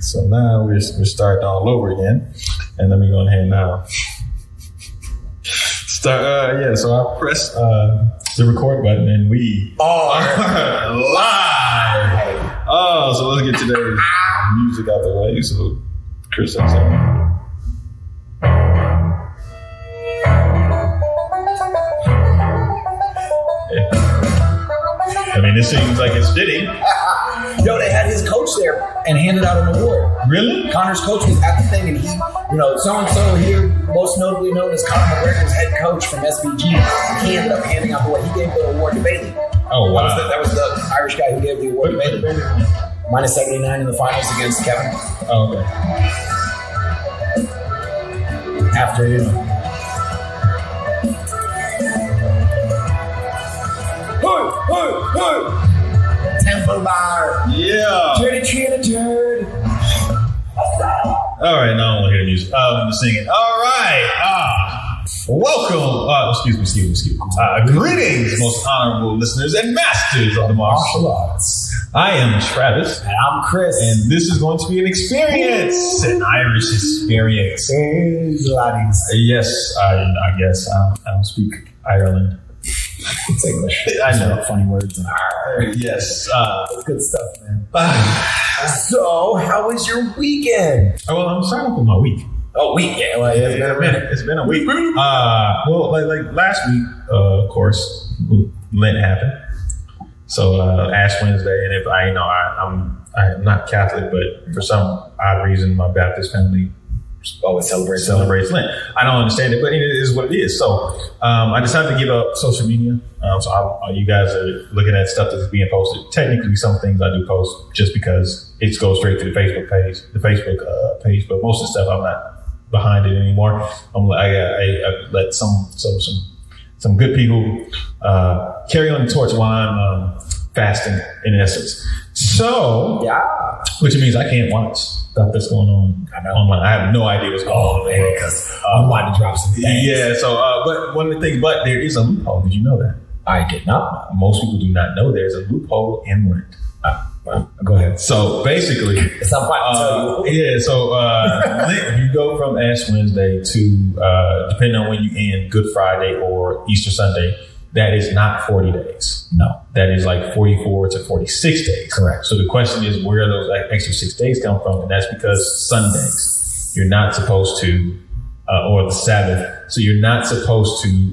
So now we're starting all over again. And let me go ahead now. Start. So I press the record button and we are live. Oh, so let's get today's music out the way. So Chris has that. I mean, this seems like it's fitting. Yo, they had his coach there and handed out an award. Really? Connor's coach was at the thing, and he, so-and-so here, most notably known as Conor McGregor's head coach from SBG, he ended up handing out the award. He gave the award to Bailey. Oh, wow. That was the Irish guy who gave the award to Bailey. Minus 79 in the finals against Kevin. Oh, okay. After, Temple bar. Yeah. Turd. All right, now I don't want to hear the music. I'm singing. All right. Welcome. Excuse me. Greetings, most honorable listeners and masters of the martial arts. I am Travis. And I'm Chris. And this is going to be an experience. An Irish experience. Yes, I guess. I don't speak Ireland. It's English. I know. Funny words. Yes. That's good stuff, man. So, how was your weekend? Well, I'm starting off with my week. Oh, week. Yeah, well, it's been a minute. It's been a week. Well, like last week, of course, Lent happened. So Ash Wednesday, and if I'm not Catholic, but for some odd reason, my Baptist family always celebrates Lent. I don't understand it, but it is what it is. So I decided to give up social media. So you guys are looking at stuff that's being posted. Technically, some things I do post just because it goes straight to the Facebook page, but most of the stuff I'm not behind it anymore. I let some good people carry on the torch while I'm fasting, in essence. So, yeah, which means I can't watch stuff that's going on online. I have no idea what's going on. Man, because I'm about to drop some things. Yeah, so, but one of the things, but there is a loophole. Did you know that? I did not. Most people do not know there's a loophole in Lent. Go ahead. So basically, it's not fun to tell you. Yeah. So Lent, you go from Ash Wednesday to depending on when you end, Good Friday or Easter Sunday. That is not 40 days. No, that is like 44 to 46 days. Correct. So the question is, where those extra 6 days come from, and that's because Sundays you're not supposed to, or the Sabbath. So you're not supposed to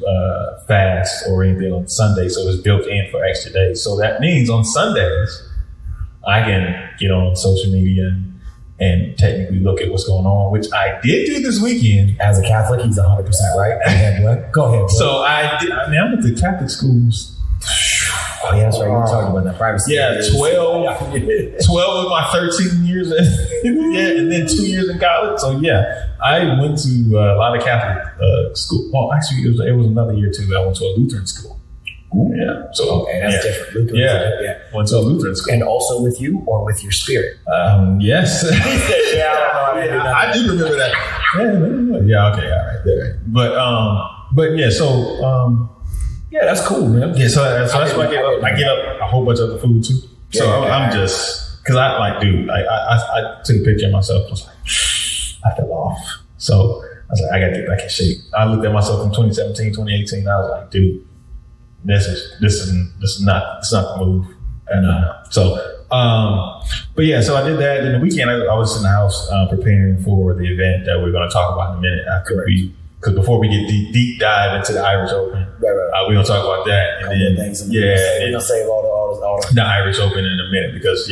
fast or anything on Sunday. So it's built in for extra days. So that means on Sundays, I can get on social media and technically look at what's going on, which I did do this weekend. As a Catholic, he's 100% right. Go ahead, Blake. So I went to Catholic schools. Oh, yeah, that's right. You talked about that privacy. Yeah, 12 of my 13 years. And then 2 years in college. So, yeah, I went to a lot of Catholic school. Well, actually, it was another year, too. I went to a Lutheran school. Ooh. Yeah. So that's different. Lutheran. Yeah. Went to a Lutheran school. And also with you or with your spirit? Yes. I do remember that. Yeah. Okay. All right. There. But yeah. So yeah, that's cool, man. Yeah. So that's why I get up a whole bunch of other food too. So I'm just because I took a picture of myself. I was like, I fell off. So I was like, I got to get back in shape. I looked at myself in 2017, 2018. I was like, dude. This is not the move. And but yeah, so I did that. In the weekend, I was in the house preparing for the event that we're going to talk about in a minute. Because before we get deep dive into the Irish Open, we're going to talk about that. And then we're going to save all the Irish Open in a minute because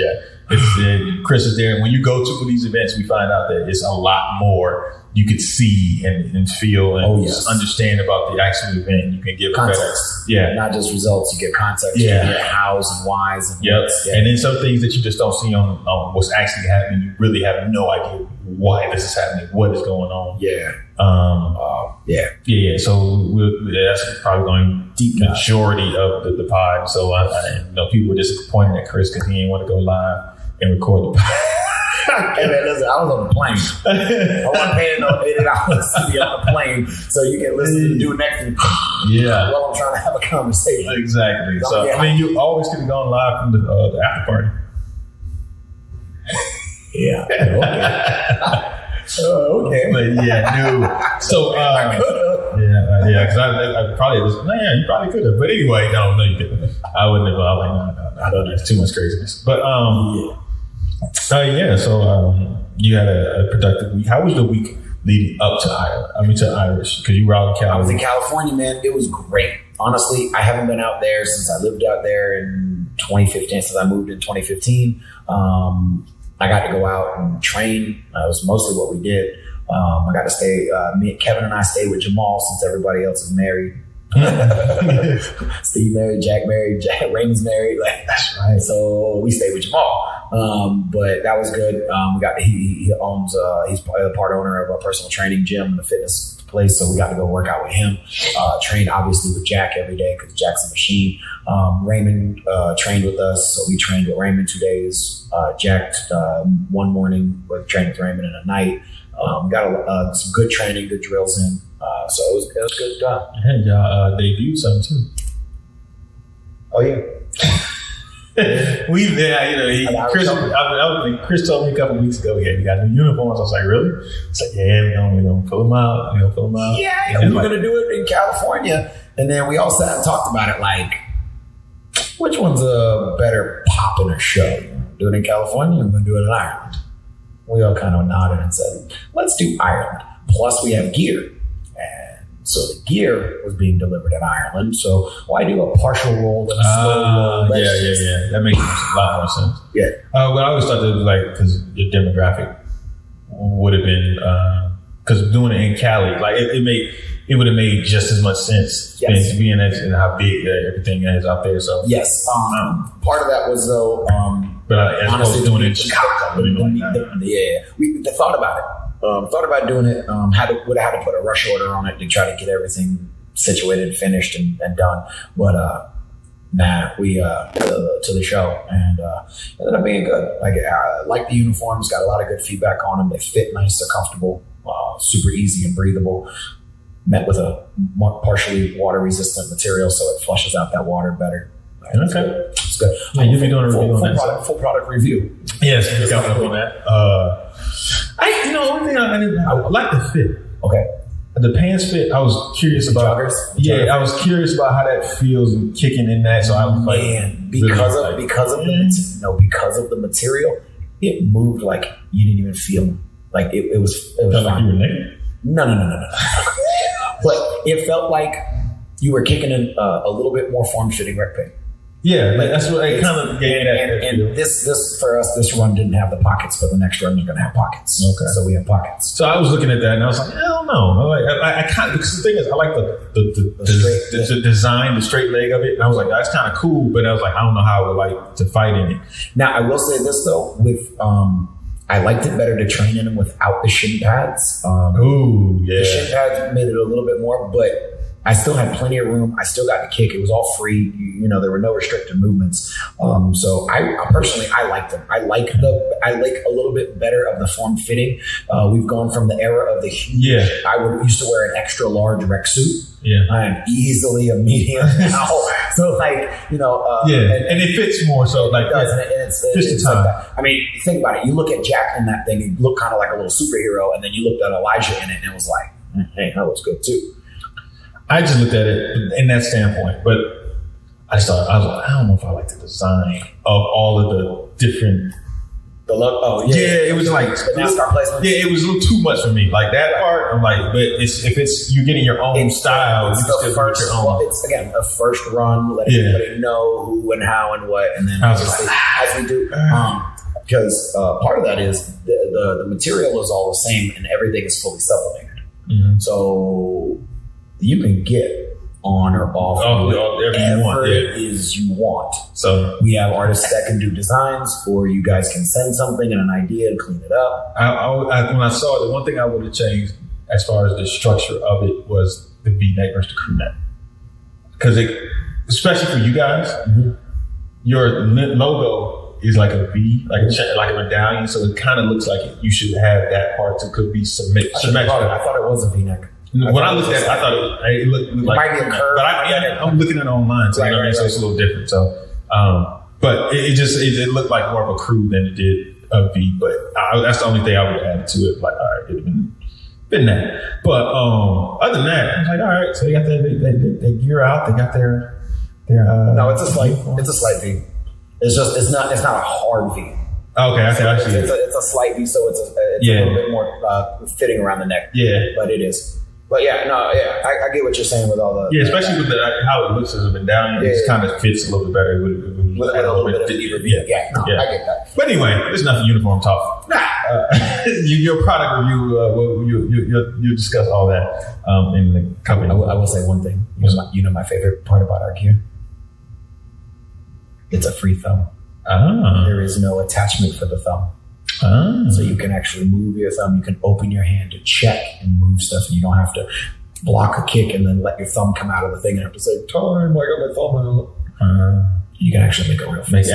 Chris is there. And when you go to these events, we find out that it's a lot more you could see and feel and understand about the actual event. You can give context. Not just results. You get context. Yeah. You get hows and whys. And And then some things that you just don't see on what's actually happening. You really have no idea why this is happening, what is going on. Yeah. So that's probably going deep majority of the pod. So I people were disappointed at Chris because he didn't want to go live and record the pod. Hey man, listen, I was on the plane. I wasn't paying no $80 to be on the plane so you can listen to the dude next to me. Yeah. While I'm trying to have a conversation. Exactly. So, I mean, you always could have gone live from the after party. Yeah. Okay. But yeah, no. So I could have. yeah, because I probably was. No, yeah, you probably could have. But anyway, no, you couldn't. I wouldn't have. I was like, no, I don't. There's too much craziness. But yeah. So you had a productive week. How was the week leading up to Ireland? I mean, to Irish, because you were out in California. I was in California, man. It was great. Honestly, I haven't been out there since I lived out there in 2015. Since I moved in 2015. I got to go out and train. That was mostly what we did. I got to stay. Kevin and I stayed with Jamal since everybody else is married. Steve married, Jack married, Raymond's married. Like, that's right. So we stayed with Jamal. But that was good. He owns. He's a part owner of a personal training gym and a fitness place, so we got to go work out with him. Trained obviously with Jack every day because Jack's a machine. Raymond trained with us, so we trained with Raymond 2 days. Jack one morning, we trained with Raymond, and a night. Got some good training, good drills in. So it was good. And y'all debuted something too. Oh yeah. Chris told me a couple weeks ago, we got new uniforms. I was like, really? It's like, yeah, we're gonna pull them out. We're gonna pull them out. Yeah, we were gonna do it in California, and then we all sat and talked about it. Like, which one's a better pop in a show? Do it in California, or we're gonna do it in Ireland? We all kind of nodded and said, let's do Ireland. Plus, we have gear. So the gear was being delivered in Ireland. So why do a partial roll and a slow roll? Yeah. That makes a lot more sense. Yeah. But I always thought that it was like, because your demographic would have been, because doing it in Cali, like it would have made just as much sense being and how big everything is out there. So yes. Part of that was though, but honestly, doing it in Chicago. We thought about it. Thought about doing it. Would have had to put a rush order on it to try to get everything situated, finished, and done. But we to the show, and it ended up being good. I like the uniforms. Got a lot of good feedback on them. They fit nice. They're comfortable, super easy and breathable. Met with a partially water resistant material, so it flushes out that water better. Okay, it's good. Yeah, you'll be doing a review on that. Full product review. Yes, coming up on that. One thing I like the fit. Okay. The pants fit, I was curious about. Joggers? Yeah, I was curious about how that feels and kicking in that. So I was like, because of the material, it moved like you didn't even feel it. Like it was fine. Like you were naked? No. But it felt like you were kicking in a little bit more form-fitting rec pain. Yeah, like that's what I kind of gave that. And this for us, this run didn't have the pockets, but the next run is going to have pockets. Okay, so we have pockets. So I was looking at that and I was like, I don't know. I kind of, because the thing is, I like the design, the straight leg of it, and I was like, that's kind of cool. But I was like, I don't know how I would like to fight in it. Now I will say this though, with I liked it better to train in them without the shin pads. The shin pads made it a little bit more, but I still had plenty of room. I still got to kick. It was all free. There were no restricted movements. So I personally, I like them. I like a little bit better of the form fitting. We've gone from the era of the huge. Yeah. I used to wear an extra large rec suit. Yeah. I am easily a medium now. So and it fits more. So like, it does. And it's like that. I mean, think about it. You look at Jack in that thing, he looked kind of like a little superhero, and then you looked at Elijah in it, and it was like, hey, that looks good too. I just looked at it in that standpoint, but I was like, I don't know if I like the design of all of the different. The look, it was like the NASCAR placement. Yeah, it was a little too much for me. Like that part, I'm like, but if you're getting your own style, it's the first. Well, it's again a first run, letting everybody know who and how and what, and then obviously as we do, because part of that is the material is all the same and everything is fully sublimated. Mm-hmm. So you can get on or off whatever it is you want. So we have artists that can do designs, or you guys can send something and an idea and clean it up. When I saw it, the one thing I would have changed as far as the structure of it was the V-neck versus the crew neck. Because especially for you guys, your logo is like a V, like a medallion, so it kind of looks like you should have that part that could be symmetric. I thought it was a V-neck. When I looked at it, I thought it looked like might be a curve. But I'm looking at it online, so you know what I mean. So it's a little different. So, but it looked like more of a crew than it did a V, but that's the only thing I would add to it. Like, all right, it'd been that. But other than that, I was like, all right, so they got their gear out. They got their no, it's a slight V. It's not a hard V. Okay, I see. It's a slight V, so it's a little bit more fitting around the neck. Yeah, but it is. But I get what you're saying with all the especially with how it looks as it's been down. It just kind of fits a little bit better with a little bit of deeper V. I get that. But anyway, there's nothing uniform talk. Your product review, you discuss all that in the company. I will say one thing. You know my favorite part about our gear? It's a free thumb. There is no attachment for the thumb. So you can actually move your thumb. You can open your hand to check and move stuff. And you don't have to block a kick and then let your thumb come out of the thing and have to say, time, I got my thumb out. You can actually make a real fist. Make a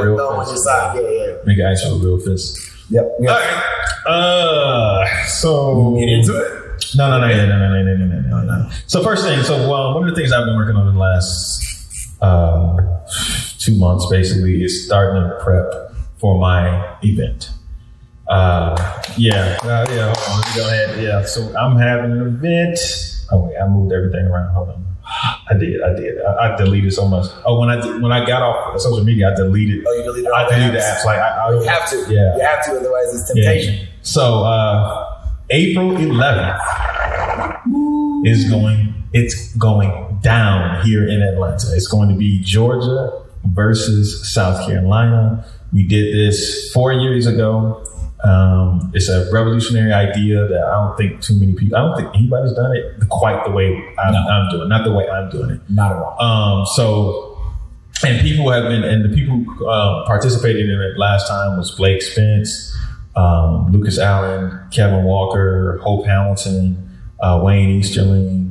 real fist. Make an actual real fist. Yep. All right. So get into it. No. So first thing. So one of the things I've been working on in the last 2 months, basically, is starting to prep for my event. Hold on, let me go ahead. Yeah, so I'm having an event. Oh wait, I moved everything around. Hold on. I did. I deleted so much. Oh, when I got off social media, I deleted. Oh, you deleted all I deleted the apps. Like you have to. Yeah, you have to. Otherwise, it's temptation. Yeah. So April 11th It's going down here in Atlanta. It's going to be Georgia versus South Carolina. We did this 4 years ago. It's a revolutionary idea that I don't think anybody's done it quite the way I'm doing. Not the way I'm doing it. Not at all. And people have been, and the people who participated in it last time was Blake Spence, Lucas Allen, Kevin Walker, Hope Hamilton, Wayne Easterling,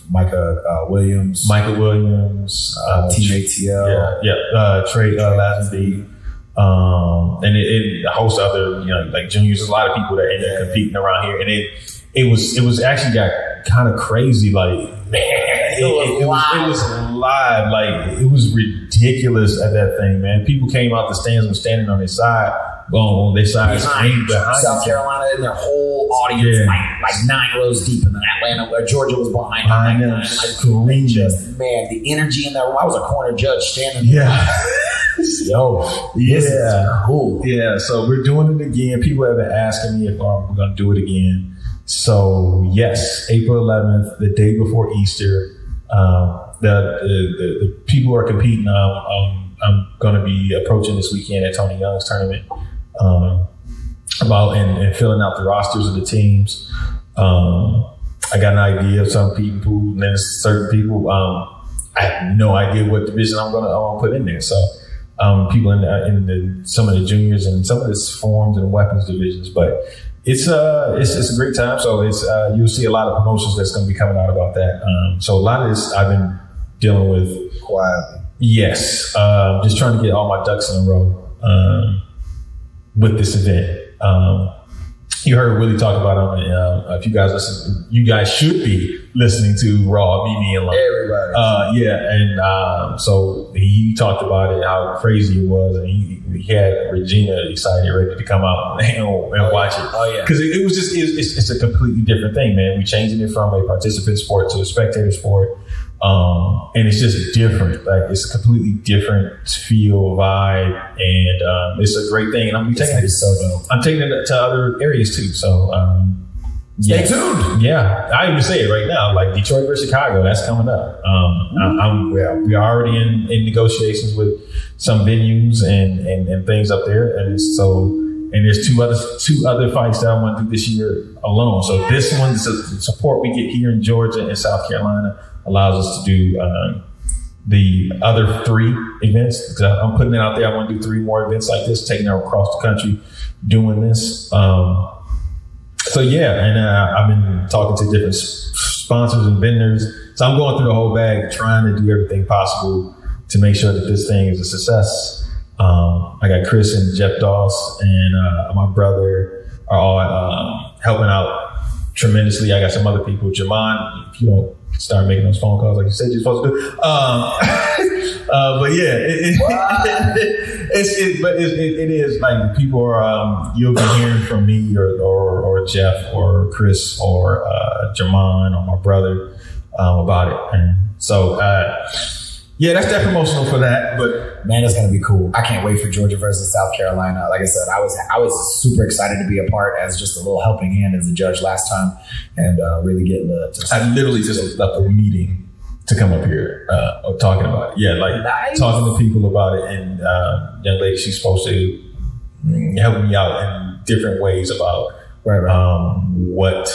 Michael Williams, Team ATL, Trey Lazenby, and it hosts other, like juniors. There's a lot of people that ended up competing around here, and it was actually got kind of crazy. Like, man, it was live. Like, it was ridiculous at that thing, man. People came out the stands and standing on their side. On their side, behind South Carolina, and their whole audience, like 9 rows deep, and then Atlanta, where Georgia was behind them. Man, the energy in that room. I was a corner judge standing there. This is cool. Yeah, so we're doing it again. People have been asking me if we're going to do it again. So yes, April 11th, the day before Easter. The people who are competing. I'm going to be approaching this weekend at Tony Young's tournament. About and filling out the rosters of the teams. I got an idea of some people, and then certain people. I have no idea what division I'm gonna put in there. So people in some of the juniors and some of the forms and weapons divisions, but it's a great time. So you'll see a lot of promotions that's going to be coming out about that. So a lot of this I've been dealing with quietly. Yes, just trying to get all my ducks in a row with this event. You heard Willie talk about it. If you guys listen, you guys should be listening to Raw, BB and Love. Everybody. And so he talked about it, how crazy it was, and he had Regina excited, ready to come out and watch it. Oh yeah, because it was just it's a completely different thing, man. We changing it from a participant sport to a spectator sport. And it's just different. Like, it's a completely different feel, vibe, and it's a great thing. And I'm taking it to other areas too. So stay tuned. Yeah, I even say it right now. Like Detroit versus Chicago, that's coming up. We are already in negotiations with some venues and things up there, and there's two other fights that I want to do this year alone. So this one, the support we get here in Georgia and South Carolina allows us to do the other 3 events. Because I'm putting it out there. I want to do 3 more events like this, taking it across the country, doing this. So yeah, and I've been talking to different sponsors and vendors. So I'm going through the whole bag, trying to do everything possible to make sure that this thing is a success. I got Chris and Jeff Doss and my brother are all helping out tremendously. I got some other people. Jamon, if you don't start making those phone calls like you said you're supposed to do. But yeah, it is like people are. You'll be hearing from me or Jeff or Chris or Jermon or my brother about it, and so yeah, that's definitely emotional for that. But man, it's gonna be cool. I can't wait for Georgia versus South Carolina. Like I said, I was super excited to be a part as just a little helping hand as a judge last time, and really getting to I literally just left a meeting to come up here talking about it. Yeah, like talking to people about it, and young lady, she's supposed to help me out in different ways about what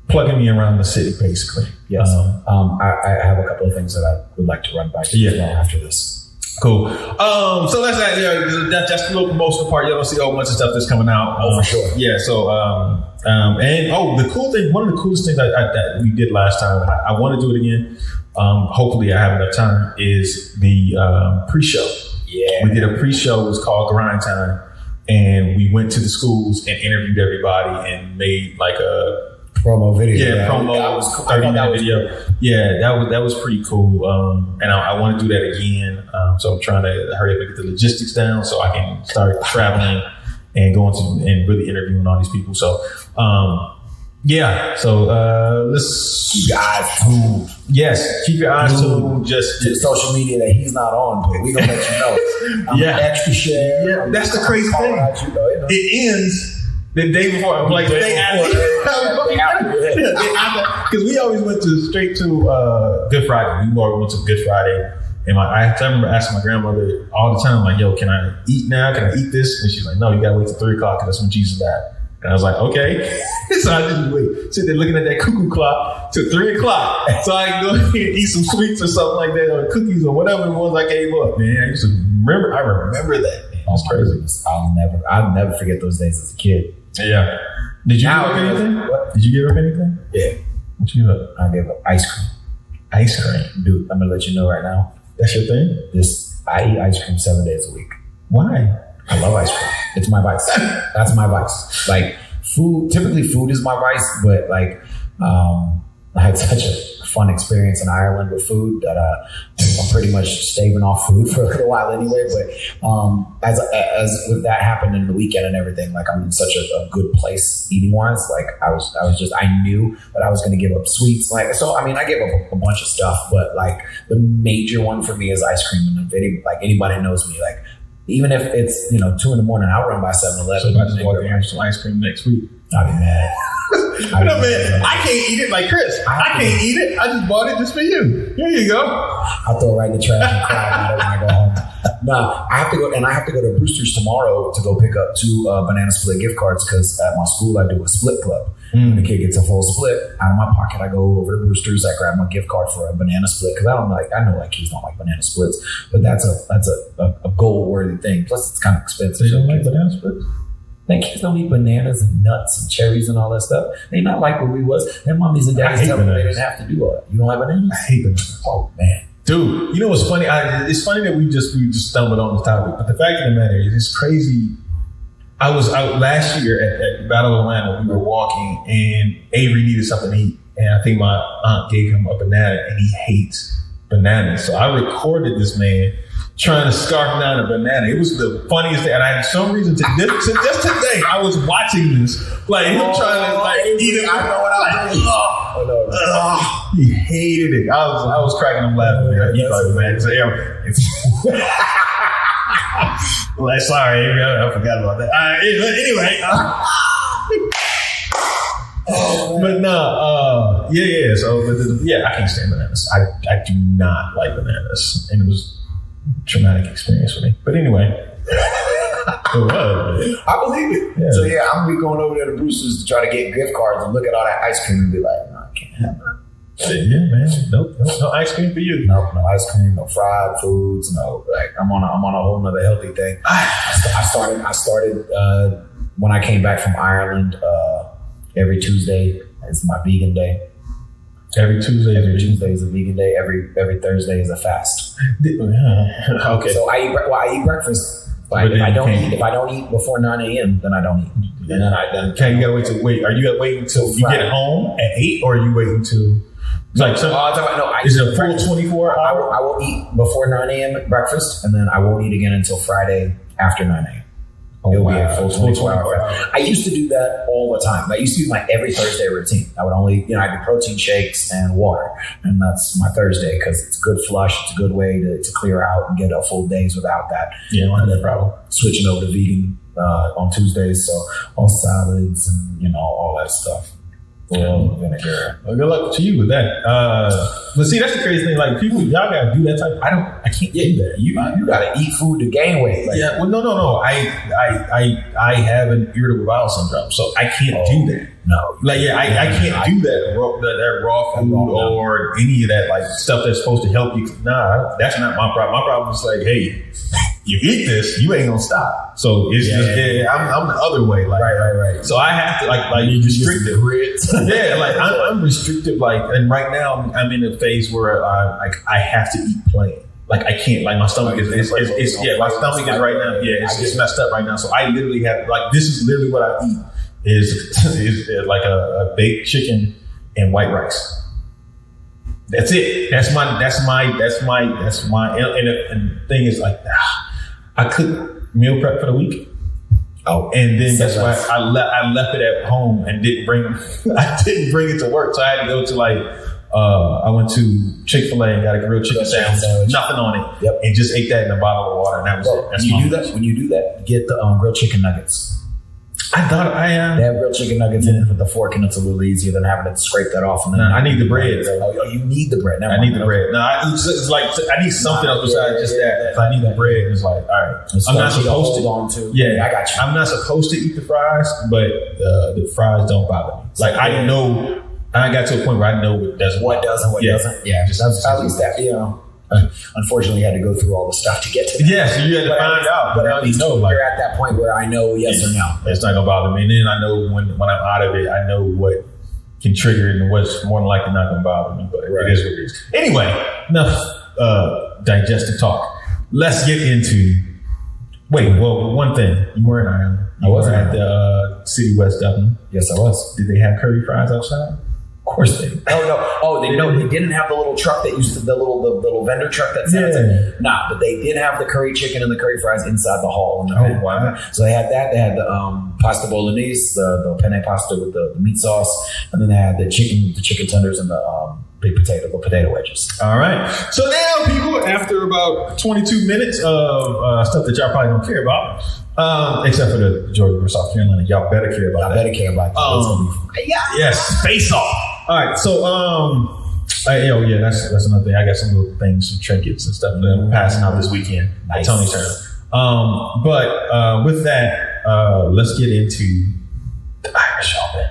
plugging me around the city, basically. Yes. I have a couple of things that I would like to run by you after this. Cool. So that's that. Yeah, that's the little promotional part. You'll see a whole bunch of stuff that's coming out. For sure. Yeah. So, the cool thing, one of the coolest things that we did last time, and I want to do it again. Hopefully, I have enough time. Is the pre-show? Yeah. We did a pre-show. It was called Grind Time, and we went to the schools and interviewed everybody and made like a promo video. Yeah, promo. That was cool. 30-minute video. Cool. Yeah, that was pretty cool. And I want to do that again. So I'm trying to hurry up and get the logistics down so I can start traveling and going to and really interviewing all these people. So yeah. So let's keep your eyes tuned. Yes, keep your eyes tuned. Just to social media that he's not on, but we gonna let you know. Extra share. Yeah, that's the crazy thing. It ends the day before, like the day after. Because we always went straight to Good Friday. We always went to Good Friday. And I remember asking my grandmother all the time, like, yo, can I eat now? Can I eat this? And she's like, no, you got to wait till 3 o'clock because that's when Jesus died. And I was like, okay. So I just sit there looking at that cuckoo clock till 3 o'clock. So I can go ahead and eat some sweets or something like that, or cookies or whatever it was I gave up, man. I remember that. Man. That's crazy. I'll never forget those days as a kid. Yeah. Did you give up anything? What? Did you give up anything? Yeah. What you give up? I gave up ice cream. Ice cream? Dude, I'm going to let you know right now. That's your thing? I eat ice cream 7 days a week. Why? I love ice cream. It's my vice. That's my vice. Like typically food is my vice, but like I had such a fun experience in Ireland with food that I'm pretty much staving off food for a little while anyway. But as with that happened in the weekend and everything, like I'm in such a good place eating wise. Like I knew that I was going to give up sweets. Like so, I mean, I gave up a bunch of stuff, but like the major one for me is ice cream. And if anybody knows me, like even if it's 2 a.m, I'll run by 7-Eleven. So if I just walk in and some ice cream next week, I'll be mad. Man, I can't eat it like Chris. I can't eat it. I just bought it just for you. Here you go. I'll throw it right in the trash and cry about it when I go home. No, I have to go to Brewster's tomorrow to go pick up 2 banana split gift cards because at my school I do a split club. When the kid gets a full split out of my pocket, I go over to Brewster's. I grab my gift card for a banana split because I know kids don't like banana splits, but that's a goal worthy thing. Plus, it's kind of expensive. You don't like banana splits? Like kids don't eat bananas and nuts and cherries and all that stuff. They not like where we was. Their mommies and daddies tell them they didn't have to do all that. You don't like bananas? I hate bananas. Oh man, dude. You know what's funny? It's funny that we just stumbled on this topic, but the fact of the matter is, it's crazy. I was out last year at Battle of Atlanta. We were walking, and Avery needed something to eat, and I think my aunt gave him a banana, and he hates bananas. So I recorded this man trying to scarf down a banana. It was the funniest thing. And I had some reason just today, I was watching this. Like him trying to eat it. I know what I'm doing. He hated it. I was cracking him laughing. He probably mad. So like, sorry, I forgot about that. Anyway. But no, yeah. So, I can't stand bananas. I do not like bananas. And it was traumatic experience for me. But anyway. I believe it. Yeah. So I'm gonna be going over there to Brewster's to try to get gift cards and look at all that ice cream and be like, no, I can't have that. Yeah, man. No ice cream for you. No ice cream, no fried foods, no. Like I'm on a whole nother healthy thing. I started when I came back from Ireland. Every Tuesday is my vegan day. Every Tuesday is a vegan day. Every Thursday is a fast. Okay. So I eat breakfast Like if I don't eat before 9 a.m., then I don't eat. And then you gotta wait are you gotta wait until you get home at 8, or are you waiting until is it a full 24 hour? I will eat before 9 a.m. at breakfast, and then I won't eat again until Friday after 9 a.m. It'll be a full 24 hour. I used to do that all the time. That used to be my every Thursday routine. I would only, I do protein shakes and water. And that's my Thursday because it's a good flush. It's a good way to clear out and get a full days without that. Yeah, I don't have that problem. Switching over to vegan on Tuesdays. So all salads and, all that stuff. Oil, vinegar. Well, good luck to you with that. But see, that's the crazy thing. Like people, y'all gotta do that type. I can't do that. You gotta eat food to gain weight. Like, yeah. Well, no. I have an irritable bowel syndrome, so I can't do that. No. Like I can't do that raw food or any of that like stuff that's supposed to help you. Nah, that's not my problem. My problem is like, hey, you eat this, you ain't gonna stop. So it's I'm the other way. Like, right. So I have to like you restrictive. Yeah, like I'm restrictive. Like, and right now I'm in a phase where I have to eat plain. Like I can't. Like my stomach is my stomach is right now. Yeah, it's messed up right now. So I literally have this is literally what I eat is like a baked chicken and white rice. That's it. That's my. And the thing is like. I cooked meal prep for the week. Oh, and then that's why I left it at home and didn't bring it to work. So I had to go to I went to Chick-fil-A and got a grilled chicken sandwich, nothing on it, and just ate that in a bottle of water. And that was it. That's when you do that, get the grilled chicken nuggets. I thought they have grilled chicken nuggets in it with the fork, and it's a little easier than having to scrape that off. And then I need the bread. Oh, you need the bread. I need the bread. No, it's like I need something else besides just that. If I need the bread, it's like, all right, I'm not supposed to on to. Yeah, I got you. I'm not supposed to eat the fries, but the fries don't bother me. Like I know, I got to a point where I know what doesn't. What doesn't. Yeah, just at least that. Unfortunately, I had to go through all the stuff to get to that. Yeah, so you had to find out. But at least you're at that point where I know yes or no. It's not going to bother me. And then I know when I'm out of it, I know what can trigger it and what's more than likely not going to bother me. But it is what it is. Anyway, enough digestive talk. Let's get into... one thing. You were in Ireland. I was at the City West Dublin. Yes, I was. Did they have curry fries outside? Of course they did. They didn't have the little truck that used to, the little vendor truck that sat outside. Nah, but they did have the curry chicken and the curry fries inside the hall. Wow. So they had that. They had the pasta bolognese, the penne pasta with the meat sauce, and then they had the chicken tenders and the potato wedges. All right. So now, people, after about 22 minutes of stuff that y'all probably don't care about, except for the Georgia versus South Carolina, y'all better care about that. Better care about that. Yes, face off. All right. So, that's another thing. I got some little things, some trinkets and stuff that I'm passing out this weekend. Nice. Tony's turn. But with that, let's get into the Irish Open.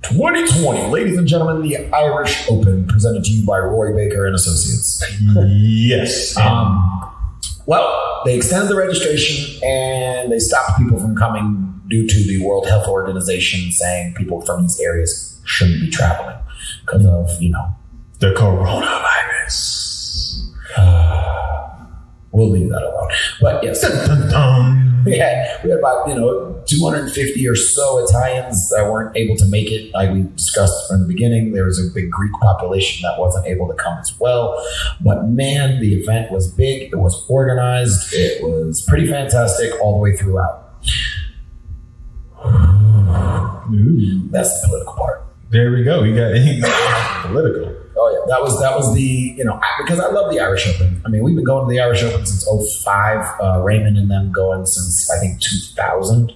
2020, ladies and gentlemen, the Irish Open, presented to you by Roy Baker and Associates. Yes. They extended the registration and they stopped people from coming due to the World Health Organization saying people from these areas shouldn't be traveling because of, the coronavirus. We'll leave that alone. But yes, we had about 250 or so Italians that weren't able to make it. Like we discussed from the beginning, there was a big Greek population that wasn't able to come as well. But man, the event was big. It was organized. It was pretty fantastic all the way throughout. That's the political part. There we go. You got political. Oh yeah, that was the because I love the Irish Open. I mean, we've been going to the Irish Open since 2005. Raymond and them going since I think 2000.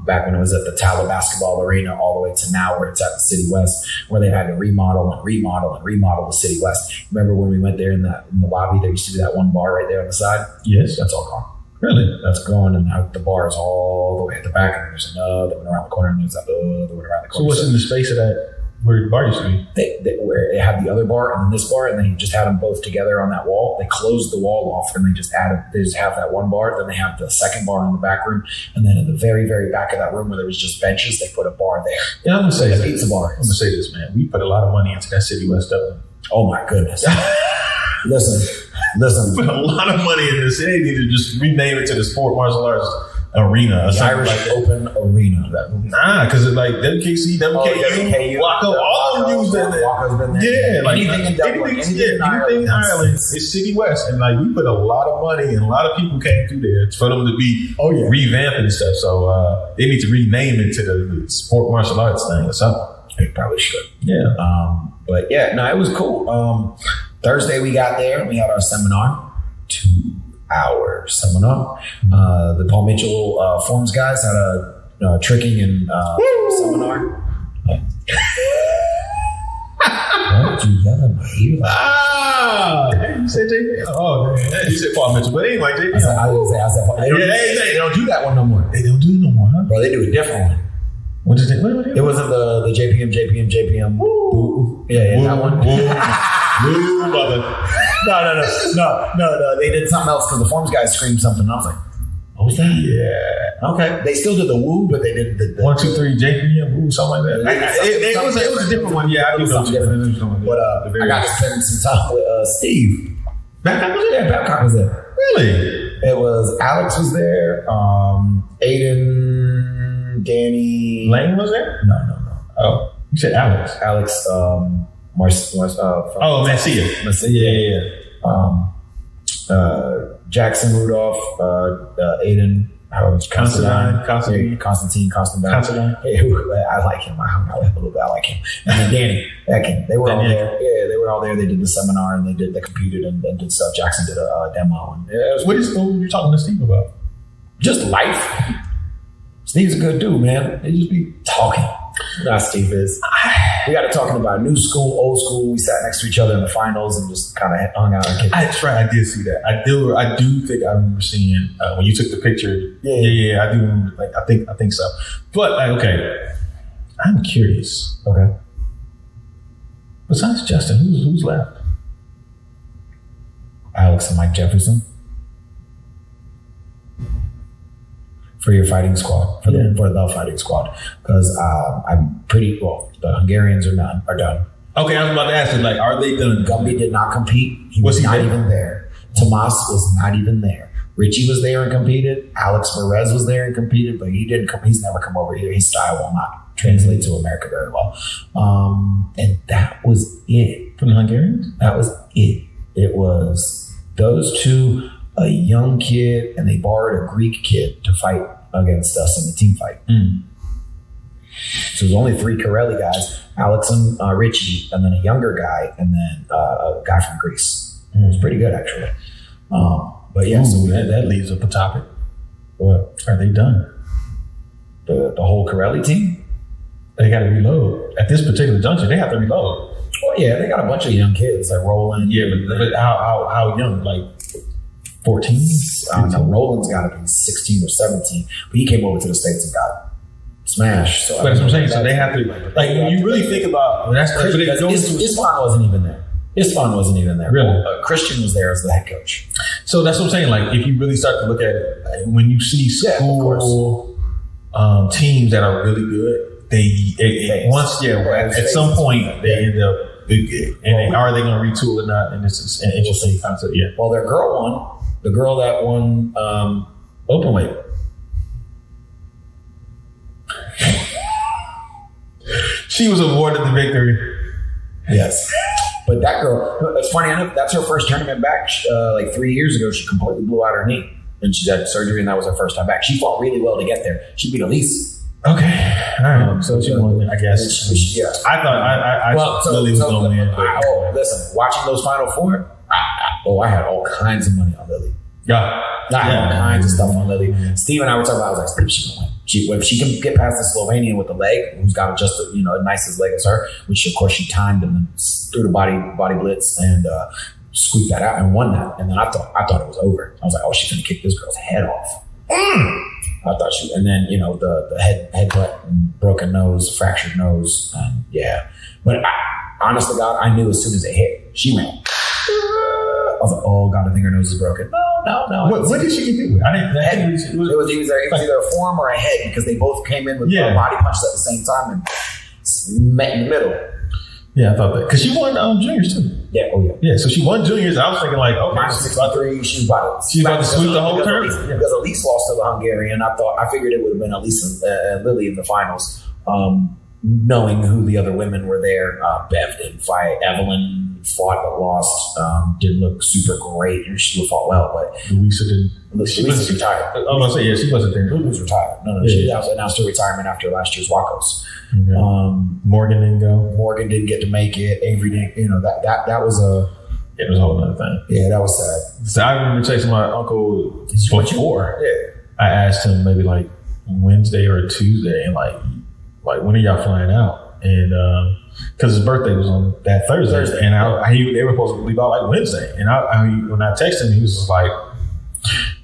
Back when it was at the Tala Basketball Arena, all the way to now where it's at the City West, where they had to remodel the City West. Remember when we went there in the lobby? There used to be that one bar right there on the side. Yes, that's all gone. Really? That's gone, and now the bar is all the way at the back, and there's another one around the corner, and there's that other one around the corner. So what's in the space of that? Where the bar used to be? Where they had the other bar and then this bar, and they just had them both together on that wall. They closed the wall off, and they just have that one bar. Then they have the second bar in the back room, and then in the very, very back of that room where there was just benches, they put a bar there. Yeah, I'm gonna say pizza bar. I'm gonna say this, man. We put a lot of money into that City West Dublin. Oh my goodness! Listen, Listen, put a lot of money in this. They need to just rename it to the Sport Martial Arts Arena or something Irish like that. Open Arena. Nah, because it's like WKC, WKU, Waco, all of them use that. Walker's been there. Yeah, like anything in Dublin, anything in Ireland is City West, and like we put a lot of money and a lot of people came through there for them to be revamped and stuff. So they need to rename it to the Sport Martial Arts thing or something. They probably should. Yeah. But yeah, no, it was cool. Thursday we got there. We had our seminar. 2-hour seminar. The Paul Mitchell Forms guys had a tricking and seminar. What did you yell at me? You said JP? Oh, man. You said Paul Mitchell, but anyway, JP. I said, they don't do that one no more. They don't do it no more, huh? Bro, they do a different one. What did they do? It wasn't the JPM. Woo. Yeah, that one. Woo, mother. No. They did something else because the Forms guys screamed something. And I was like, what was that? Yeah. Okay. They still did the woo, but they did the 1, 2, 3 JPM, woo, something like that. It was a different one. Yeah, I do know different. But I got to spend some time with Steve. Babcock was there? Yeah, Babcock was there. Really? It was Alex was there. Aiden, Danny. Lane was there? No. Oh, you said Alex. Alex, Mancia. Yeah. Jackson Rudolph, Aiden, Constantine. Hey, I like him. I hung out with him a little bit. I like him. And then Danny. They were all there. Yeah, they were all there. They did the seminar and they competed and did stuff. Jackson did a demo. And What you talking to Steve about? Just life. Steve's a good dude, man. They just be talking. Nah, Steve is. We got to talking about new school, old school. We sat next to each other in the finals and just kind of hung out. And That's right. I did see that. I do think I remember seeing when you took the picture. Yeah. I do remember. I think so. But okay, I'm curious. Okay. Besides Justin, who's left? Alex and Mike Jefferson. For your fighting squad, for the fighting squad, because I'm pretty well. The Hungarians are done. Okay, I was about to ask you, like, are they done? Gumby did not compete. He was not even there. Tomas was not even there. Richie was there and competed. Alex Perez was there and competed, but he didn't come. He's never come over here. His style will not translate to America very well. And that was it from the Hungarians. That was it. It was those two. A young kid, and they borrowed a Greek kid to fight against us in the team fight. So there's only 3 Corelli guys, Alex and Richie, and then a younger guy, and then a guy from Greece. It was pretty good, actually. But yeah, so that leaves up a topic. What? Are they done? The whole Corelli team? They got to reload. At this particular juncture, they have to reload. Well, yeah, they got a bunch of young kids, like Roland. Yeah, but how young? Like 14? No, Roland's got to be 16 or 17. But he came over to the States and got smashed. So that's what I'm saying. So they have to, like, when you really think about Isfahan wasn't even there. Isfahan wasn't even there. Really? Christian was there as the head coach. So that's what I'm saying. Like, if you really start to look at it, like, when you see school teams that are really good, at some point they end up, are they going to retool or not? And this is an interesting concept. Yeah. Well, their girl won. The girl that won openweight. She was awarded the victory. Yes. But that girl, it's funny enough, that's her first tournament back. Like 3 years ago, she completely blew out her knee. And she had surgery, and that was her first time back. She fought really well to get there. She beat Elise. Okay. All right. So she won, I guess. Yeah. I thought Lily was going to win. Listen, watching those Final Four, I had all kinds of money on Lily. Yeah. I had all kinds of stuff on Lily. Steve and I were talking about, I was like, Steve, she can win. If she can get past the Slovenian with the leg, who's got just as nice as leg as her, which of course she timed and then threw the body blitz and squeaked that out and won that. And then I thought it was over. I was like, oh, she's gonna kick this girl's head off. I thought she, and then the headbutt and broken nose, fractured nose, and yeah. But honest to God, I knew as soon as it hit, she ran. I was like, oh God, I think her nose is broken. No. What did she get hit with? I didn't. It was either a forearm or a head because they both came in with body punches at the same time and met in the middle. Yeah, I thought that because she won juniors too. Yeah. Oh, yeah. Yeah, so she won juniors. I was thinking like, okay, Minus 63. She's about to sweep the whole tournament. Because Elise lost to the Hungarian. I figured it would have been Elise and Lily in the finals. Knowing who the other women were there, Bev didn't fight. Evelyn fought but lost. Didn't look super great, and she fought well. But Louisa didn't. She was retired. I was gonna say, yeah, she wasn't there. Lulu was retired. No, she announced her retirement after last year's Wacos. Okay. Morgan didn't go. Morgan didn't get to make it. Avery didn't. You know that was a. It was a whole other thing. Yeah, that was sad. So I remember texting my uncle before. Yeah. I asked him maybe like Wednesday or Tuesday, and like when are y'all flying out? And because his birthday was on that Thursday, and they were supposed to leave out like Wednesday. And when I texted him, he was just like,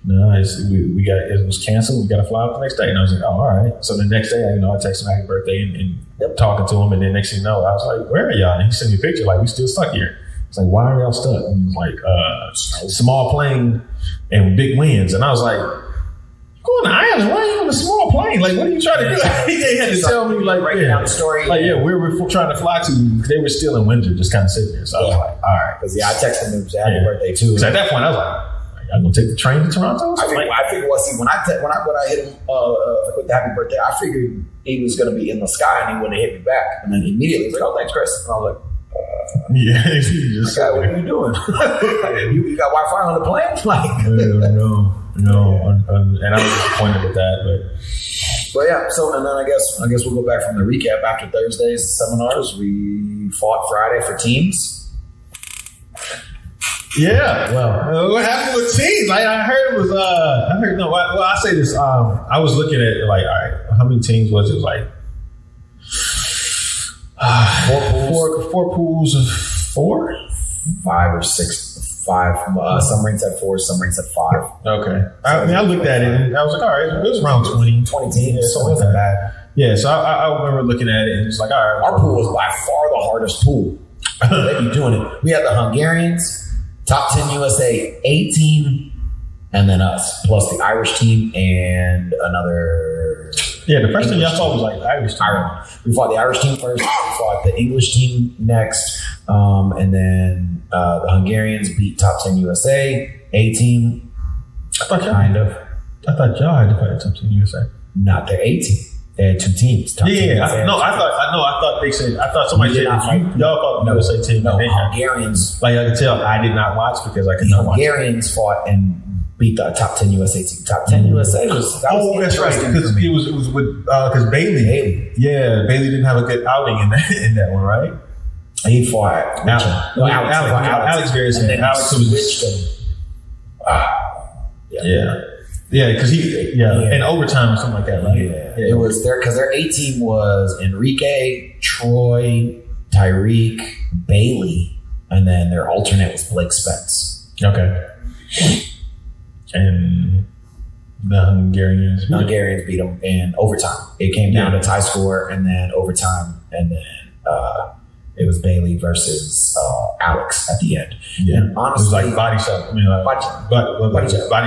"No, it was canceled. We got to fly out the next day." And I was like, "Oh, all right." So the next day, I texted him happy birthday and talking to him, and then next thing you know, I was like, "Where are y'all?" And he sent me a picture like, "We still stuck here." It's like, "Why are y'all stuck?" And he was like, "Small plane and big winds." And I was like, "Go on the island. Why are you on a small plane? Like, what are you trying to do?" They had to tell me, like, breaking down the story. Like, where we're trying to fly to. They were still in winter, just kind of sitting there. So I was like, all right. Because I texted him happy birthday too. So at that point, I was like, "I'm gonna take the train to Toronto." I figured. Well, see, when I hit him with the happy birthday, I figured he was going to be in the sky and he wouldn't hit me back. And then immediately he was like, "Oh, thanks, Chris." And I was like, "Yeah, just what are you doing? you got Wi-Fi on the plane?" Like, no. And I was disappointed with that, but yeah. So and then I guess we'll go back from the recap after Thursday's seminars. We fought Friday for teams. Yeah. Well, what happened with teams? I heard it was. I say this. I was looking at like, all right, how many teams was it? It was like 4 pools of 4, 5 or 6. 5. Some rings had 4, some rings had 5. Okay. I looked at it and I was like, all right, it was around 20 teams. So it wasn't bad. Yeah, so I remember looking at it and it's like, all right. Our pool was by far the hardest pool. They be doing it. We had the Hungarians, top 10 USA A team, and then us, plus the Irish team and another. Yeah, the first thing y'all fought was like the Irish team. Ireland. We fought the Irish team first. We fought the English team next. And then the Hungarians beat top 10 USA A team. I thought y'all had to fight top 10 USA. Not their A team. They had 2 teams. I thought somebody said y'all fought the USA team. No, Hungarians. Like I could tell, I did not watch because I could not watch. Hungarians fought and beat the top 10 USA team. Top 10 USA was. That's right. Because it was with Bailey. Yeah, Bailey didn't have a good outing in that one, right? He fought Alex very soon. Alex switched him. Yeah, because in overtime or something like that, right? Yeah. It was because their A team was Enrique, Troy, Tyreek, Bailey, and then their alternate was Blake Spence. Okay. And the Hungarians beat them in overtime. It came down to tie score and then overtime, and then it was Bailey versus Alex at the end. Yeah, and honestly, it was like body shot. I mean, body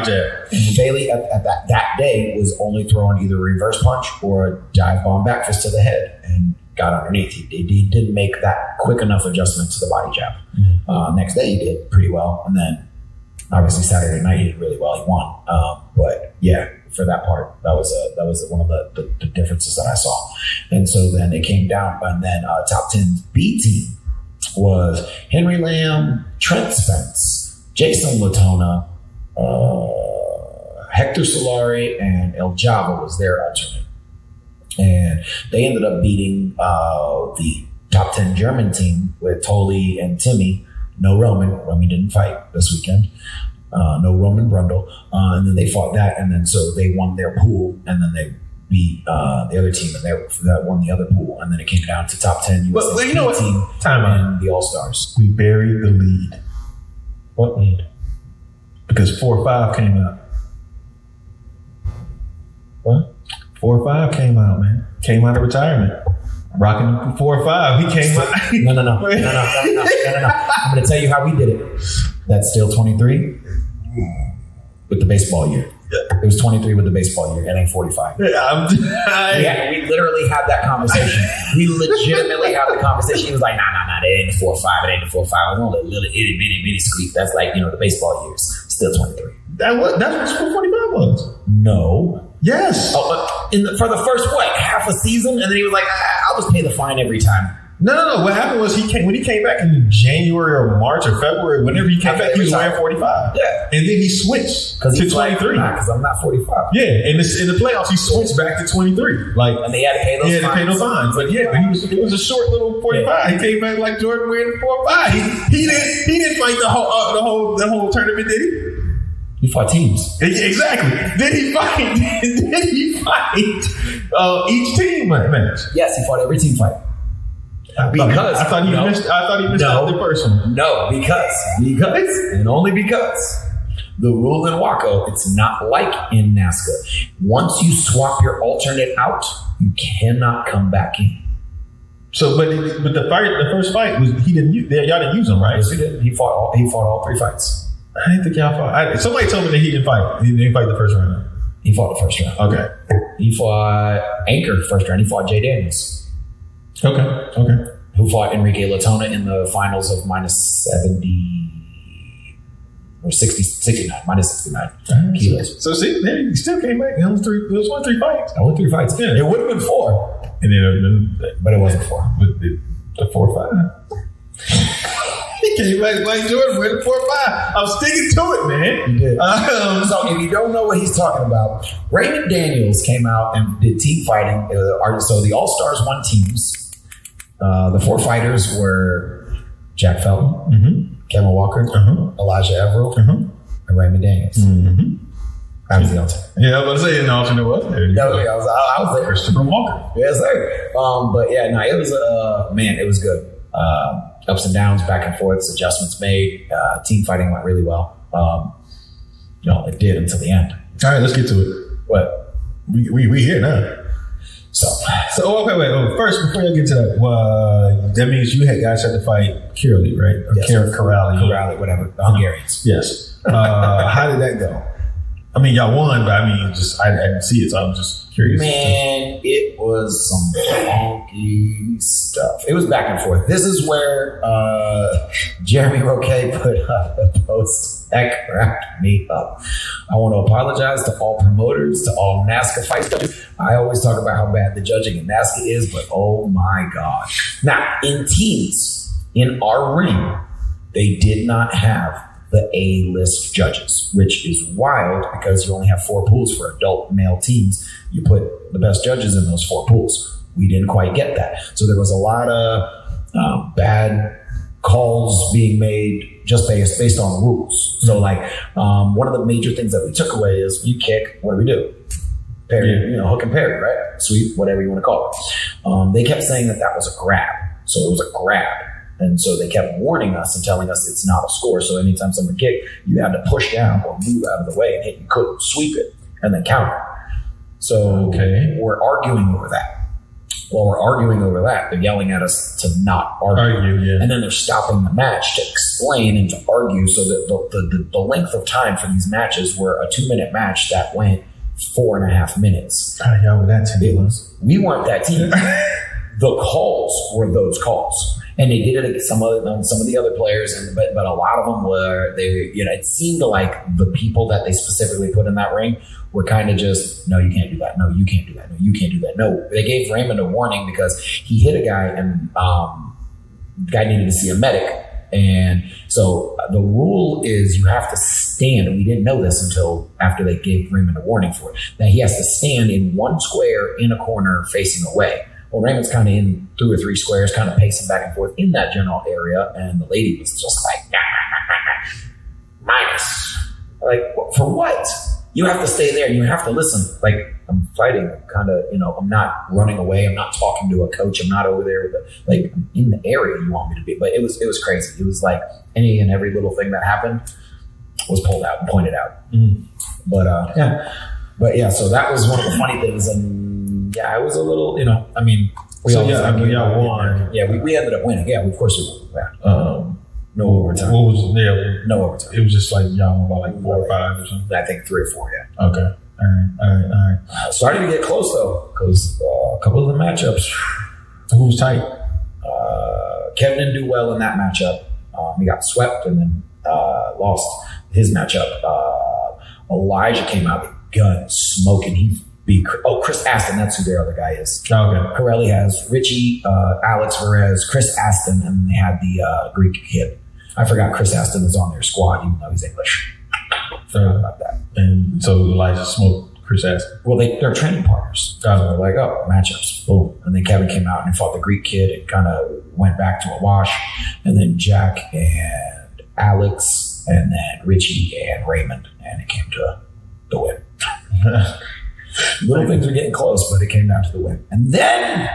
jab. And Bailey at that day was only throwing either a reverse punch or a dive bomb back fist to the head and got underneath. He didn't make that quick enough adjustment to the body jab. Mm-hmm. Next day he did pretty well, and then obviously Saturday night he did really well. He won, but yeah. For that part, that was one of the differences that I saw, and so then it came down, and then top 10 B team was Henry Lamb, Trent Spence, Jason Latona, Hector Solari, and El Java was their alternate, and they ended up beating the top 10 German team with Toli and Timmy. No Roman. Romy didn't fight this weekend. No Roman Brundle, and then they fought that, and then so they won their pool, and then they beat the other team, and that won the other pool, and then it came down to top 10 USA team and the All Stars. We buried the lead. What lead? Because 4-5 came out. What? 4-5 came out, man. Came out of retirement. Rocking 4-5. He came out. No. I'm going to tell you how we did it. That's still 23 with the baseball year. It was 23 with the baseball year. It ain't 45. We literally had that conversation. We legitimately had the conversation. He was like, nah, it ain't the 4-5. It ain't the 4-5. It's only a little itty bitty squeak. That's like, the baseball years. Still 23. That's what 445 was. No. Yes. Oh, for the first, half a season? And then he was like, I'll just pay the fine every time. No. What happened was when he came back in January or March or February, whenever he came back, he was wearing 45. Yeah. And then he switched to 23. Because I'm not 45. Yeah. And in the playoffs, he switched back to 23. And they had to pay those fines. But it was a short little 45. Yeah. He came back like Jordan wearing 4-5. He didn't fight the whole tournament, did he? He fought teams. Exactly. Did he fight each team match? Yes, he fought every team fight. I thought he missed out the first one. No, because and only because the rule in WACO, it's not like in NASCAR. Once you swap your alternate out, you cannot come back in. So, but the first fight was y'all didn't use him, right? Yes, he did. He fought all 3 fights. I didn't think y'all fought. Somebody told me that he didn't fight. He didn't fight the first round. He fought the first round. Okay. He fought Anchor first round. He fought Jay Daniels. Okay. Who fought Enrique Latona in the finals of minus 70 or 69 kilos. So see, he still came back. It was 3 fights. Only 3 fights. Yeah. It would have been 4. And then, but it wasn't 4. The 4-5. He came back like Jordan with a 4-5. I'm sticking to it, man. You did. So if you don't know what he's talking about, Raymond Daniels came out and did team fighting. So the All-Stars won teams. The 4 fighters were Jack Felton, Kevin Walker, Elijah Everill, and Raymond Daniels. I was the alternate. Yeah, I was going to say an alternate was there. I was there. Christopher Walker. Yes, sir. But yeah, no, it was it was good. Ups and downs, back and forths, adjustments made. Team fighting went really well. It did until the end. All right, let's get to it. What? We here now. So wait. First, before you get to that, that means you guys had to fight Kirali, right? Or yes, Kirali, whatever. The Hungarians. Yes. How did that go? I mean, y'all won, but I didn't see it, so I'm just curious. Man, it was some funky stuff. It was back and forth. This is where Jeremy Roque put up a post that cracked me up. I want to apologize to all promoters, to all NASCAR fight judges. I always talk about how bad the judging in NASCAR is, but oh my God. Now, in teams, in our ring, they did not have the A-list judges, which is wild because you only have 4 pools for adult male teams. You put the best judges in those 4 pools. We didn't quite get that. So there was a lot of bad calls being made just based on rules. So one of the major things that we took away is you kick, what do? Parry, hook and parry, right? Sweep, whatever you want to call it. They kept saying that was a grab. So it was a grab. And so they kept warning us and telling us it's not a score. So anytime someone kicked, you had to push down or move out of the way and hit. You couldn't sweep it and then counter. So we're arguing over that. While we're arguing over that, they're yelling at us to not argue. And then they're stopping the match to explain and to argue so that the length of time for these matches were a 2-minute match that went 4.5 minutes. Y'all were that team. We weren't that team. The calls were those calls. And they did it against some of the other players, but a lot of them were it seemed like the people that they specifically put in that ring were kind of just, no, you can't do that. No, you can't do that. No, you can't do that. No, they gave Raymond a warning because he hit a guy and the guy needed to see a medic. And so the rule is you have to stand. And we didn't know this until after they gave Raymond a warning for it. That he has to stand in one square in a corner facing away. Well, Raymond's kind of in 2 or 3 squares, kind of pacing back and forth in that general area. And the lady was just like, minus. Like, for what? You have to stay there and you have to listen. Like, I'm fighting, kind of, I'm not running away. I'm not talking to a coach. I'm not over there with I'm in the area you want me to be. But it was crazy. It was like any and every little thing that happened was pulled out and pointed out. But so that was one of the funny things. And yeah, it was a little, y'all won. Yeah, we ended up winning. Yeah, of course we won. Yeah. No overtime. No overtime. It was just like y'all won by like 4 or 5 or something. I think 3 or 4. Yeah. Okay. All right. Starting to get close though, because a couple of the matchups. Who was tight? Kevin didn't do well in that matchup. He got swept and then lost his matchup. Elijah came out with gun smoking. He beat Chris Aston. That's who their other guy is. Okay. Corelli has Richie, Alex Perez, Chris Aston, and they had the Greek kid. I forgot Chris Aston was on their squad, even though he's English. Forgot about that. And so Elijah smoked Chris Aston. Well, they're training partners. So they're like, matchups, boom. And then Kevin came out and fought the Greek kid and kind of went back to a wash. And then Jack and Alex, and then Richie and Raymond, and it came to the win. Little things are getting close, but it came down to the win. And then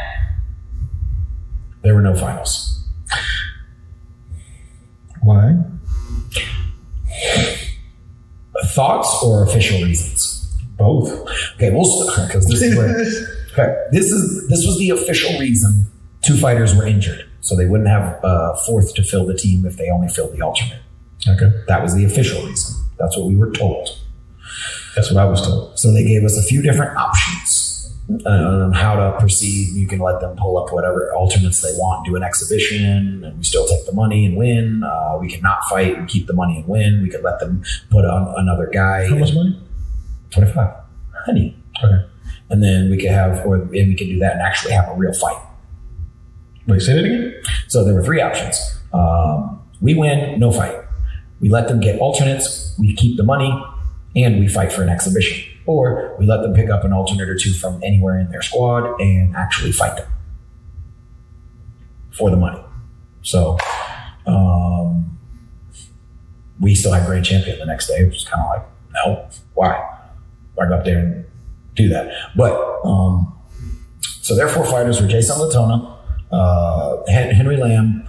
there were no finals. Why? Thoughts or official reasons? Both. Okay, we'll start because this is where. Okay, this was the official reason 2 fighters were injured, so they wouldn't have a fourth to fill the team if they only filled the alternate. Okay, that was the official reason. That's what we were told. That's what I was told. So they gave us a few different options on how to proceed. You can let them pull up whatever alternates they want, do an exhibition, and we still take the money and win. We could not fight and keep the money and win. We could let them put on another guy. How much money? 25. Honey. Okay. And then we could we could do that and actually have a real fight. Wait, say that again? So there were 3 options. We win, no fight. We let them get alternates, we keep the money, and we fight for an exhibition. Or we let them pick up an alternate or 2 from anywhere in their squad and actually fight them for the money. So we still had Grand Champion the next day, which is kind of like, no, why? Why go up there and do that? But so their 4 fighters were Jason Latona, Henry Lamb,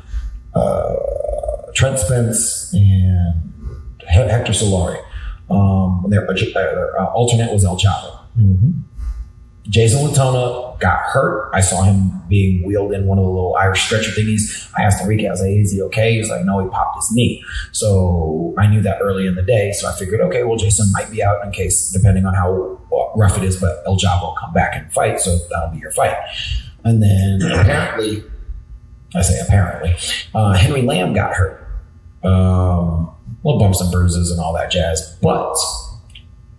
Trent Spence, and Hector Solari. Their alternate was El Chavo. Mm-hmm. Jason Latona got hurt. I saw him being wheeled in one of the little Irish stretcher thingies. I asked Enrique, I was like, is he okay? He was like, no, he popped his knee. So I knew that early in the day. So I figured, okay, well, Jason might be out in case, depending on how rough it is, but El Chavo will come back and fight. So that'll be your fight. And then apparently, Henry Lamb got hurt. Little bumps and bruises and all that jazz. But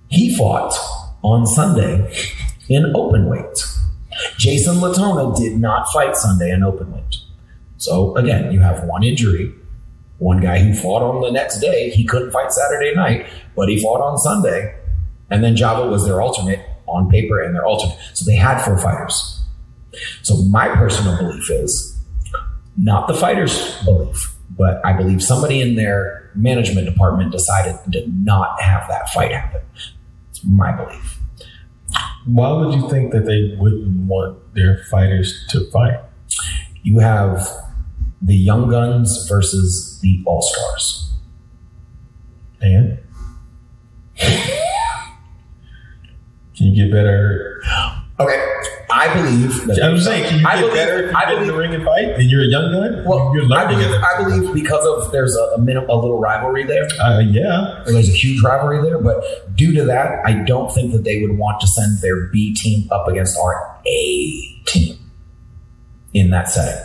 he fought on Sunday in open weight. Jason Latona did not fight Sunday in open weight. So again, you have one injury. One guy who fought on the next day, he couldn't fight Saturday night, but he fought on Sunday. And then Java was their alternate on paper and their alternate. So they had 4 fighters. So my personal belief is not the fighters' belief, but I believe somebody in their management department decided to not have that fight happen. It's my belief. Why would you think that they wouldn't want their fighters to fight? You have the Young Guns versus the All-Stars. And? Can you get better? Okay. I believe that I'm saying, can you get better if you get in the ring and fight and you're a young gun? Well, you're learning I believe because of there's a little rivalry there. Yeah. There's a huge rivalry there, but due to that, I don't think that they would want to send their B team up against our A team in that setting.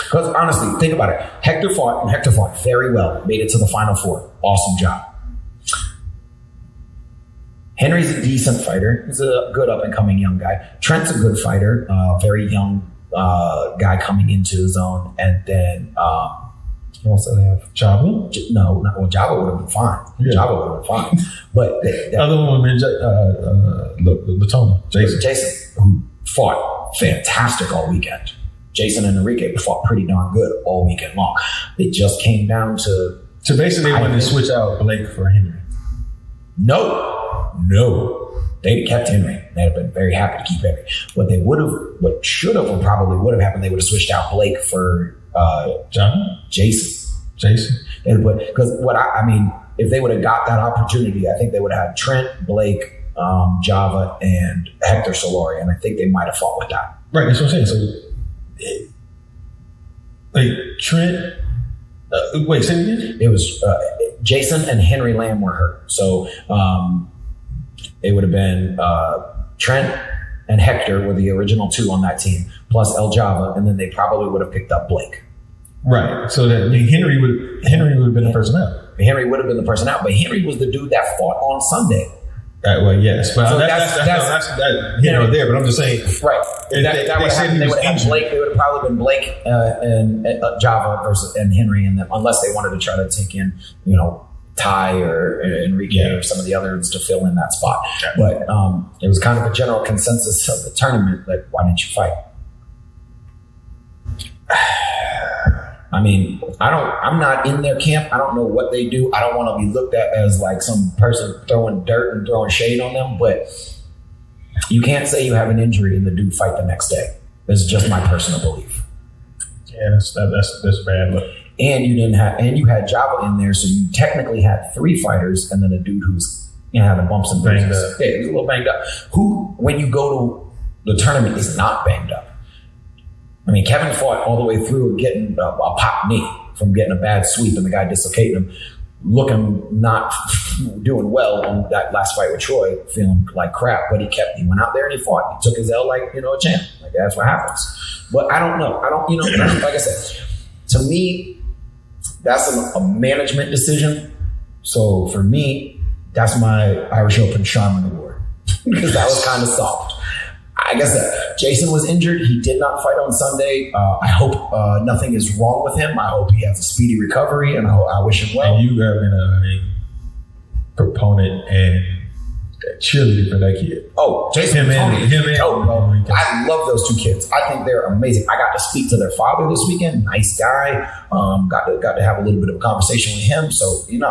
Because honestly, think about it. Hector fought very well, made it to the Final 4. Awesome job. Henry's a decent fighter. He's a good up-and-coming young guy. Trent's a good fighter, very young guy coming into his own. And then, what else do they have? Charmin? No, Java would have been fine. Yeah. Java would have been fine. But the other one was Latona, Jason, who fought fantastic all weekend. Jason and Enrique fought pretty darn good all weekend long. It just came down to... So basically they wanted to switch out Blake for Henry. No. They kept Henry. They'd have been very happy to keep Henry. What should have or probably would have happened, they would have switched out Blake for Jason. Because if they would have got that opportunity, I think they would have had Trent, Blake, Java, and Hector Solari, and I think they might have fought with that. Right, that's what I'm saying. So, Trent. Wait, say it again? It was Jason and Henry Lamb were hurt, so it would have been Trent and Hector were the original 2 on that team, plus El Java, and then they probably would have picked up Blake. Right. So that Henry would have been the person out. Henry would have been the person out, but Henry was the dude that fought on Sunday. Well, yes, but So that's there. But I'm just saying, right? They would have had Blake. They would have probably been Blake and Java versus and Henry, and unless they wanted to try to take in, Ty or Enrique or some of the others to fill in that spot. But it was kind of a general consensus of the tournament, like, why didn't you fight? I mean, I'm not in their camp. I don't know what they do. I don't want to be looked at as like some person throwing dirt and throwing shade on them, but you can't say you have an injury and the dude fight the next day. This is just my personal belief. Yeah, that's bad look. And you had Java in there, so you technically had 3 fighters and then a dude who's having bumps and bruises. Yeah, he's a little banged up. Who, when you go to the tournament, is not banged up. I mean, Kevin fought all the way through getting a pop knee from getting a bad sweep and the guy dislocating him, looking not doing well on that last fight with Troy, feeling like crap, but he went out there and he fought. He took his L like, a champ. Like, that's what happens. But I don't know. Like I said, to me, that's a management decision. So for me, that's my Irish Open Charmin Award because that was kind of soft. I guess that Jason was injured. He did not fight on Sunday. I hope nothing is wrong with him. I hope he has a speedy recovery, and I wish him well. And you have been a proponent and cheerleader for that kid. Oh, Jason I love those 2 kids. I think they're amazing. I got to speak to their father this weekend. Nice guy. Got to have a little bit of a conversation with him. So, like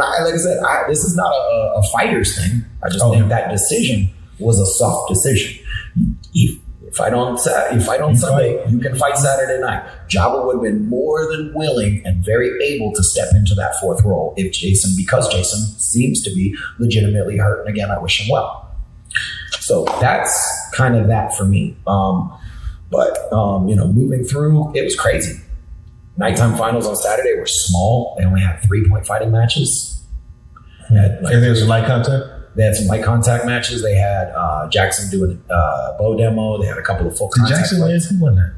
I said, this is not a fighter's thing. I just think that decision was a soft decision. You fight on Sunday, you can fight Saturday night. Java would have been more than willing and very able to step into that 4th role because Jason seems to be legitimately hurt. And again, I wish him well. So that's kind of that for me. Moving through, it was crazy. Nighttime finals on Saturday were small. They only had 3-point fighting matches. And there's a light contact? They had some light contact matches. They had Jackson doing a bow demo. They had a couple of full contact. Jackson wins? Who won that?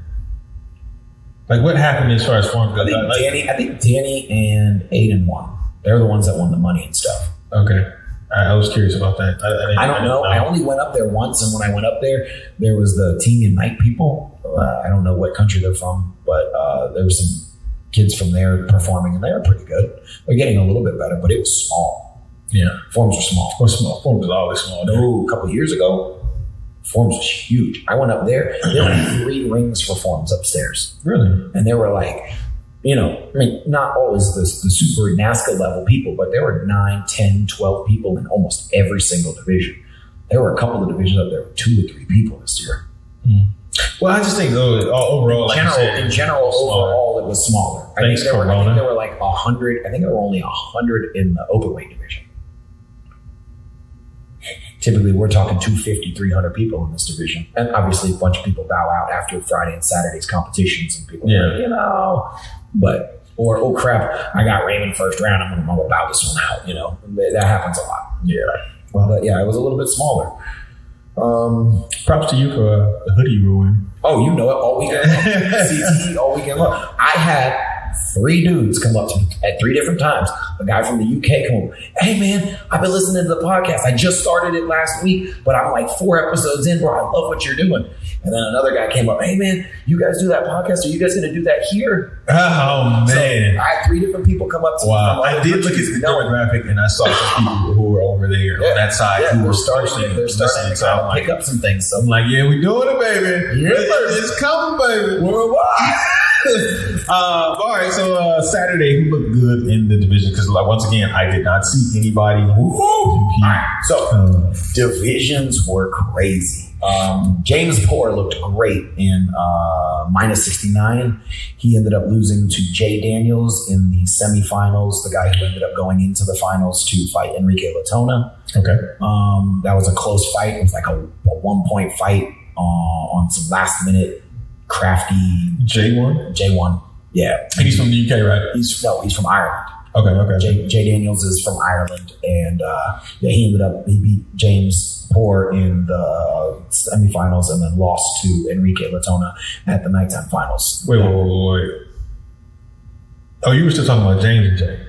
Like, what happened as far as form goes? I think Danny and Aiden won. They're the ones that won the money and stuff. Okay. I was curious about that. I don't know. I only went up there once, and when I went up there was the Team Unite people. I don't know what country they're from, but there were some kids from there performing, and they were pretty good. They're getting a little bit better, but it was small. Yeah. Forms were small. Forms was always small. No, a couple of years ago, Forms was huge. I went up there. There were 3 rings for Forms upstairs. Really? And there were like, not always the super NASCA level people, but there were 9, 10, 12 people in almost every single division. There were a couple of divisions up there with 2 or 3 people this year. Mm. Well, I just think overall, in general, overall, it was smaller. I think there were like 100. I think there were only 100 in the open weight division. Typically, we're talking 250, 300 people in this division. And obviously, a bunch of people bow out after Friday and Saturday's competitions. And people but, oh crap, I got Raymond first round. I'm going to bow this one out. That happens a lot. Yeah. Well, but yeah, it was a little bit smaller. Props to you for the hoodie ruin. Oh, you know it all weekend long. CTE all weekend long. I had 3 dudes come up to me at 3 different times. A guy from the UK come over. Hey man, I've been listening to the podcast. I just started it last week, but I'm like 4 episodes in, bro. I love what you're doing. And then another guy came up. Hey man, you guys do that podcast? Are you guys going to do that here? Oh man! So I had 3 different people come up to me. Wow! I did look at the demographic, and I saw some people who were over there on that side who were starting to pick up some things. So I'm like, yeah, we doing it, baby. Yeah, it's coming, baby. Worldwide. All right, so Saturday, who looked good in the division? Because once again, I did not see anybody compete. Right, so divisions were crazy. James Poor looked great in minus 69. He ended up losing to Jay Daniels in the semifinals, the guy who ended up going into the finals to fight Enrique Latona. Okay. That was a close fight. It was like a 1-point fight on some last minute crafty. J1. Yeah. And he's from the UK, right? He's from Ireland. Okay. Jay Daniels is from Ireland, and he ended up, he beat James Poor in the semifinals and then lost to Enrique Latona at the nighttime finals. Wait. Oh, you were still talking about James and Jay.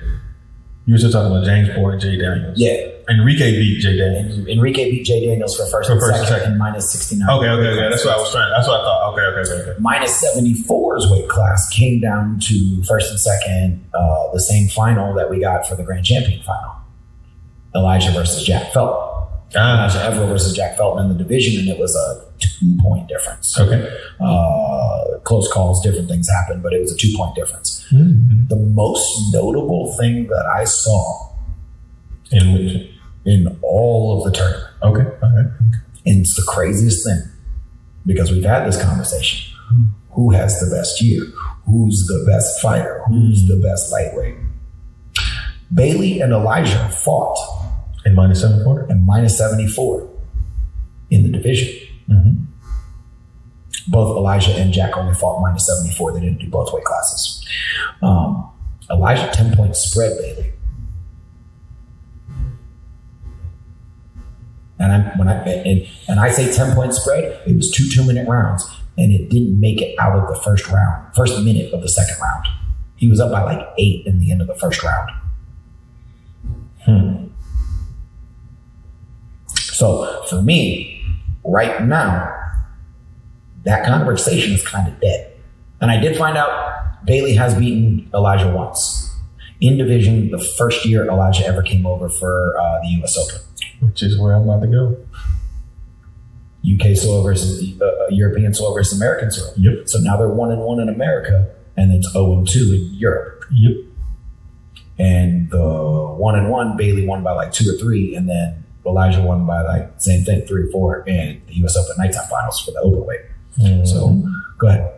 You were still talking about James Poor and Jay Daniels. Yeah. Enrique beat Jay Daniels. Enrique beat Jay Daniels for first and second and minus 69. Okay. That's what I was trying. That's what I thought. Okay. Minus 74's weight class came down to first and second, the same final that we got for the Grand Champion final. Elijah versus Jack Felton. Elijah Evero versus Jack Felton in the division, and it was a 2-point difference. Okay. Close calls, different things happened, but it was a 2-point difference. Mm-hmm. The most notable thing that I saw in all of the tournament. Okay. And it's the craziest thing because we've had this conversation. Who has the best year? Who's the best fighter? Who's the best lightweight? Bailey and Elijah fought in minus 74 and minus 74 in the division. Mm-hmm. Both Elijah and Jack only fought minus 74. They didn't do both weight classes. Elijah 10-point spread Bailey. And I say 10-point spread, it was 2 2-minute rounds, and it didn't make it out of the first minute of the second round. He was up by like 8 in the end of the first round. So for me, right now, that conversation is kind of dead. And I did find out Bailey has beaten Elijah once. In division, the first year Elijah ever came over for the U.S. Open. Which is where I'm about to go. UK soil versus European soil versus American soil. Yep. So now they're 1-1 in America, and it's 0-2 in Europe. Yep. And the 1-1, Bailey won by like 2 or 3, and then Elijah won by like same thing, 3 or 4 in the U.S. Open nighttime finals for the open weight. Mm-hmm. So go ahead.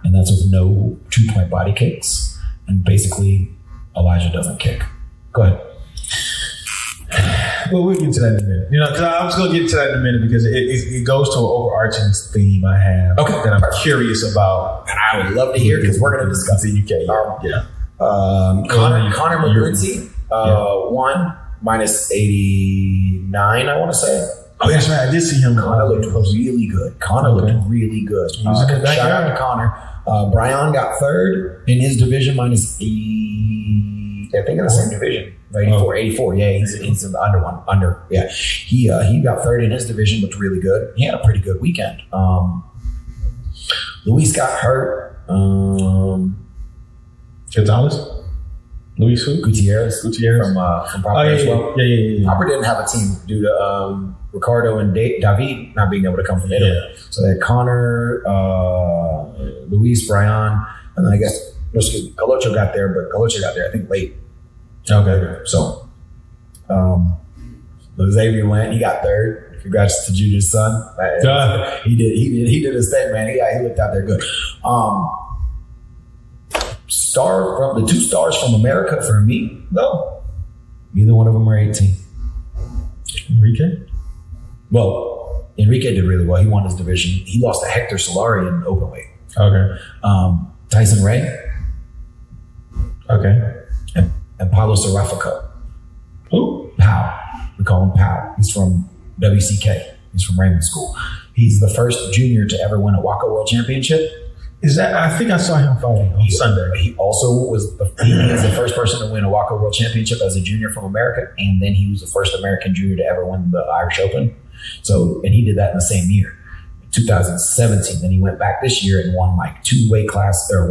And that's with no 2-point body kicks, and basically Elijah doesn't kick. Go ahead. Well, we'll get to that in a minute. Because I was going to get to that in a minute because it goes to an overarching theme I have that I'm curious about. And I would love to hear because we're going to discuss the UK. Connor McGrinty won minus 89, I want to say. Oh, that's right. I did see him. Connor looked really good. Shout out to Connor. Brian got third in his division minus 80. I think in the same division. 84. Yeah, he's in the under. Yeah, he got third in his division. Looked really good. He had a pretty good weekend. Luis got hurt. Gonzalez? Luis who? Gutierrez from Proper as well. Yeah. Proper didn't have a team due to Ricardo and David not being able to come from Italy. Yeah. So they had Connor, Luis, Brian, and then I guess Colocho got there, but Colocho got there I think late. Okay. So Xavier went, he got third. Congrats to Junior's son. He did his thing, man. He looked out there good. The 2 stars from America for me, though, neither one of them are 18. Enrique? Well, Enrique did really well. He won his division. He lost to Hector Solari in open weight. Okay. Tyson Ray. Okay. And Paulo Sarafico. Who? Powell. We call him Powell. He's from WCK. He's from Raymond School. He's the first junior to ever win a Waka World Championship. I think I saw him fighting on Sunday. He also was the first person to win a Waka World Championship as a junior from America, and then he was the first American junior to ever win the Irish Open. So, and he did that in the same year, 2017. Then he went back this year and won like 2 weight class, an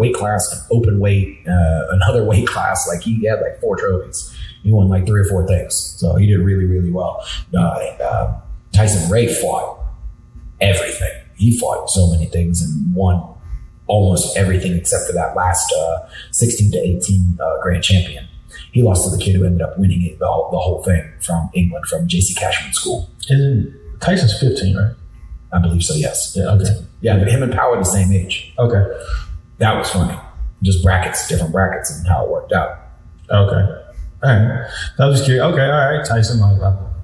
open weight, another weight class. Like he had like 4 trophies. He won like 3 or 4 things. So he did really, really well. Tyson Ray fought everything. He fought so many things and won almost everything except for that last 16 to 18 grand champion. He lost to the kid who ended up winning it, the whole thing from England, from JC Cashman School. Isn't Tyson's 15, right? I believe so, yes. Yeah, okay. Yeah, but him and Powell are the same age. Okay. That was funny. Just different brackets and how it worked out. Okay. All right. I was just curious. Okay, all right. Tyson.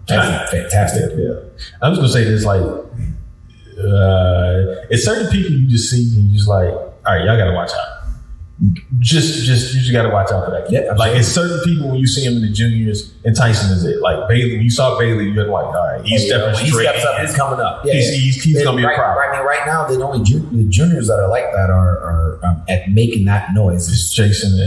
That's fantastic. Yeah. I was going to say this, like, it's certain people you just see and you just like, all right, y'all got to watch out. just you got to watch out for that kid. Yeah, like it's certain people when you see him in the juniors, and Tyson is it. Like Bailey, when you saw Bailey, you're like, all right, he's stepping straight. He steps up, he's coming up. Yeah, he's gonna be a problem. I mean, right now the only the juniors that are like that are at making that noise. It's Jason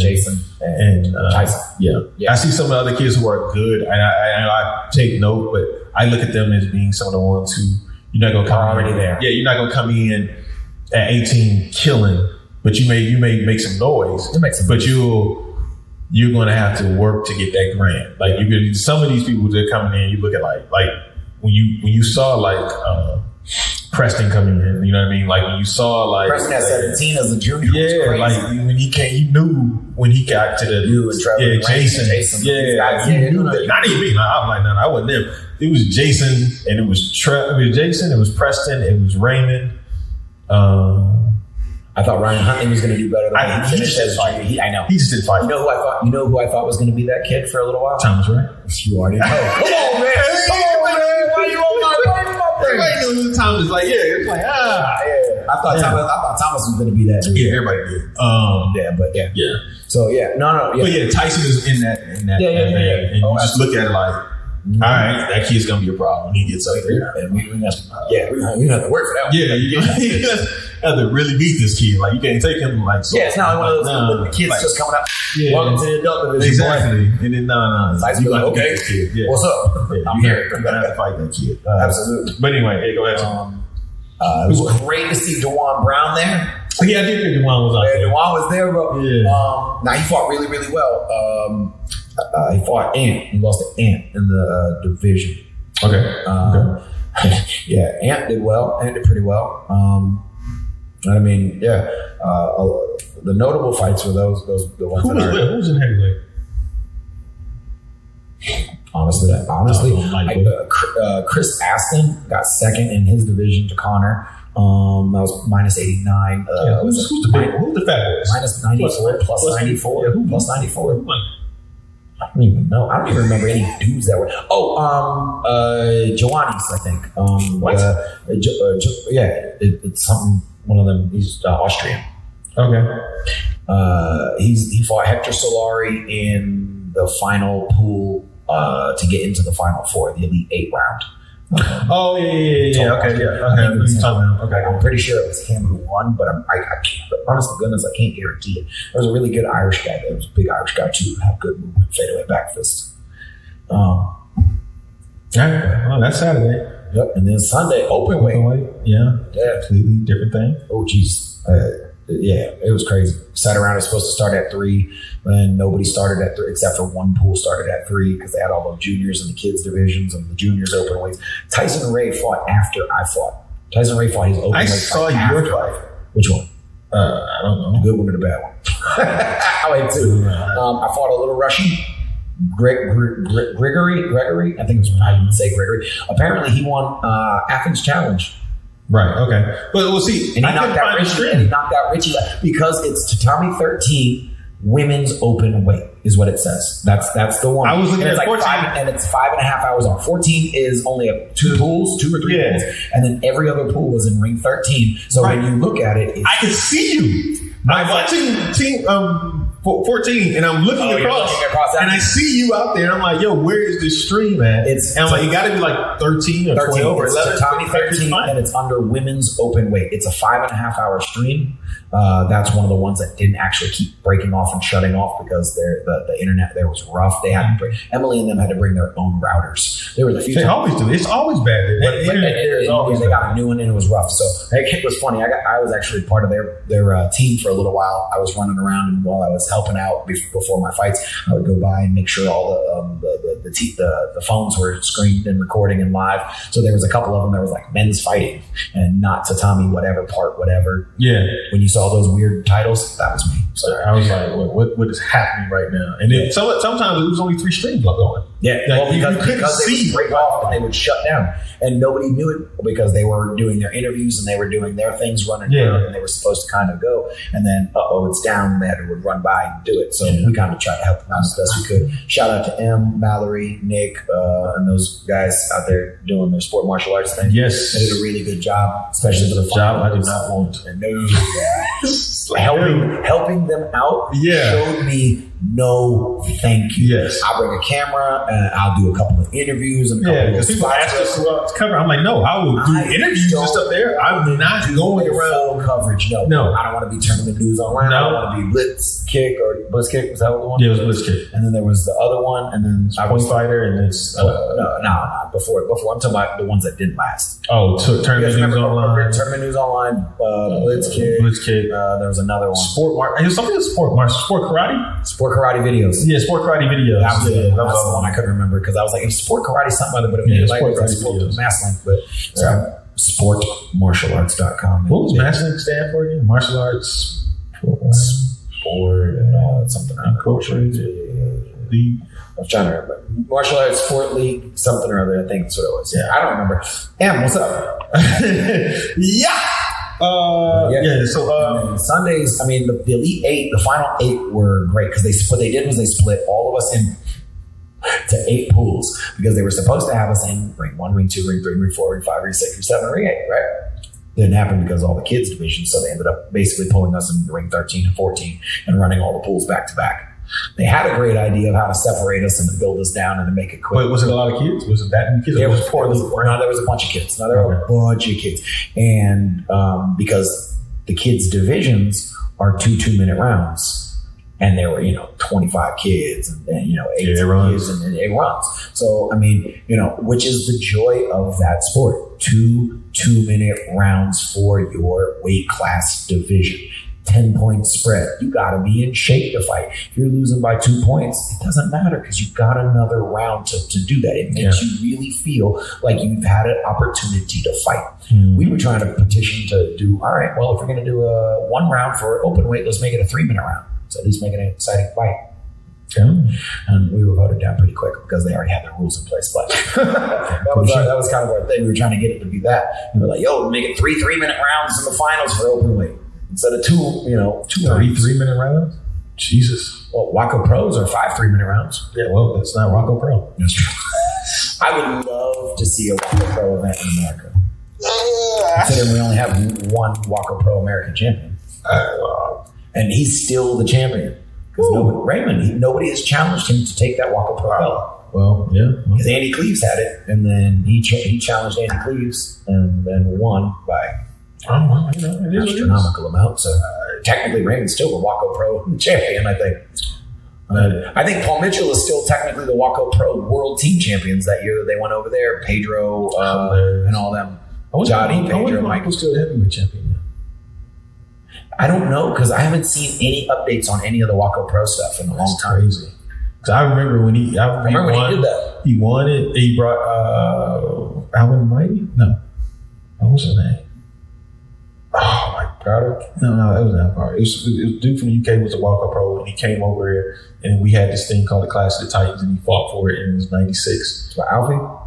and Tyson. Yeah, I see some of the other kids who are good, and I take note, but I look at them as being some of the ones who you're not gonna come already in. there. Yeah, you're not gonna come in at 18 killing. But you may make some noise. But you're going to have to work to get that grant. Like some of these people that are coming in, you look at like when you saw like Preston coming in, you know what I mean? Like when you saw like Preston at 17 as a junior, yeah, like when he came, you knew when he got to the Jason, you knew that. Not even me. I'm like, no, I wasn't them. It was Jason, and it was Jason, it was Preston, it was Raymond. I thought Ryan Huntley was going to do better than he finished as fight. I know. He just did fight. You know who I thought was going to be that kid for a little while? Thomas, right? You already know. Come on, man. Why you on my brain? Everybody knew Thomas. Like, yeah, it's like, yeah. I thought Thomas was going to be that dude. Yeah, everybody did. Yeah. So no. But yeah, Tyson is in that. Yeah. And you just look at it like, all right, that kid's gonna be a problem when he gets up there. And we have to work for that one. Yeah, you have to really beat this kid. Like you can't take him like. So, it's not like one of those the kids like, just coming up. Yeah, welcome to the adult division. Exactly. And then no. Like, you like, okay, kid. Yeah. What's up? Yeah, I'm here. You're gonna have to fight that kid. Absolutely. But anyway, go ahead. It was great to see DeJuan Brown there. Yeah, I did think DeJuan was out there. DeJuan was there, bro. Yeah. Now he fought really, really well. He fought Ant. He lost to Ant in the division. Okay. Yeah, Ant did well. Ant did pretty well. I mean, yeah. The notable fights were the ones who was in heavyweight? Honestly, Chris Aston got second in his division to Connor. That was minus 89. Who's the fat boys? Minus 94, plus 94. Yeah, plus 94. I don't even know. I don't even remember any dudes that were. Joannis, I think. What? It's something. One of them. He's Austrian. Okay. He fought Hector Solari in the final pool to get into the final four, the Elite 8 round. Oh yeah. Okay. I'm pretty sure it was him who won, but I can't. Honest to goodness, I can't guarantee it. There was a really good Irish guy. There was a big Irish guy too. Had good movement, fadeaway back fist. Well, that's Saturday. Yep, and then Sunday open weight. Yeah, completely different thing. Oh jeez. Yeah, it was crazy. Sat around. It was supposed to start at 3, and nobody started at 3 except for one pool started at 3 because they had all the juniors and the kids divisions and the juniors open weights. Tyson Ray fought after I fought. Tyson Ray fought his open weight. I saw your fight. Which one? I don't know. The good one or the bad one? I went too. I fought a little Russian. Gregory. I think I didn't say Gregory. Apparently, he won Athens Challenge. Right. Okay. But we'll see. And he knocked out Richie because it's tatami 13 women's open weight is what it says. That's the one. I was looking at 14, and it's 5.5 hours on. 14 is only 2 or 3 pools, and then every other pool was in ring 13. So when you look at it, I can see you. I'm watching team 14, and I'm looking across and I see you out there. And I'm like, yo, where is this stream at? And I'm like, you got to be like 13 or 12 or 11. Tatami 13, and it's under women's open weight. It's a 5.5 hour stream. That's one of the ones that didn't actually keep breaking off and shutting off because the internet there was rough. They had to Emily and them had to bring their own routers. There were the few times. Always do. It's always bad. They got a new one and it was rough. So it was funny. I was actually part of their team for a little while. I was running around, and while I was helping out before my fights, I would go by and make sure all the phones were screened and recording and live. So there was a couple of them that was like men's fighting and not tatami whatever part whatever. Yeah. When you saw those weird titles, that was me. So I was like, what is happening right now? And then sometimes it was only 3 streams going. Yeah, well, because they would break off and they would shut down, and nobody knew it because they were doing their interviews and they were doing their things running around, and they were supposed to kind of go, and then it's down, and they had to run by and do it. So we kind of tried to help them out as best we could. Shout out to M, Mallory, Nick, and those guys out there doing their sport martial arts thing. Yes, they did a really good job, especially for the job I did not want. No. helping them out showed me no thank you. Yes. I'll bring a camera and I'll do a couple of interviews and because people ask us to cover. I'm like, no, I will do interviews and stuff there. I'm not going around full coverage. No, I don't want to be Tournament News Online. I don't want to be Blitz Kick. Was that the one? Yeah, it was Blitz Kick. And then there was the other one, and then Point Fighter, and it's no, before. I'm talking about the ones that didn't last. Oh, Tournament News Online. Tournament News Online, Blitz Kick. There was another one. It was something Sport Karate. Sport Karate Videos. Yeah, Sport Karate Videos. That was the one I couldn't remember because I was like, it was Sport Karate something other, but it was Sport Mass Link. But sportmartialarts.com. What was Mass Link stand for again? Martial arts. Sport something around culture. I was trying to remember. Martial Arts Sport League, something or other. I think that's what it was. Yeah, I don't remember. Em, what's up? So Sundays, I mean, the Elite Eight, the final 8 were great because what they did was they split all of us into 8 pools because they were supposed to have us in ring 1, ring 2, ring 3, ring 4, ring 5, ring 6, ring 7, ring 8, right? Didn't happen because of all the kids divisions, so they ended up basically pulling us in ring 13 and 14 and running all the pools back to back. They had a great idea of how to separate us and to build us down and to make it quick. Wait, was it a lot of kids? Was it that many kids? There was a bunch of kids. No, there were a bunch of kids. And because the kids' divisions are 2 2-minute rounds. And there were, 25 kids and 8 kids and it runs. So, I mean, which is the joy of that sport. 2 2-minute rounds for your weight class division. 10-point spread. You got to be in shape to fight. If you're losing by 2 points, it doesn't matter because you've got another round to do that. It makes you really feel like you've had an opportunity to fight. We were trying to petition to do, all right, well, if we're going to do a 1 round for open weight, let's make it a 3-minute round. So at least make it an exciting fight. And we were voted down pretty quick because they already had their rules in place. But that was kind of our thing. We were trying to get it to be that. And we're like, yo, make it 3 3-minute rounds in the finals for open weight. Instead of 2 3-minute rounds? Jesus. Well, Waco Pros are 5 3-minute rounds. Yeah, well, that's not Waco Pro. That's true. I would love to see a Waco Pro event in America. Considering we only have 1 Waco Pro American champion. And he's still the champion. Because nobody has challenged him to take that Waco Pro belt. Well, yeah. Because Andy Cleaves had it, and then he challenged Andy Cleaves and then won by an astronomical amount. So technically, Raymond's still the Waco Pro champion, I think. I think Paul Mitchell is still technically the Waco Pro World Team Champions that year. They went over there, Pedro and all them. Johnny, Pedro, Michael's still the heavyweight champion. I don't know because I haven't seen any updates on any of the Waco Pro stuff in a long time. Crazy. Because I remember when he did that. He won it. He brought Alvin Mighty. No, what was his name? Oh my God! No, that wasn't that far. It was dude from the UK was a Waco Pro, and he came over here, and we had this thing called the Clash of the Titans, and he fought for it, and it was '96. For Alfie? No,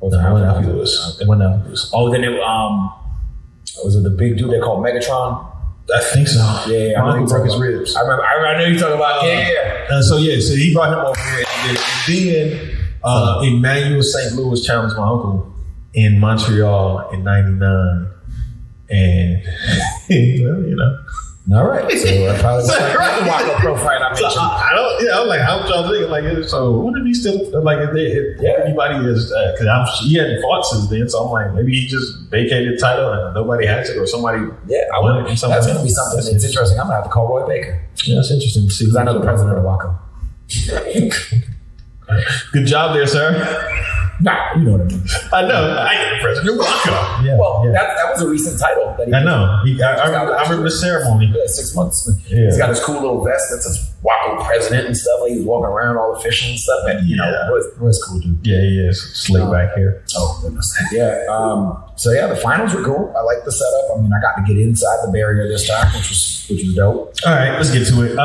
it wasn't Alfie Lewis. It wasn't Alfie Lewis. Oh, then it was it the big dude they called Megatron? I think so. Yeah, Michael broke his ribs. I remember. I know you talking about. So he brought him over here, and then Emmanuel St. Louis challenged my uncle in Montreal in '99, and All right, so I probably the Waco Pro fight I mentioned. I'm like, I'm trying to think like, so what if he still like if anybody is because he hadn't fought since then, so I'm like maybe he just vacated the title and nobody has it or somebody won it. That's going to be something that's interesting. I'm going to have to call Roy Baker. Yeah, that's interesting to see because I know the president of Waco. Good job there, sir. Nah, you know what I mean. I know. I am the president of Waco. That was a recent title. That I know. I remember the ceremony. Yeah, 6 months. Yeah. He's got his cool little vest that says Waco president and stuff. Like he was walking around all official and stuff. And, Roy's cool, dude. Yeah, he is. Slick back here. Oh, goodness. Yeah. The finals were cool. I like the setup. I mean, I got to get inside the barrier this time, which was dope. All right, let's get to it.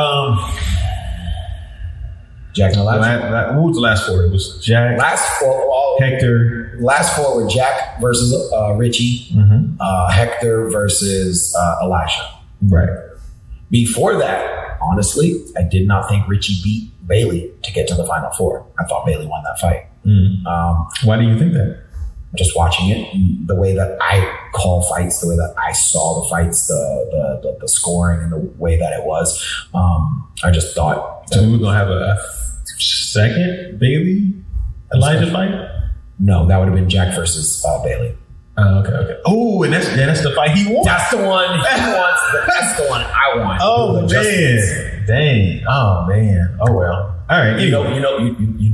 Jack and Elijah. What was the last 4? It was Jack. Hector. Last 4 were Jack versus Richie. Hector versus Elijah. Right. Before that, honestly, I did not think Richie beat Bailey to get to the final 4. I thought Bailey won that fight. Why do you think that? just watching it, the way that I call fights, the way that I saw the fights, the scoring, and the way that it was, I just thought. So we were gonna have a second Bailey Elijah fight? No, that would have been Jack versus Bailey. Okay. Oh, and that's the fight he wants. That's the one he wants. That's the one I want. Oh man, dang. Oh man. Oh well. All right. You know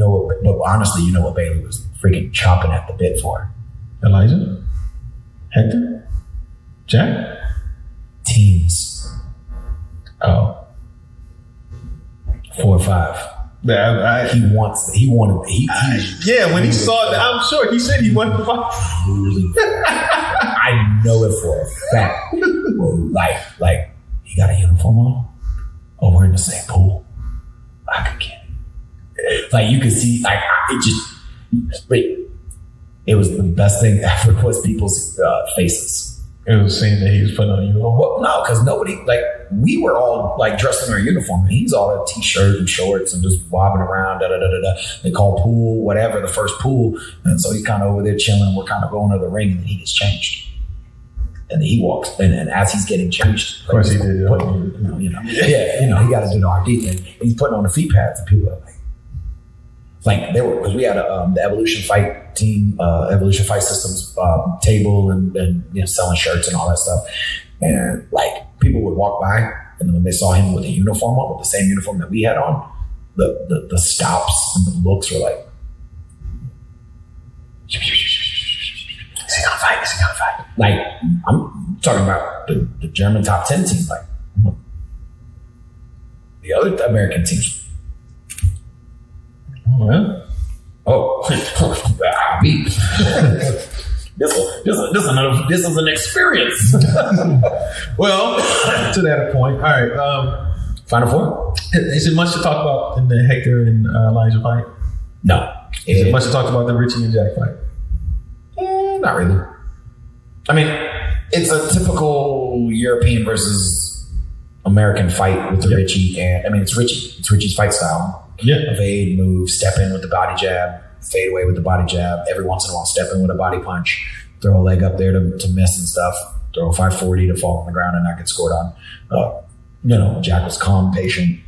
what? But honestly, you know what Bailey was freaking chomping at the bit for? Elijah, Hector, Jack, teams. Oh, 4 or 5. He wanted. Yeah, when he saw that, I'm sure he said he wanted to fight. I know it for a fact. Like he got a uniform on. Oh, we're in the same pool. I could get it. Like you could see, like it just. Wait, it was the best thing ever. Was people's faces. It was saying that he was putting on a uniform. Well, no, because nobody, like, we were all like dressed in our uniform, and he's all in a t-shirt and shorts and just wobbling around. They call pool, whatever, the first pool, and so he's kind of over there chilling. We're kind of going to the ring, and he gets changed, and then he walks, and as he's getting changed, of course he did. He got to do the RD thing. And he's putting on the feet pads, and people are like they were, because we had the Evolution Fight team, Evolution Fight Systems table, and selling shirts and all that stuff. And like people would walk by, and then when they saw him with a uniform on, with the same uniform that we had on, the stops and the looks were like, is he gonna fight? Is he gonna fight? Like I'm talking about the German top 10 team, like the other American teams. Oh, this is an experience. Well, to that point, all right. Final Four. Is it much to talk about in the Hector and Elijah fight? No. Is it much to talk about the Richie and Jack fight? Not really. I mean, it's a typical European versus American fight with the Richie, and I mean it's Richie. It's Richie's fight style. Yeah. Evade, move, step in with the body jab, fade away with the body jab. Every once in a while, step in with a body punch, throw a leg up there to miss and stuff, throw a 540 to fall on the ground and not get scored on. Jack was calm, patient,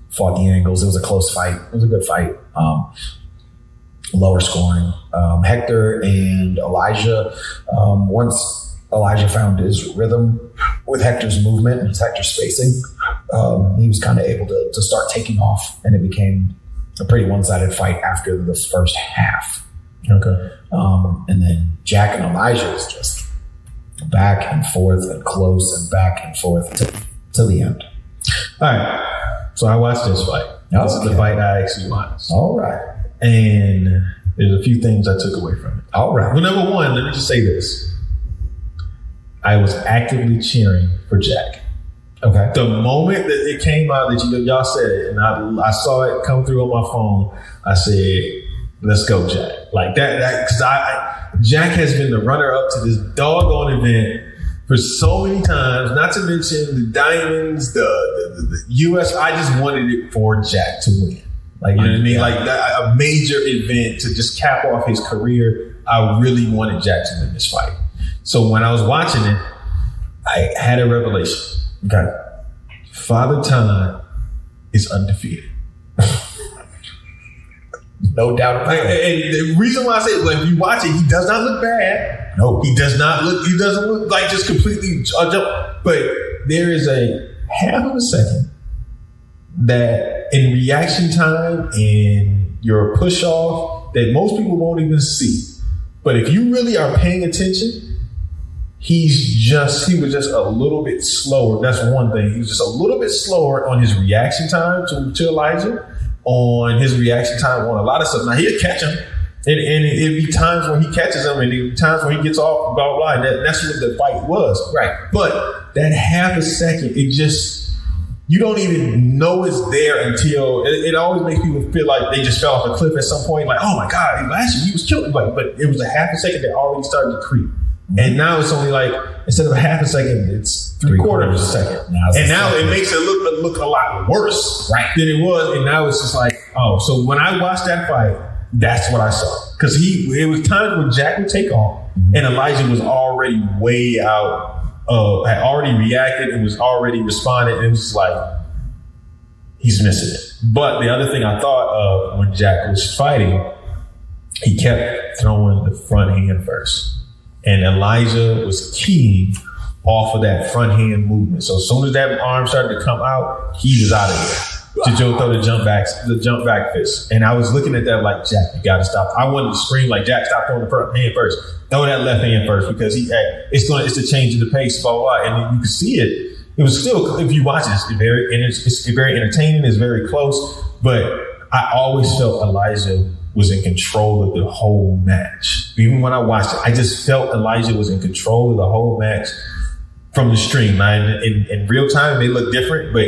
fought the angles. It was a close fight. It was a good fight. Lower scoring. Hector and Elijah, once Elijah found his rhythm with Hector's movement and Hector's spacing, he was kind of able to start taking off, and it became a pretty one-sided fight after the first half. Okay. And then Jack and Elijah was just back and forth and close and back and forth to the end. All right. So I watched this fight. This is the fight I actually watched. All right. And there's a few things I took away from it. All right. Well, number one, let me just say this. I was actively cheering for Jack. Okay. The moment that it came out that y'all said it, and I saw it come through on my phone, I said, "Let's go, Jack!" Like that, because Jack has been the runner-up to this doggone event for so many times. Not to mention the diamonds, the US. I just wanted it for Jack to win. Like, you know what I mean? Like a major event to just cap off his career. I really wanted Jack to win this fight. So when I was watching it, I had a revelation. Okay. Father Time is undefeated. No doubt about it. And the reason why I say it, if you watch it, he does not look bad. No. He doesn't look like just completely, but there is a half of a second that in reaction time and your push off that most people won't even see. But if you really are paying attention, he was just a little bit slower. That's one thing. He was just a little bit slower on his reaction time to Elijah, on his reaction time on a lot of stuff. Now, he'll catch him, and it'd be times when he catches him, and it'd be times when he gets off, blah, blah, blah. And that's what the fight was. Right. But that half a second, it just, you don't even know it's there until, it always makes people feel like they just fell off a cliff at some point. Like, oh my God, last year he was killed. But it was a half a second that already started to creep. And now it's only like, instead of a half a second, it's three-quarters of a second. Now it makes it look a lot worse than it was. And now it's just like, oh. So when I watched that fight, That's what I saw. Because it was times when Jack would take off and Elijah was already way out, had already reacted and was already responded. And it was just like, he's missing it. But the other thing I thought of when Jack was fighting, he kept throwing the front hand first. And Elijah was keying off of that front hand movement. So as soon as that arm started to come out, he was out of there. To Joe throw the jump back fist. And I was looking at that like, Jack, you gotta stop. I wanted to scream like, Jack, stop throwing the front hand first. Throw that left hand first because it's the change of the pace, blah, blah, blah. And you can see it. It was still, if you watch it, it's very entertaining, it's very close. But I always felt Elijah was in control of the whole match. Even when I watched it, I just felt Elijah was in control of the whole match from the stream. In real time, they look different, but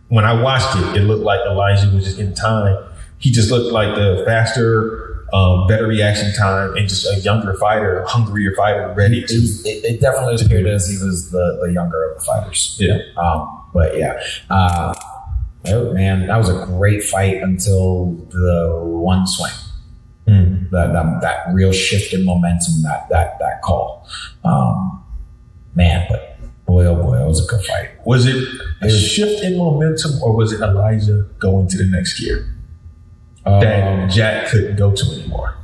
when I watched it, it looked like Elijah was just in time. He just looked like the faster, better reaction time, and just a younger fighter, a hungrier fighter, ready to. It definitely appeared as he was the younger of the fighters. Yeah. But yeah. Oh man, that was a great fight until the one swing. That real shift in momentum, that call. Man, but boy, oh boy, it was a good fight. Was it a shift in momentum, or was it Elijah going to the next gear that Jack couldn't go to anymore?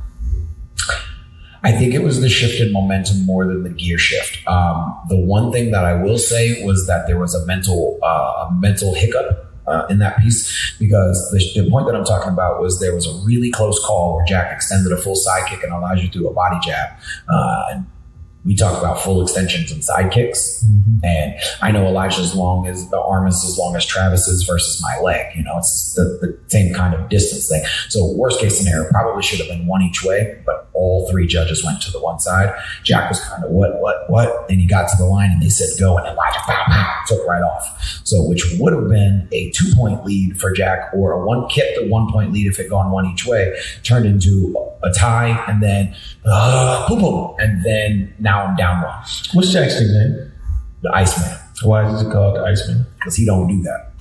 I think it was the shift in momentum more than the gear shift. The one thing that I will say was that there was a mental hiccup in that piece, because the point that I'm talking about was there was a really close call where Jack extended a full side kick and Elijah threw a body jab. And we talk about full extensions and side kicks. And I know Elijah's the arm is as long as Travis's versus my leg. You know, it's the same kind of distance thing. So worst case scenario, probably should have been one each way, but all three judges went to the one side. Jack was kind of what? And he got to the line and they said go, and Elijah took right off. So which would have been a 2-point lead for Jack, or a 1-point lead if it gone one each way, turned into a tie, and then boom, boom, and then now I'm down one. What's Jack's nickname? The Iceman. Why is it called the Iceman? Because he don't do that.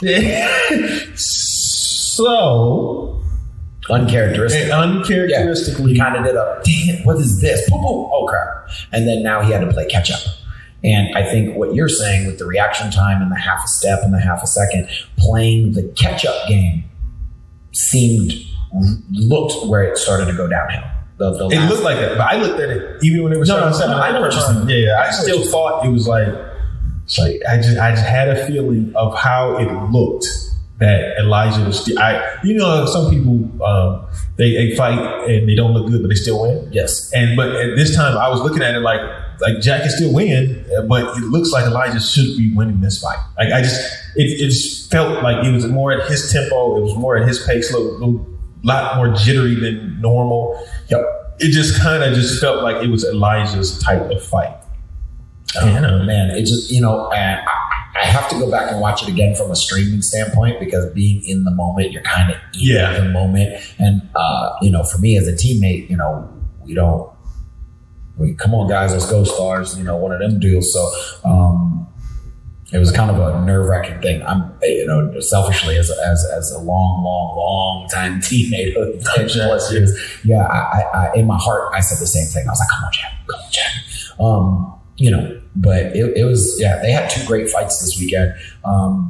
So uncharacteristically, he kind of did a dang it, what is this? Boom, boom. Oh crap! And then now he had to play catch up. And I think what you're saying with the reaction time and the half a step and the half a second, playing the catch up game looked where it started to go downhill. It looked like that, but I looked at it even when it was. I know what you're saying. Yeah, I still thought it was like. It's like I just had a feeling of how it looked that Elijah was. Some people they fight and they don't look good, but they still win. Yes, but at this time I was looking at it like Jack can still win, but it looks like Elijah should be winning this fight. Like it just felt like it was more at his tempo. It was more at his pace. A lot more jittery than normal. Yep. It just kind of felt like it was Elijah's type of fight. Man, it just, and I have to go back and watch it again from a streaming standpoint, because being in the moment, you're kind of in the moment. And, for me as a teammate, come on guys, let's go Stars, one of them deals. So, it was kind of a nerve-wracking thing. I'm, selfishly as a long time teammate of 10 plus years. Yeah, I in my heart, I said the same thing. I was like, come on, Jack. But it was, they had two great fights this weekend.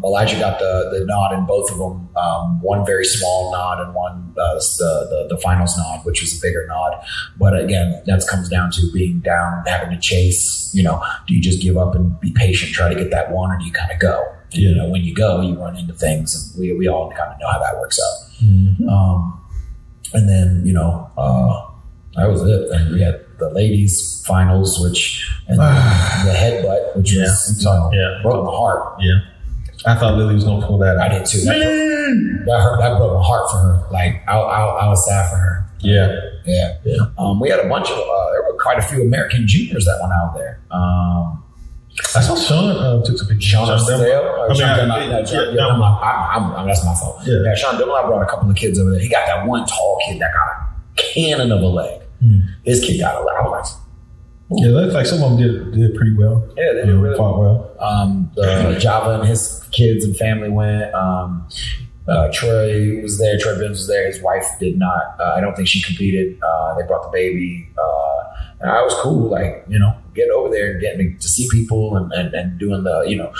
Elijah got the nod in both of them. One very small nod and one the finals nod, which was a bigger nod. But again, that comes down to being down, having to chase. Do you just give up and be patient, try to get that one, or do you kind of go? And, when you go, you run into things, and we all kind of know how that works out. And then that was it. And we had the ladies finals, and the headbutt, which broke my heart. Yeah, I thought Lily was gonna pull that out. I did too. That broke my heart for her. Like I was sad for her. Yeah. We had a bunch of there were quite a few American juniors that went out there. I saw Sean took some pictures. Sean that's my fault. Yeah, Sean Dillon, I brought a couple of kids over there. He got that one tall kid that got a cannon of a leg. This kid got a leg. I was like, it looks like some of them did pretty well. Yeah, they did really fought well. Java and his kids and family went. Troy was there. Troy Benz was there. His wife did not. I don't think she competed. They brought the baby. And I was cool, like, getting over there and getting to see people and doing the,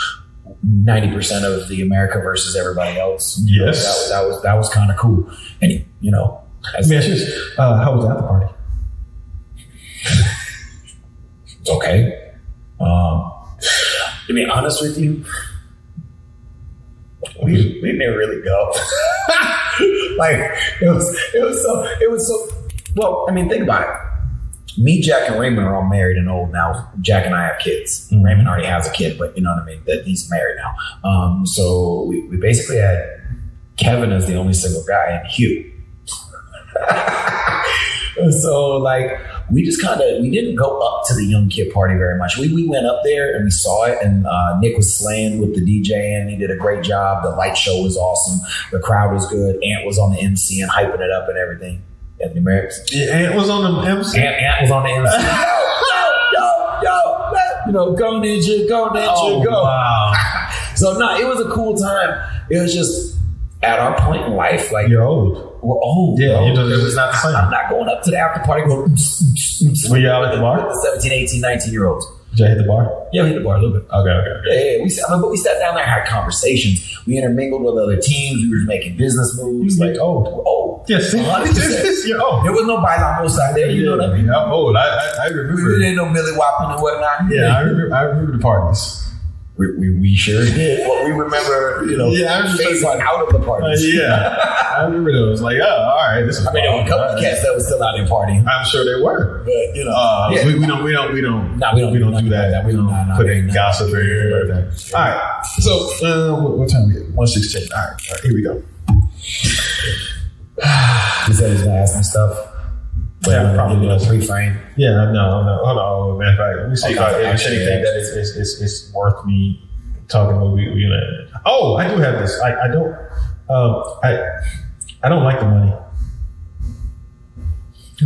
90% of the America versus everybody else. Yes. That was kind of cool. And, as how was the after party? It's okay. To be honest with you, we didn't really go. Like, it was so, well, I mean, think about it. Me, Jack, and Raymond are all married and old now. Jack and I have kids. Mm-hmm. Raymond already has a kid, but you know what I mean? That he's married now. So we basically had Kevin as the only single guy and Hugh. So like we didn't go up to the young kid party very much. We went up there and we saw it, and Nick was slaying with the DJ and he did a great job. The light show was awesome. The crowd was good. Ant was on the MC and hyping it up and everything. At the Americans. Yeah, Ant was on the MC. Ant was on the MC. Yo, go Ninja, go. Wow. So no, it was a cool time. It was just at our point in life, like you're old. We're old. Yeah, bro. it was not the same. I'm not going up to the after party going. Were you out at the bar? The 17, 18, 19-year-olds. Did you hit the bar? Yeah, we hit the bar a little bit. Okay. Yeah. We sat down there and had conversations. We intermingled with other teams. We were making business moves. Like, old. Yes, you're old. There was no bailamos out there. You know what I mean? I'm old. I remember. We didn't know Millie Whopping and whatnot. Yeah, I remember the parties. We sure did. Well, we remember, phasing out of the parties. I remember those. Like, all right, this is. I mean, there were a couple of cats that was still out there partying. I'm sure they were, but we don't do that. We don't put in gossip or anything like that. All right, so what time we at? 1:16. All right, here we go. He said he's gonna ask me stuff. Yeah, probably a pre-frame. Yeah, no. Hold on, man. Let me see if there's anything that is worth me talking about. Oh, I do have this. I don't like the money.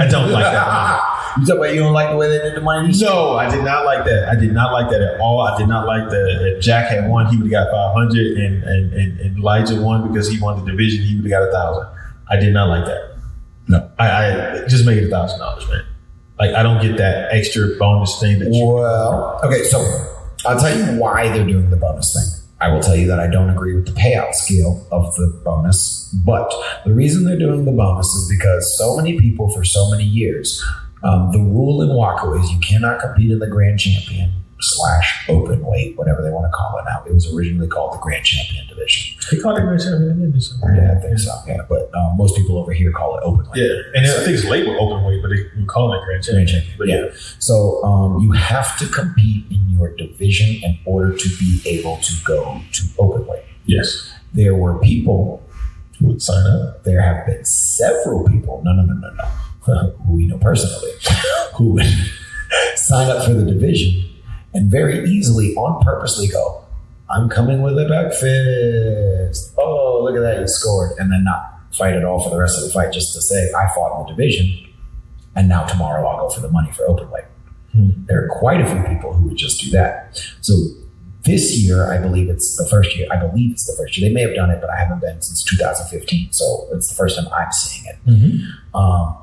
I don't like that money. You talking about you don't like the way they did the money? No, I did not like that. I did not like that at all. I did not like that. If Jack had won, he would have got 500, and Elijah won because he won the division. He would have got 1,000. I did not like that. No, I just make it $1,000, man. Like I don't get that extra bonus thing that you. Well, okay, so I'll tell you why they're doing the bonus thing. I will tell you that I don't agree with the payout scale of the bonus, but the reason they're doing the bonus is because so many people for so many years, the rule in WACO is you cannot compete in the Grand Champion / open weight, whatever they want to call it now. It was originally called the Grand Champion division. They called it Grand Champion division. Yeah, I think so. Yeah, but most people over here call it open weight. Yeah, and I think it's labeled open weight, but they call it Grand Champion. But yeah. So you have to compete in your division in order to be able to go to open weight. Yes. There were people who would sign up. There have been several people, no, who we know personally, who would sign up for the division and very easily, on purposely go, I'm coming with a back fist. Oh, look at that, you scored. And then not fight at all for the rest of the fight just to say, I fought in the division, and now tomorrow I'll go for the money for open weight. There are quite a few people who would just do that. So this year, I believe it's the first year. They may have done it, but I haven't been since 2015. So it's the first time I'm seeing it. Mm-hmm.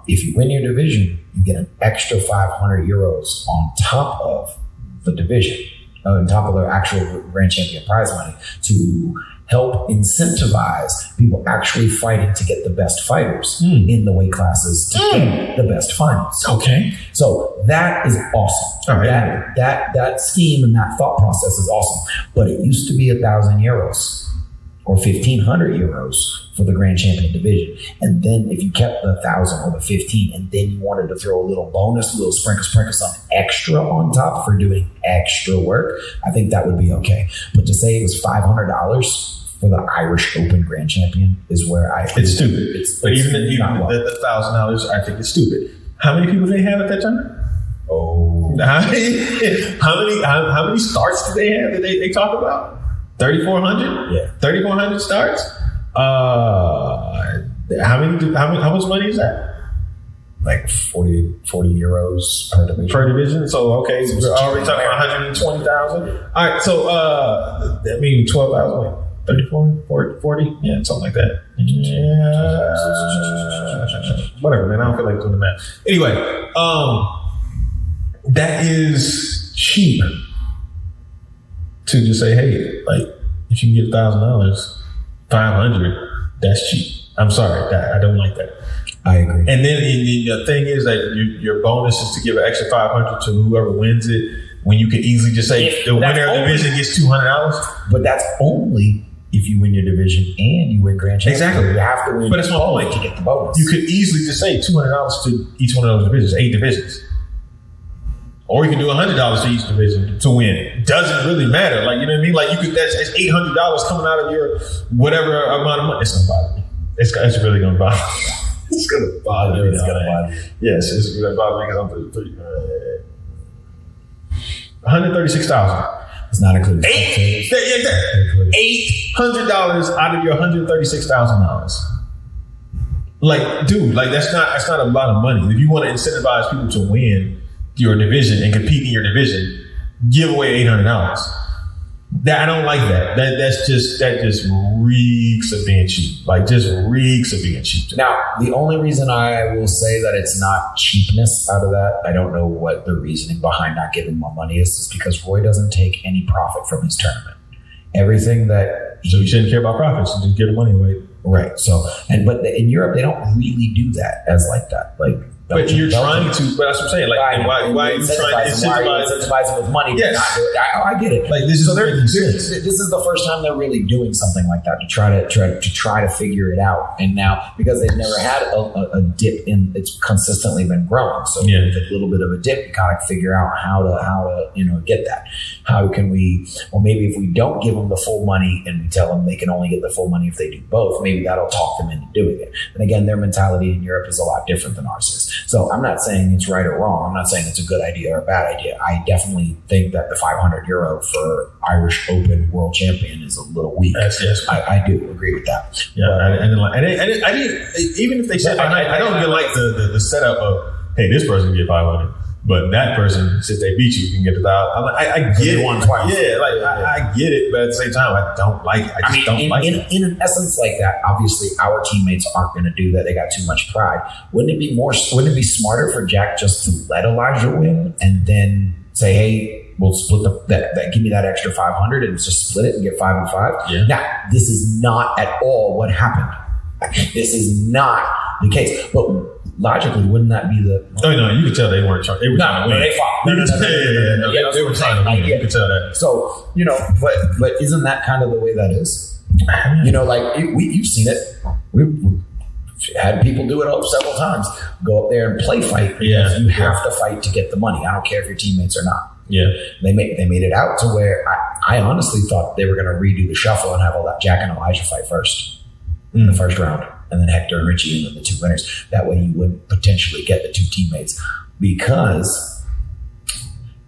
If you win your division, you get an extra 500 euros on top of the division, on top of the actual Grand Champion prize money, to help incentivize people actually fighting to get the best fighters in the weight classes to get the best finals. Okay. So that is awesome. All right. That scheme and that thought process is awesome. But it used to be 1,000 euros or 1,500 euros for the Grand Champion division. And then if you kept the 1,000 or the 15, and then you wanted to throw a little bonus, a little sprinkle something extra on top for doing extra work, I think that would be okay. But to say it was $500 for the Irish Open Grand Champion is where it's stupid. But even the $1,000, I think it's stupid. How many people do they have at that time? Oh, how many starts do they have that they talk about? 3,400? Yeah. 3,400 starts? How much money is that? Like 40 euros per division. Per division? So, okay, we're already talking about 120,000. All right, so, that means 12,000. 34, 40? Yeah, something like that. Yeah. Whatever, man. I don't feel like doing the math. Anyway, that is cheap to just say, hey, like, if you can get $1,000, 500, that's cheap. I'm sorry, I don't like that. I agree. And then the thing is that your bonus is to give an extra $500 to whoever wins it, when you can easily just say the winner of the division gets $200. But that's only if you win your division and you win grand championship. Exactly. You have to win. But that's my point. To get the bonus. You could easily just say $200 to each one of those divisions, 8 divisions. Or you can do $100 to each division to win. It doesn't really matter. Like, you know what I mean? Like, that's $800 coming out of your whatever amount of money. It's going to bother me. It's really going to bother me. It's going to bother me. It's going to bother you. Yes, it's going to bother me because I'm $136,000. It's not included. $800 out of your $136,000. Like, dude, like that's not a lot of money. If you want to incentivize people to win your division and compete in your division, give away $800. That I don't like that. That just reeks of being cheap. Like, just reeks of being cheap. Now, the only reason I will say that it's not cheapness out of that, I don't know what the reasoning behind not giving more money is because Roy doesn't take any profit from his tournament. Everything that so you shouldn't care about profits and just give the money away. Right. So, but in Europe they don't really do that as like that. Like. But you're trying to, but that's what I'm saying. Like, why are you trying to incentivize them with money? Yes. I get it. Like, this is the first time they're really doing something like that to try to figure it out. And now, because they've never had a dip in, it's consistently been growing. So with a little bit of a dip, you kind of figure out how to get that. How can we? Well, maybe if we don't give them the full money and we tell them they can only get the full money if they do both, maybe that'll talk them into doing it. And again, their mentality in Europe is a lot different than ours is. So I'm not saying it's right or wrong. I'm not saying it's a good idea or a bad idea. I definitely think that the €500 for Irish Open World Champion is a little weak. Yes. I do agree with that. Yeah, I didn't even if they said I don't even like the setup of, hey, this person get 500. But that person, since they beat you, can get $1,000. I get it. Twice. Yeah, I get it, but at the same time, I don't like it. I don't like it. In an essence like that, obviously our teammates aren't going to do that. They got too much pride. Wouldn't it be smarter for Jack just to let Elijah win and then say, hey, we'll split that give me that extra 500 and just split it and get 5 and 5? Yeah. Now, this is not at all what happened. This is not the case. But logically, wouldn't that be the... Oh, no, you could tell they weren't trying. They were trying to win. They fought. They were trying to win. You could tell that. So, but isn't that kind of the way that is? You've seen it. We've had people do it several times. Go up there and play fight because you have to fight to get the money. I don't care if your teammates are not. Yeah. They made it out to where I honestly thought they were going to redo the shuffle and have all that Jack and Elijah fight first in the first round. And then Hector and Richie and then the 2 winners. That way you would potentially get the 2 teammates because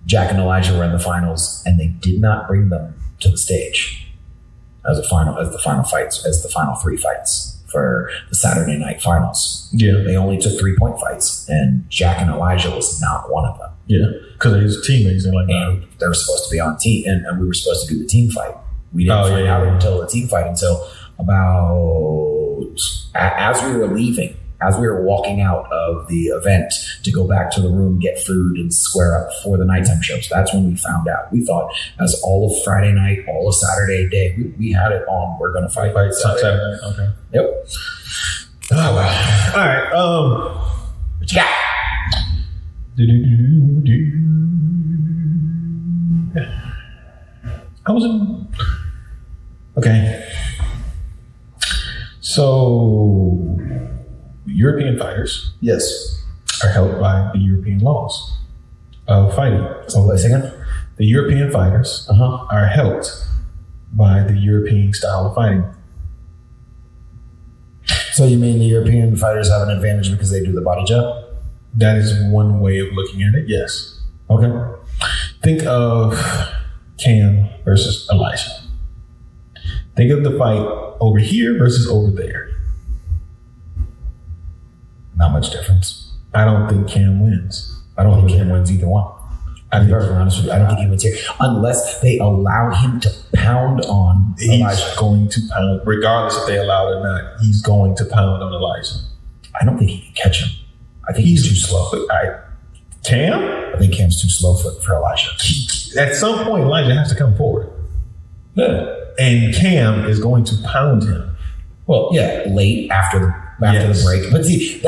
Jack and Elijah were in the finals and they did not bring them to the stage as the final 3 fights for the Saturday night finals. Yeah. They only took 3-point fights and Jack and Elijah was not one of them. Yeah. Because they was teammates. They're like, and they were supposed to be on team and we were supposed to do the team fight. We didn't find out until the team fight until about as we were leaving, as we were walking out of the event to go back to the room, get food and square up for the nighttime shows. That's when we found out. We thought as all of Friday night, all of Saturday day, we had it on. We're going to fight Saturday night. Okay. Yep. Oh, wow. All right. What you got? I was in. Okay. So, European fighters, yes, are held by the European laws of fighting. So, wait a second. The European fighters are held by the European style of fighting. So, you mean the European fighters have an advantage because they do the body jab? That is one way of looking at it. Yes. Okay. Think of Cam versus Elijah. Think of the fight over here versus over there. Not much difference. I don't think Cam wins. I don't think Cam wins either one. I'm very honest with you. I don't think he wins here unless they allow him to pound on Elijah. He's going to pound, regardless if they allow it or not. He's going to pound on Elijah. I don't think he can catch him. I think he's too slow. Cam? I think Cam's too slow for Elijah. At some point, Elijah has to come forward. Yeah. And Cam is going to pound him. Well, yeah, late after the break. But see,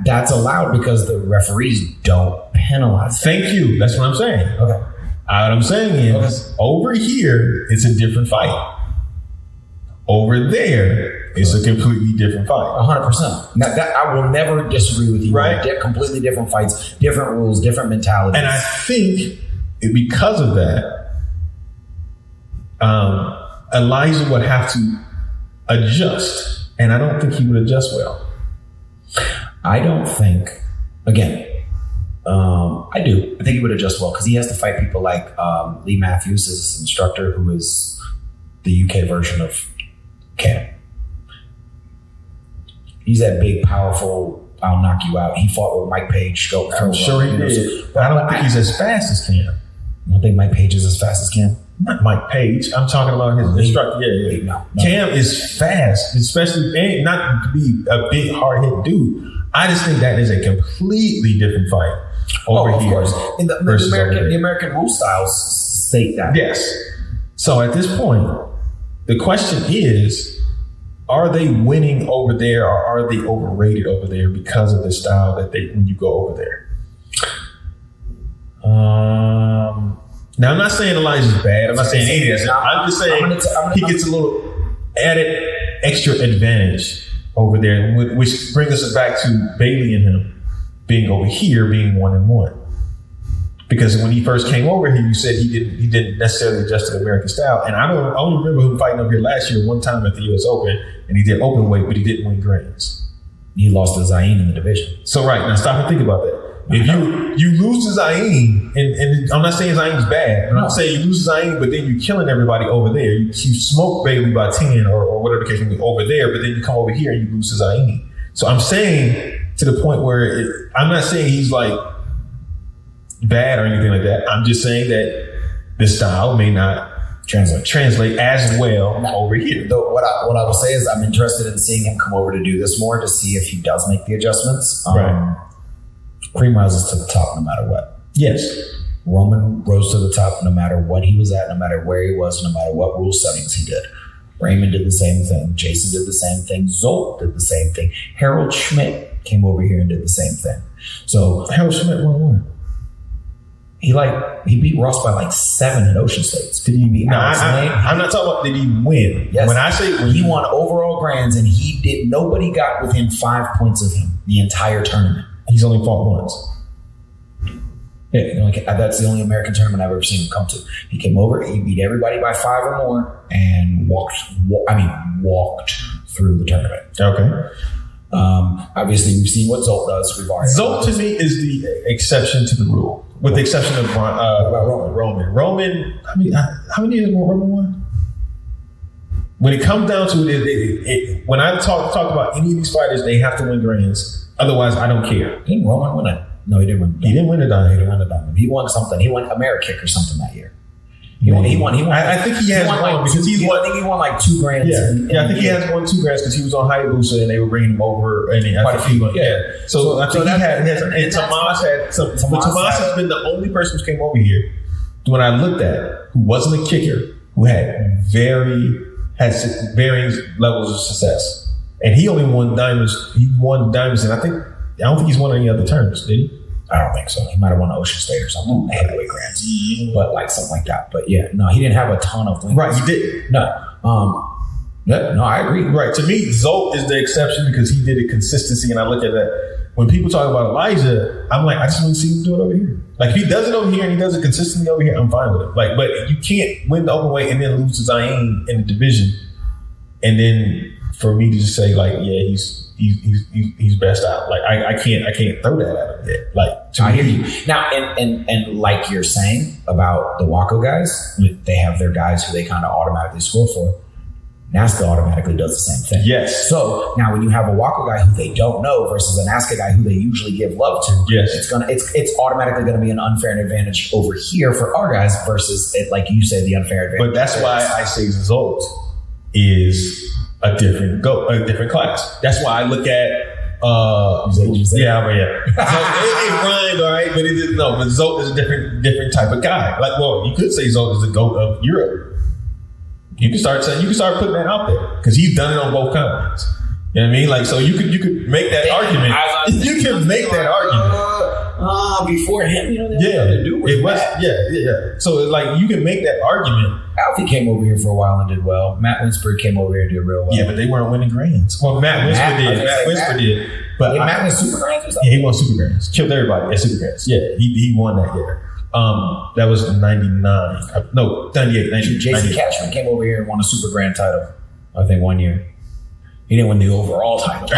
that's allowed because the referees don't penalize. Thank you. That's what I'm saying. Okay. What I'm saying is, over here, it's a different fight. Over there, it's a completely different fight. 100%. Now, I will never disagree with you. Right. Completely different fights, different rules, different mentalities. And I think because of that, Elijah would have to adjust. And I don't think he would adjust well. I don't think, again, I do. I think he would adjust well because he has to fight people like Lee Matthews, his instructor, who is the UK version of Cam. He's that big, powerful, I'll knock you out. He fought with Mike Page. I'm sure he did. But I don't think he's as fast as Cam. I don't think Mike Page is as fast as Cam. Not Mike Page. I'm talking about his instructor. Yeah. No. Cam is fast, especially not to be a big, hard-hit dude. I just think that is a completely different fight over here. Of course. And the American rule styles state that. Yes. So at this point, the question is, are they winning over there or are they overrated over there because of the style that when you go over there? Now, I'm not saying Elijah's bad. I'm not saying any of that. I'm just saying he gets a little added extra advantage over there, which brings us back to Bailey and him being over here, being 1-1. Because when he first came over here, you said he didn't necessarily adjust to the American style. And I only remember him fighting over here last year one time at the US Open, and he did open weight, but he didn't win grands. He lost to Zayn in the division. So right, now stop and think about that. If you lose to Zayn, and I'm not saying Zayn's bad, but I'm saying you lose to Zayn, but then you're killing everybody over there. You smoke Bailey by 10 or whatever the case may be over there, but then you come over here and you lose to Zayn. So I'm saying to the point where I'm not saying he's like bad or anything like that. I'm just saying that the style may not translate as well over here. Though what I will say is I'm interested in seeing him come over to do this more to see if he does make the adjustments. Right. Cream rises to the top no matter what. Yes. Roman rose to the top no matter what he was at, no matter where he was, no matter what rule settings he did. Raymond did the same thing. Jason did the same thing. Zolt did the same thing. Harold Schmidt came over here and did the same thing. So Harold Schmidt won. He beat Ross by like 7 at Ocean States. Did he beat Alex Lane? I'm not talking about did he win. Yes. When I say he won overall grands and nobody got within 5 points of him the entire tournament. He's only fought once. Yeah, that's the only American tournament I've ever seen him come to. He came over, he beat everybody by 5 or more, and walked through the tournament. Okay. Obviously, we've seen what Zolt does. Zolt to me is the exception to the rule, with the exception of Roman. Roman, how many years ago Roman won? When it comes down to it, when I talk about any of these fighters, they have to win grands. Otherwise, I don't care. Didn't Roman win it? No, he didn't win. He didn't win a diamond. He didn't win a diamond. He won something. He won Amerikick or something that year. He won. I think he has one because he's won. I think he won like 2 grands. Yeah, I think he has won 2 grands because he was on Hayabusa and they were bringing him over. And I think he won. Yeah. So I think he has. And Tomas had some. But Tomas has been the only person who came over here. When I looked at who wasn't a kicker, who had varying levels of success. And he only won diamonds. He won diamonds, and I don't think he's won any other tournaments, did he? I don't think so. He might have won Ocean State or something, heavyweight grands, but like something like that. But yeah, no, he didn't have a ton of wins. Right, he did. No, no, I agree. Right, to me, Zolt is the exception because he did a consistency, and I look at that. When people talk about Elijah, I'm like, I just want to see him do it over here. Like if he does it over here and he does it consistently over here, I'm fine with it. Like, but you can't win the open weight and then lose to Zayn in the division, and then for me to just say like, yeah, he's best out. Like I can't throw that at him yet. Like I hear you now, and like you're saying about the Waco guys, they have their guys who they kind of automatically score for. NASCA automatically does the same thing. Yes. So now when you have a Walker guy who they don't know versus a NASCA guy who they usually give love to, yes, it's automatically going to be an unfair advantage over here for our guys versus it, like you say, the unfair advantage. But that's why I say Zolt is a different class. That's why I look at it rhymed, all right, but it didn't. No, but Zolt is a different type of guy. Like, well, you could say Zolt is the GOAT of Europe. You can start putting that out there because he's done it on both continents. You know what I mean? Like, so you could make that argument. You can make that argument. Before him, you know, So it's like you can make that argument. Alfie came over here for a while and did well. Matt Winsberg came over here and did real well. Yeah, but they weren't winning grands. Well, Matt Winsberg did. But Matt won Super Grands or something? Yeah, he won Super Grands. Killed everybody at Super Grands. Yeah, he won that year. That was 99. No, 98. Jason Cashman came over here and won a Super Grand title, I think, one year. He didn't win the overall title.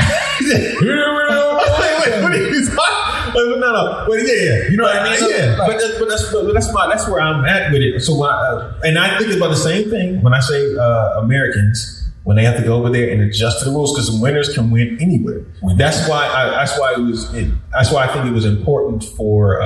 No. But yeah. You know what I mean? Yeah. But that's where I'm at with it. So and I think about the same thing when I say Americans when they have to go over there and adjust to the rules because the winners can win anywhere. That's why I think it was important for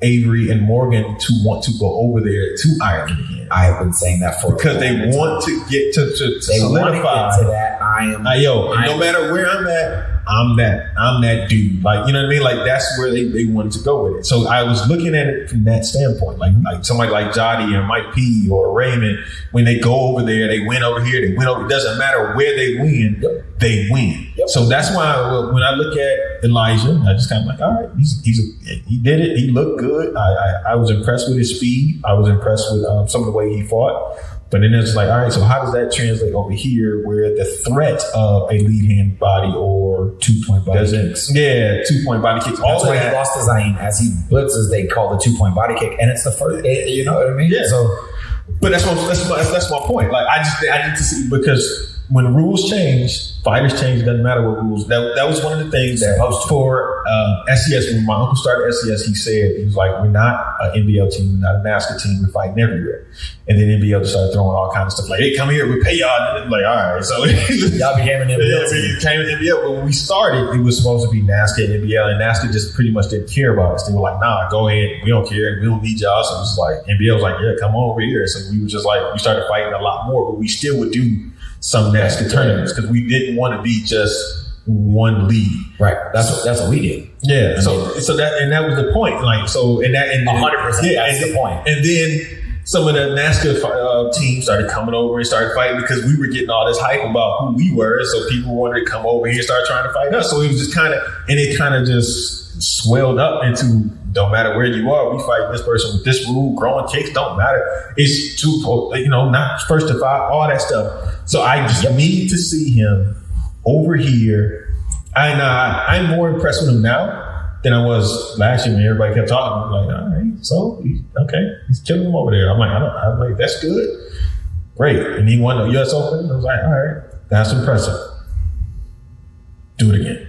Avery and Morgan to want to go over there to Ireland again. I have been saying that for because they want to get to solidify to that. No matter where I'm at, I'm that dude. Like, you know what I mean? Like, that's where they wanted to go with it. So I was looking at it from that standpoint. Like somebody like Jody or Mike P or Raymond, when they go over there, they win over here, they win over. It doesn't matter where they win, they win. Yep. So that's why when I look at Elijah, I just kind of like, all right, he did it. He looked good. I was impressed with his speed. I was impressed with some of the way he fought. But then it's like, all right, so how does that translate over here where the threat of a lead hand body or 2-point body kicks? Yeah, 2-point body kicks. That's why he lost his Zayn. As he blitzes, they call the 2-point body kick. And it's the first, you know what I mean? Yeah. So, but that's my point. Like, I need to see, because when rules change, fighters change. It doesn't matter what rules. That was one of the things that for SCS. When my uncle started SCS, he said, he was like, we're not an NBL team, we're not a NASCAR team, we're fighting everywhere. And then NBL just started throwing all kinds of stuff like, hey, come here, we pay y'all. And like, all right, so y'all became an NBL team. We became an NBL, but when we started, it was supposed to be NASCAR and NBL, and NASCAR just pretty much didn't care about us. They were like, nah, go ahead, we don't care, we don't need y'all. So it was like, NBL was like, yeah, come on over here. So we were just like, we started fighting a lot more, but we still would do some NASCAR tournaments because we didn't want to be just one league. Right. That's what we did. Yeah. So that was the point. Like, so, and 100%. Yeah, that's the point. And then some of the NASCAR teams started coming over and started fighting because we were getting all this hype about who we were. So people wanted to come over here and start trying to fight us. So it was just it kind of just swelled up into, don't matter where you are, we fight this person with this rule, growing kicks, don't matter. It's too, not first to five, all that stuff. So I just need to see him over here. And I'm more impressed with him now than I was last year when everybody kept talking. I'm like, all right, so he's killing him over there. I'm like, that's good, great. And he won the US Open. I was like, all right, that's impressive. Do it again.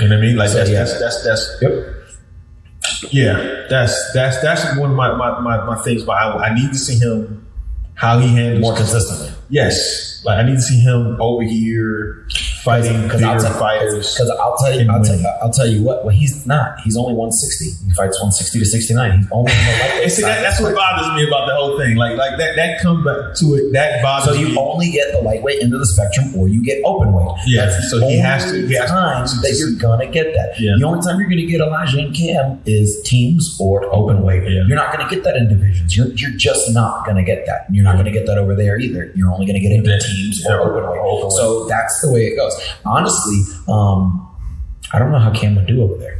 You know what I mean? Like that's yep. Yeah, that's one of my things. But I need to see him how he handles more consistently. Yes, like I need to see him over here fighting bigger fighters. Because I'll tell you what. Well, he's not. He's only 160. He fights 160 to 69. He's only in the lightweight. See, that's what bothers me about the whole thing. Like that comes back to it. That bothers me. So you only get the lightweight into the spectrum, or you get open weight. Yeah. That's so he has to. You're gonna get that. Yeah. The only time you're gonna get Elijah and Cam is teams or open weight. Yeah. You're not gonna get that in divisions. You're just not gonna get that. You're not gonna get that over there either. You're only gonna get it in teams or open weight. So that's the way it goes. Honestly, I don't know how Cam would do over there.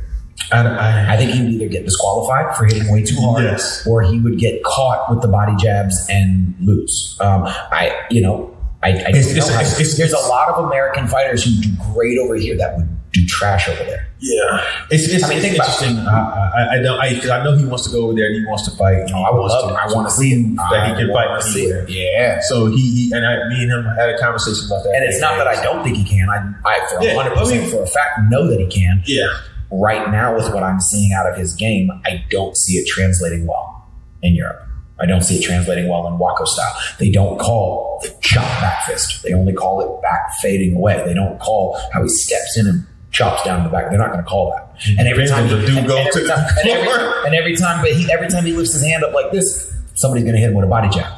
I think he would either get disqualified for hitting way too hard, yes, or he would get caught with the body jabs and lose. There's a lot of American fighters who do great over here that would do trash over there. Yeah, it's interesting. I know he wants to go over there and he wants to fight. I want to see him. That he can fight anywhere. Yeah. So me and him had a conversation about that. And it's not that I don't think he can. I for 100% for a fact know that he can. Yeah. Right now, with what I'm seeing out of his game, I don't see it translating well in Europe. I don't see it translating well in Wako style. They don't call the chop back fist. They only call it back fading away. They don't call how he steps in and chops down the back. They're not going to call that. And every time he lifts his hand up like this, somebody's going to hit him with a body jab.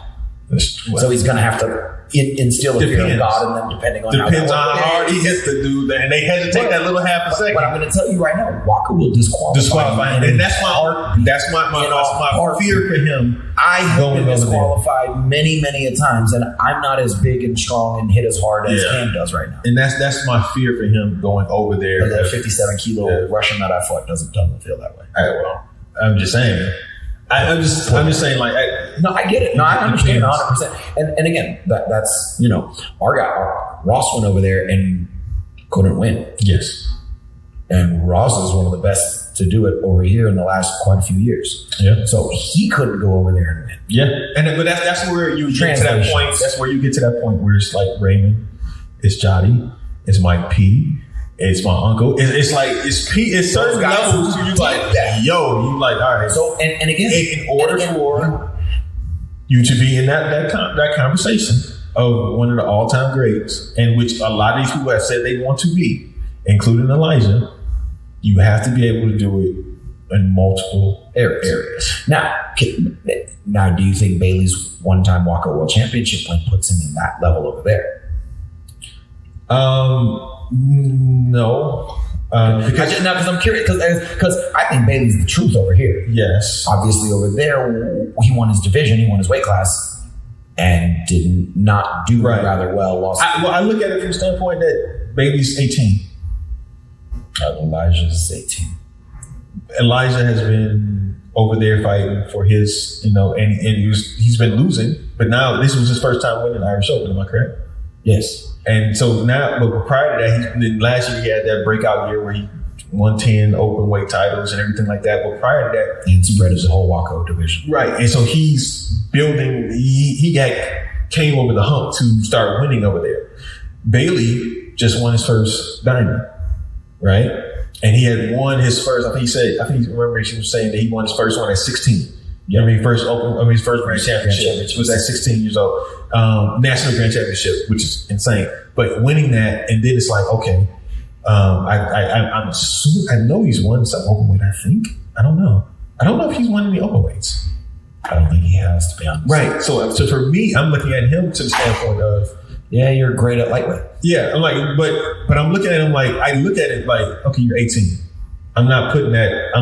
So he's going to have to instill a fear of God in them, depending on how hard he hits the dude, and they hesitate that little half a second. But I'm going to tell you right now, Walker will disqualify him. And that's my fear for him. I have been disqualified many a times, and I'm not as big and strong and hit as hard as Cam does right now. And that's my fear for him going over there. But that 57 kilo Russian that I fought doesn't feel that way. Well, I'm just saying. I'm just saying, like, no, I get it. No, I understand 100%. And again, that's our guy Ross went over there and couldn't win. Yes, and Ross is one of the best to do it over here in the last quite a few years. Yeah, so he couldn't go over there and win. Yeah, but that's where you get to that point. That's where you get to that point where it's like Raymond, it's Jotty, it's Mike P. It's my uncle. It's like it's certain levels. You like you like all right. So and again, in order for you to be in that conversation of one of the all-time greats, in which a lot of these people have said they want to be, including Elijah, you have to be able to do it in multiple areas. Now, do you think Bailey's one-time Walker World Championship win puts him in that level over there? No, because I'm curious because I think Bailey's the truth over here. Yes, obviously over there he won his division, he won his weight class, and did not do rather well. I look at it from the standpoint that Bailey's 18, Elijah's 18. Elijah has been over there fighting for his, and he's been losing, but now this was his first time winning the Irish Open. Am I correct? Yes. And so now, but prior to that, last year he had that breakout year where he won 10 open weight titles and everything like that. But prior to that, he spread his whole Wako division. Right. And so he's building, he came over the hump to start winning over there. Bailey just won his first diamond, right? And he had won his first, he was saying that he won his first one at 16. Yeah. His first Grand Championship was at 16 years old. National Grand Championship, which is insane. But winning that, and then it's like, okay, I'm assuming, I know he's won some open weight, I think. I don't know if he's won any open weights. I don't think he has, to be honest. Right. So for me, I'm looking at him to the standpoint of, yeah, you're great at lightweight. Yeah, I'm like, but I'm looking at him like, I look at it like, okay, you're 18. I'm not putting that,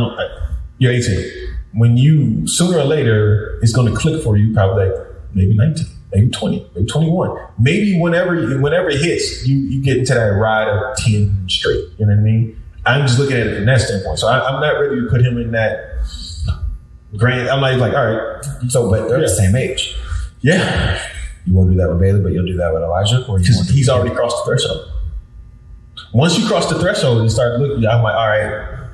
you're 18. When you, sooner or later, it's going to click for you, probably like maybe 19, maybe 20, maybe 21. Maybe whenever it hits, you get into that ride of 10 straight. You know what I mean? I'm just looking at it from that standpoint. So I'm not ready to put him in that grand. I'm like, all right. So, but they're the same age. Yeah. You won't do that with Bailey, but you'll do that with Elijah? Because he's already crossed the threshold. Once you cross the threshold and start looking, I'm like, all right,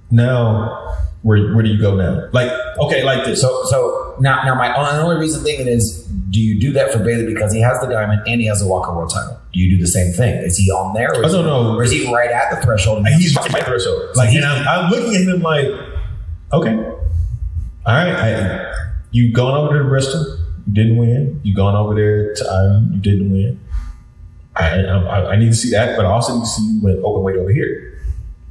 now... Where do you go now? Like, okay, like this. So now my only reason thinking is, do you do that for Bailey because he has the diamond and he has the Walker World title? Do you do the same thing? Is he on there? I don't know. Or is he right at the threshold? He's right at the threshold. Like, and I'm looking at him like, okay, all right, you've gone over to Bristol, you didn't win. You've gone over there to Ireland, you didn't win. I need to see that, but I also need to see you win open weight over here.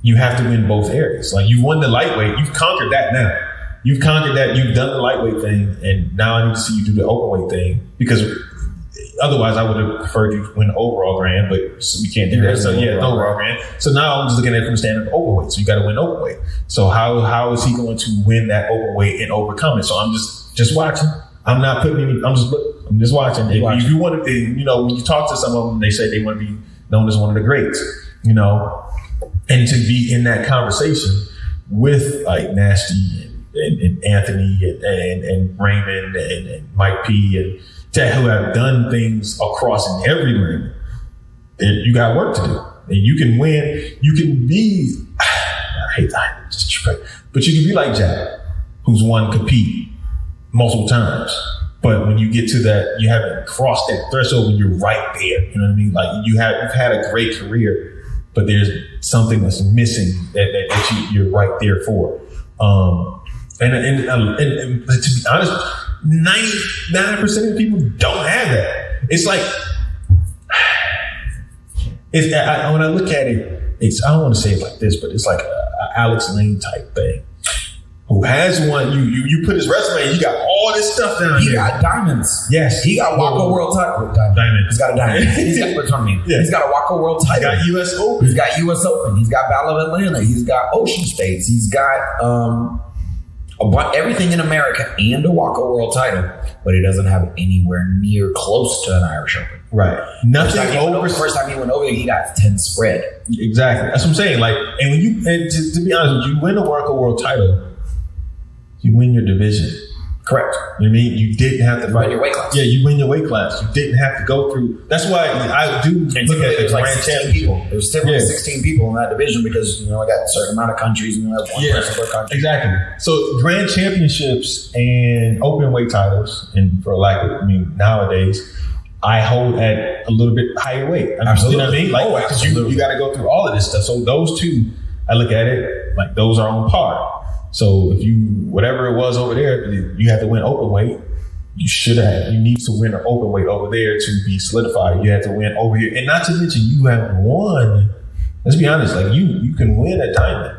You have to win both areas. Like, you won the lightweight. You've conquered that now. You've conquered that. You've done the lightweight thing. And now I need to see you do the open weight thing, because otherwise I would have preferred you to win overall grand, but we can't do that. So overall grand. So now I'm just looking at it from the standpoint of open weight. So you got to win open weight. So how is he going to win that open weight and overcome it? So I'm just watching. I'm not putting any, I'm just watching. If you want to, when you talk to some of them, they say they want to be known as one of the greats, and to be in that conversation with like Nasty and Anthony and Raymond and Mike P and Ted, who have done things across in every ring, you got work to do. And you can win. You can be, I hate that, but you can be like Jack, who's won compete multiple times. But when you get to that, you haven't crossed that threshold and you're right there. You know what I mean? Like you've had a great career, but there's something that's missing that you're right there for. And to be honest, 99% of people don't have that. It's like, when I look at it, I don't want to say it like this, but it's like a Alex Lane type thing. Who has one? You put his resume. You got all this stuff down here. He got diamonds. Yes, he got Waco World title. Diamond. He's got a diamond. He's got a Waco World title. He's got U.S. Open. He's got U.S. Open. He's got Battle of Atlanta. He's got Ocean States. He's got everything in America and a Waco World title, but he doesn't have anywhere near close to an Irish Open. Right. Nothing over. First time he went over there, he got 10 spread. Exactly. That's what I'm saying. Like, and when to be honest, when you win a Waco World title, you win your division. Correct. You know what I mean? You didn't have to win your weight class. Yeah, you win your weight class. You didn't have to go through. That's why I do look at the Grand Championship. There's typically 16 people in that division because, I got a certain amount of countries and you have one person per country. Exactly. So Grand Championships and open weight titles, and for nowadays, I hold at a little bit higher weight. Absolutely. You know what I mean? Like, because you got to go through all of this stuff. So those two, I look at it like those are on par. So if whatever it was over there, you had to win open weight. You need to win an open weight over there to be solidified. You have to win over here. And not to mention you have won, let's be honest, like you can win a diamond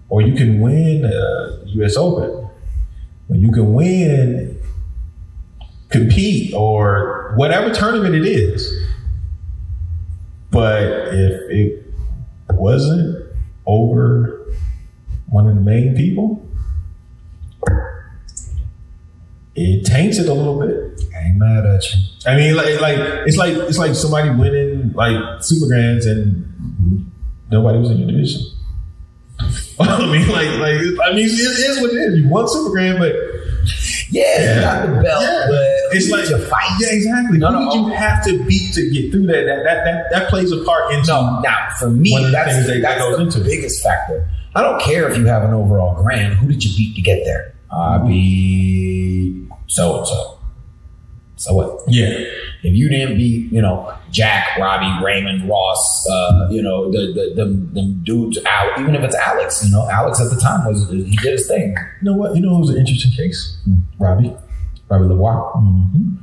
or you can win a US Open or you can compete or whatever tournament it is. But if it wasn't over one of the main people, it taints it a little bit. I ain't mad at you. I mean, it's like somebody winning like Super Grands and nobody was in your division. I mean, it is what it is. You won Super Grand, but you got the belt, but it's like a fight. Yeah, exactly. Who did you have to beat to get through that? That plays a part into. Now for me, one of the that's the biggest factor. I don't care if you have an overall grand. Who did you beat to get there? I beat so and so. So what? Yeah. If you didn't beat, Jack, Robbie, Raymond, Ross, the dudes out, even if it's Alex, Alex at the time he did his thing. You know what? It was an interesting case. Robbie Lavoie. Mm-hmm.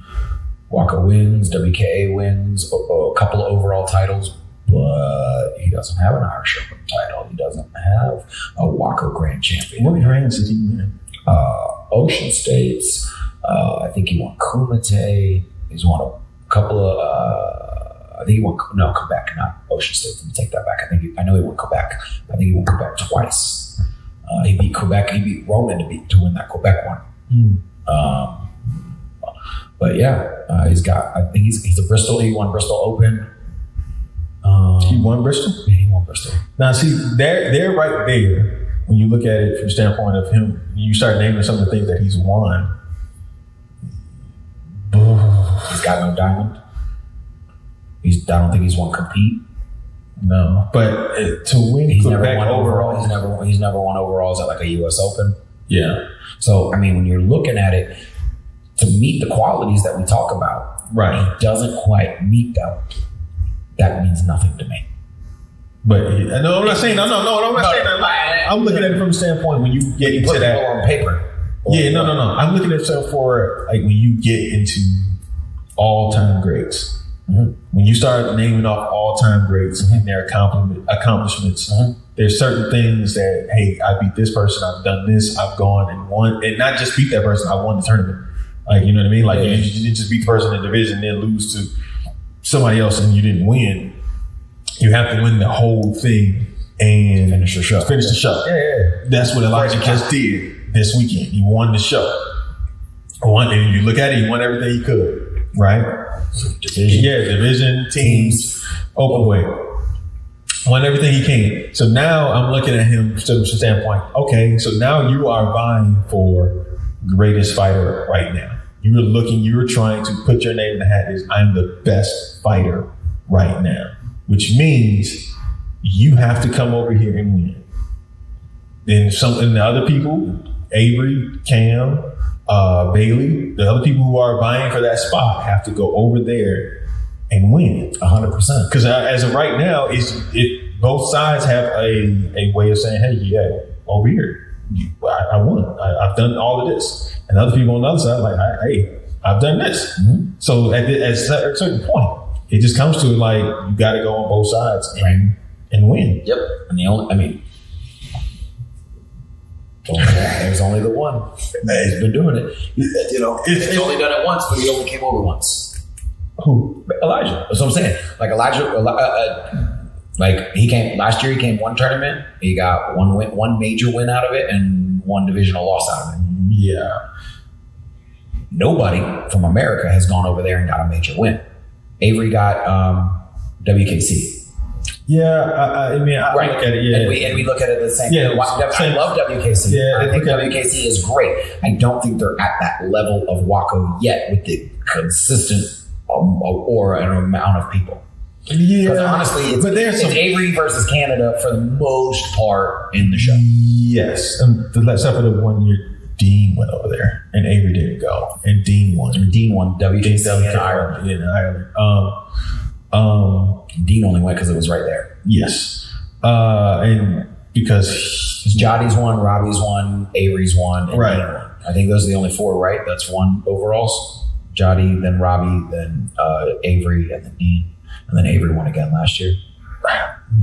Walker wins, WKA wins, a couple of overall titles, but he doesn't have an Irish Open title. He doesn't have a Waco Grand Champion. What grands did he win? Ocean States. I think he won Kumite. He's won a couple of. I think he won Quebec, not Ocean States. Let me take that back. I know he won Quebec. I think he won Quebec twice. He beat Quebec. He beat Roman to win that Quebec one. But yeah, he's got. I think he's a Bristol. He won Bristol Open. He won Bristol. Yeah, he won Bristol. Now, see, they're right there. When you look at it from the standpoint of him, you start naming some of the things that he's won. He's got no diamond. I don't think he's won compete. No, but to win, he's never won overall. He's never won overalls at like a U.S. Open. Yeah. So when you're looking at it, to meet the qualities that we talk about, right? He doesn't quite meet them. That means nothing to me. But no, I'm not saying no. I'm not saying that. I'm looking at it from the standpoint when you get into that on paper. Yeah, no. I'm looking at it for like when you get into all-time greats. Mm-hmm. When you start naming off all-time greats and their accomplishments, there's certain things that, hey, I beat this person, I've done this, I've gone and won, and not just beat that person, I won the tournament. Like, you know what I mean? Like, you didn't just beat the person in the division, then lose to somebody else and you didn't win. You have to win the whole thing and finish the show. Yeah. That's what Elijah just did this weekend. He won the show. And you look at it, he won everything he could, right? Division, teams, open weight. Won everything he can. So now I'm looking at him from the standpoint, okay, so now you are vying for greatest fighter right now. You're trying to put your name in the hat as I'm the best fighter right now, which means you have to come over here and win. Then the other people, Avery, Cam, Bailey, the other people who are vying for that spot have to go over there and win 100%. Because as of right now, both sides have a way of saying, hey, over here. I won. I've done all of this. And other people on the other side, like, hey, I've done this. Mm-hmm. So at a certain point, it just comes to it like you got to go on both sides and win. Yep. And there's only the one. He's been doing it. You know, he's only done it once, but he only came over once. Who? Elijah. That's what I'm saying. Like Elijah, like he came last year. He came one tournament. He got one major win out of it, and one divisional loss out of it. Yeah. Nobody from America has gone over there and got a major win. Avery got WKC. Yeah, I mean, I look at it. Yeah, and we look at it the same. Yeah, I love WKC. Yeah, I think WKC is great. I don't think they're at that level of Waco yet with the consistent aura and amount of people. Yeah, because honestly, it's Avery versus Canada for the most part in the show. Yes, and except for the 1 year Dean went over there, and Avery didn't go, and Dean won. WKC in Ireland. In Ireland. Dean only went because it was right there. Yes, and because Jottie's won, Robbie's won, Avery's won, and right. Dean won. I think those are the only four. Right, that's one overalls. Jottie, then Robbie, then Avery, and then Dean, and then Avery won again last year.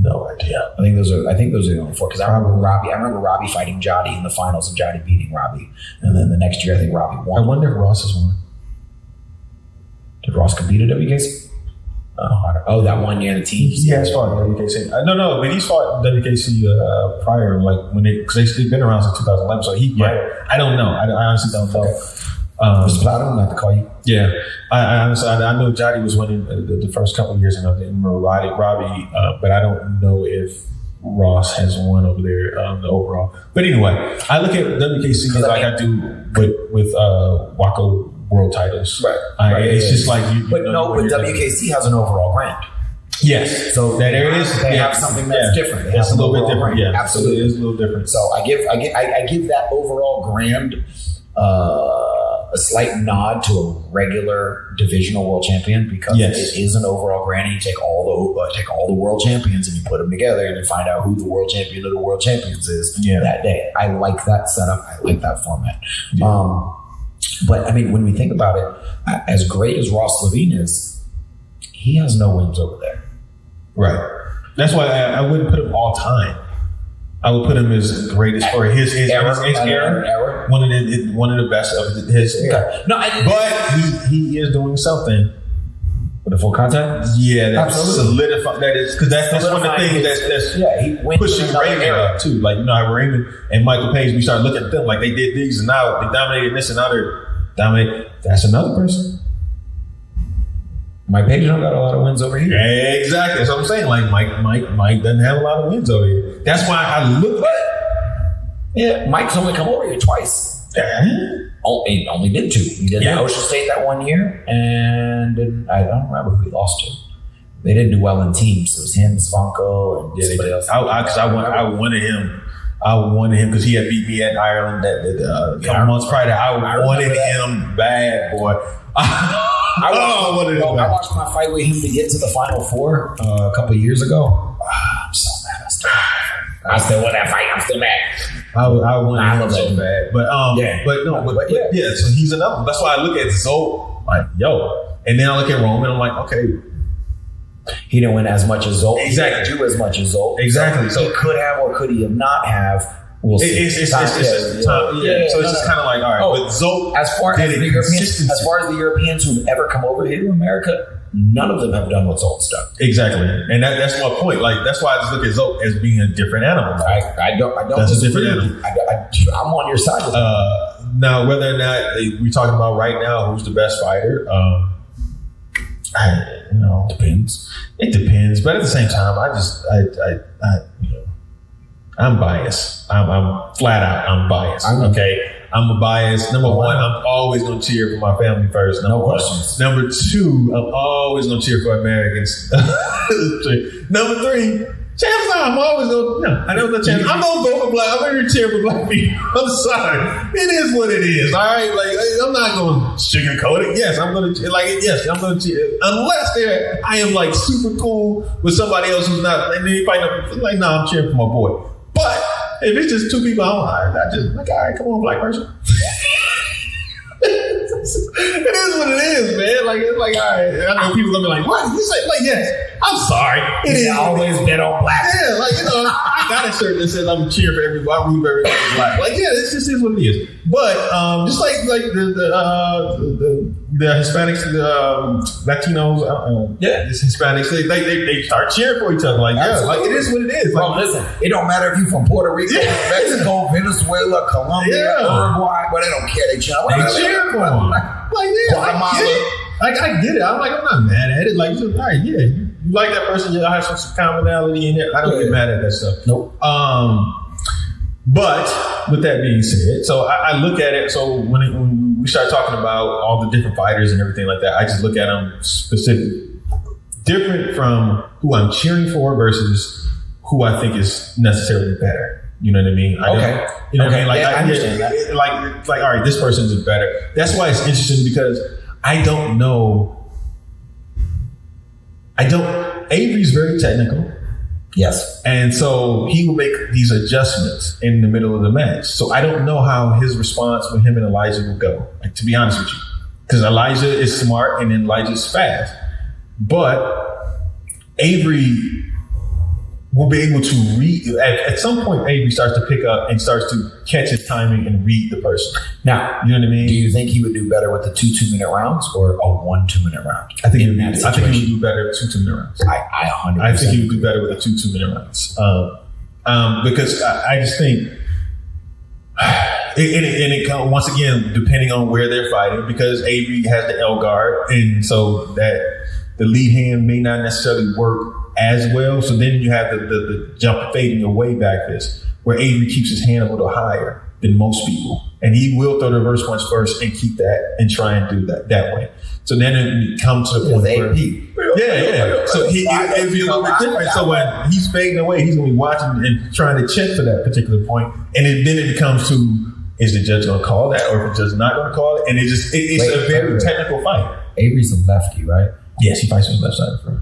No idea. I think those are the only four because I remember Robbie fighting Jottie in the finals and Jottie beating Robbie, and then the next year I think Robbie won. I wonder if Ross has won. Did Ross compete at WKC? That 1 year the team. Yeah, he's fought WKC. No, but he's fought WKC prior, like when because they've been around since 2011. So he, I don't know. I honestly don't know. Mr. Platinum, not to call you. Yeah, I honestly, I know Jottie was winning the first couple of years, and I remember Robbie, but I don't know if Ross has won over there the overall. But anyway, I look at WKC like I do with Waco World titles. Right. It's just like but WKC has an overall grand. Yes. So that there is. They have something that's different. They it's have a little bit different. Grand. Yeah, absolutely, it's a little different. So I give that overall grand a slight nod to a regular divisional world champion because it is an overall grand. And you take all the world champions and you put them together and you find out who the world champion of the world champions is that day. I like that setup. I like that format. Yeah. But I mean, when we think about it, as great as Ross Levine is, he has no wins over there. Right. That's why I wouldn't put him all time. I would put him as greatest for his era. One of the best of his era. No, but he is doing something with the full contact. Yeah, that's solidify. That is because that's one of the things that's pushing Raymond up too. Like Raymond and Michael Page, we started looking at them like they did these and now they dominated this and now they're dominating. That's another person. Mike Page don't got a lot of wins over here. Exactly. That's what I'm saying. Like Mike doesn't have a lot of wins over here. That's why I look at it. Yeah, Mike's only come over here twice. He only did two. He did Ocean State that 1 year, and I don't remember who he lost to. They didn't do well in teams. It was him, Svanko, and somebody else. Because I wanted him. I wanted him because he had beat me at Ireland a couple months prior. I wanted him bad, boy. I watched my fight with him to get to the Final Four a couple of years ago. I'm so mad. I still want that fight. I'm still mad. I wanted him so bad. But so he's another one. That's why I look at Zolt like, and then I look at Roman, I'm like, okay. He didn't win as much as Zolt. Exactly. He didn't do as much as Zolt. Exactly. So he could have or could he have not have. We'll see. It's just time. So it's just kind of like, all right. But Zolt, as far as the Europeans who've ever come over here to America, none of them have done what Zolt's done. Exactly, and that's my point. Like that's why I just look at Zolt as being a different animal. I don't. That's a different animal. I'm on your side. Now, whether or not we're talking about right now, who's the best fighter? Depends. It depends, but at the same time, I'm biased. I'm flat out. I'm biased. Okay. I'm a bias. Number one, I'm always going to cheer for my family first. No questions. Number two, I'm always going to cheer for Americans. Number three, chances are I'm always going to, I'm going to vote for black. I'm going to cheer for black people. I'm sorry. It is what it is. All right. Like, I'm not going to sugarcoat it. Yes, I'm going to, I'm going to cheer. Unless I am like super cool with somebody else who's not, and then you find out, like, I'm cheering for my boy. But If it's just two people, I just like, all right, come on, black person. It is what it is, man. Like it's like, all right. I know people gonna be like, "What?" You say, like, yes. I'm sorry. It is always been on black. Yeah, like I got a shirt that says I'm cheering for everybody. I root for everybody black. Like, yeah, this just is what it is. But just like the Hispanics, the Latinos, it's Hispanics. They start cheering for each other. Like, yeah, like it is what it is. Bro, like, listen, it don't matter if you from Puerto Rico, Mexico, Venezuela, Colombia, Uruguay, but they don't care. They cheer for them. Like, yeah, I get it. I'm not mad at it. Like, all right, yeah, you like that person. You have some commonality in it. I don't get mad at that stuff. Nope. But with that being said, so I look at it. So when we start talking about all the different fighters and everything like that, I just look at them specific, different from who I'm cheering for versus who I think is necessarily better. You know what I mean? Okay. You know what I mean? Like, yeah, I understand that. Like, all right, this person's better. That's why it's interesting because I don't know. Avery's very technical. Yes. And so he will make these adjustments in the middle of the match. So I don't know how his response with him and Elijah will go, like, to be honest with you. Because Elijah is smart and then Elijah's fast. But Avery will be able to read. At some point, Avery starts to pick up and starts to catch his timing and read the person. Now, you know what I mean? Do you think he would do better with the 2 2-minute rounds or a 1 2-minute round? I think he would do better with 2 2-minute rounds. I think he would do better with the 2 2-minute rounds. Because I just think, it once again, depending on where they're fighting, because Avery has the L guard, and so that the lead hand may not necessarily work as well. So then you have the jump fading away back fist, where Avery keeps his hand a little higher than most people. And he will throw the reverse punch first and keep that and try and do that way. So then it comes to the point where So it'll be a little bit different. So when he's fading away, he's going to be watching and trying to check for that particular point. And then it becomes to, is the judge going to call that, or if the judge not going to call it? And it's a very technical fight. Avery's a lefty, right? Yes, he fights on the left side of the front.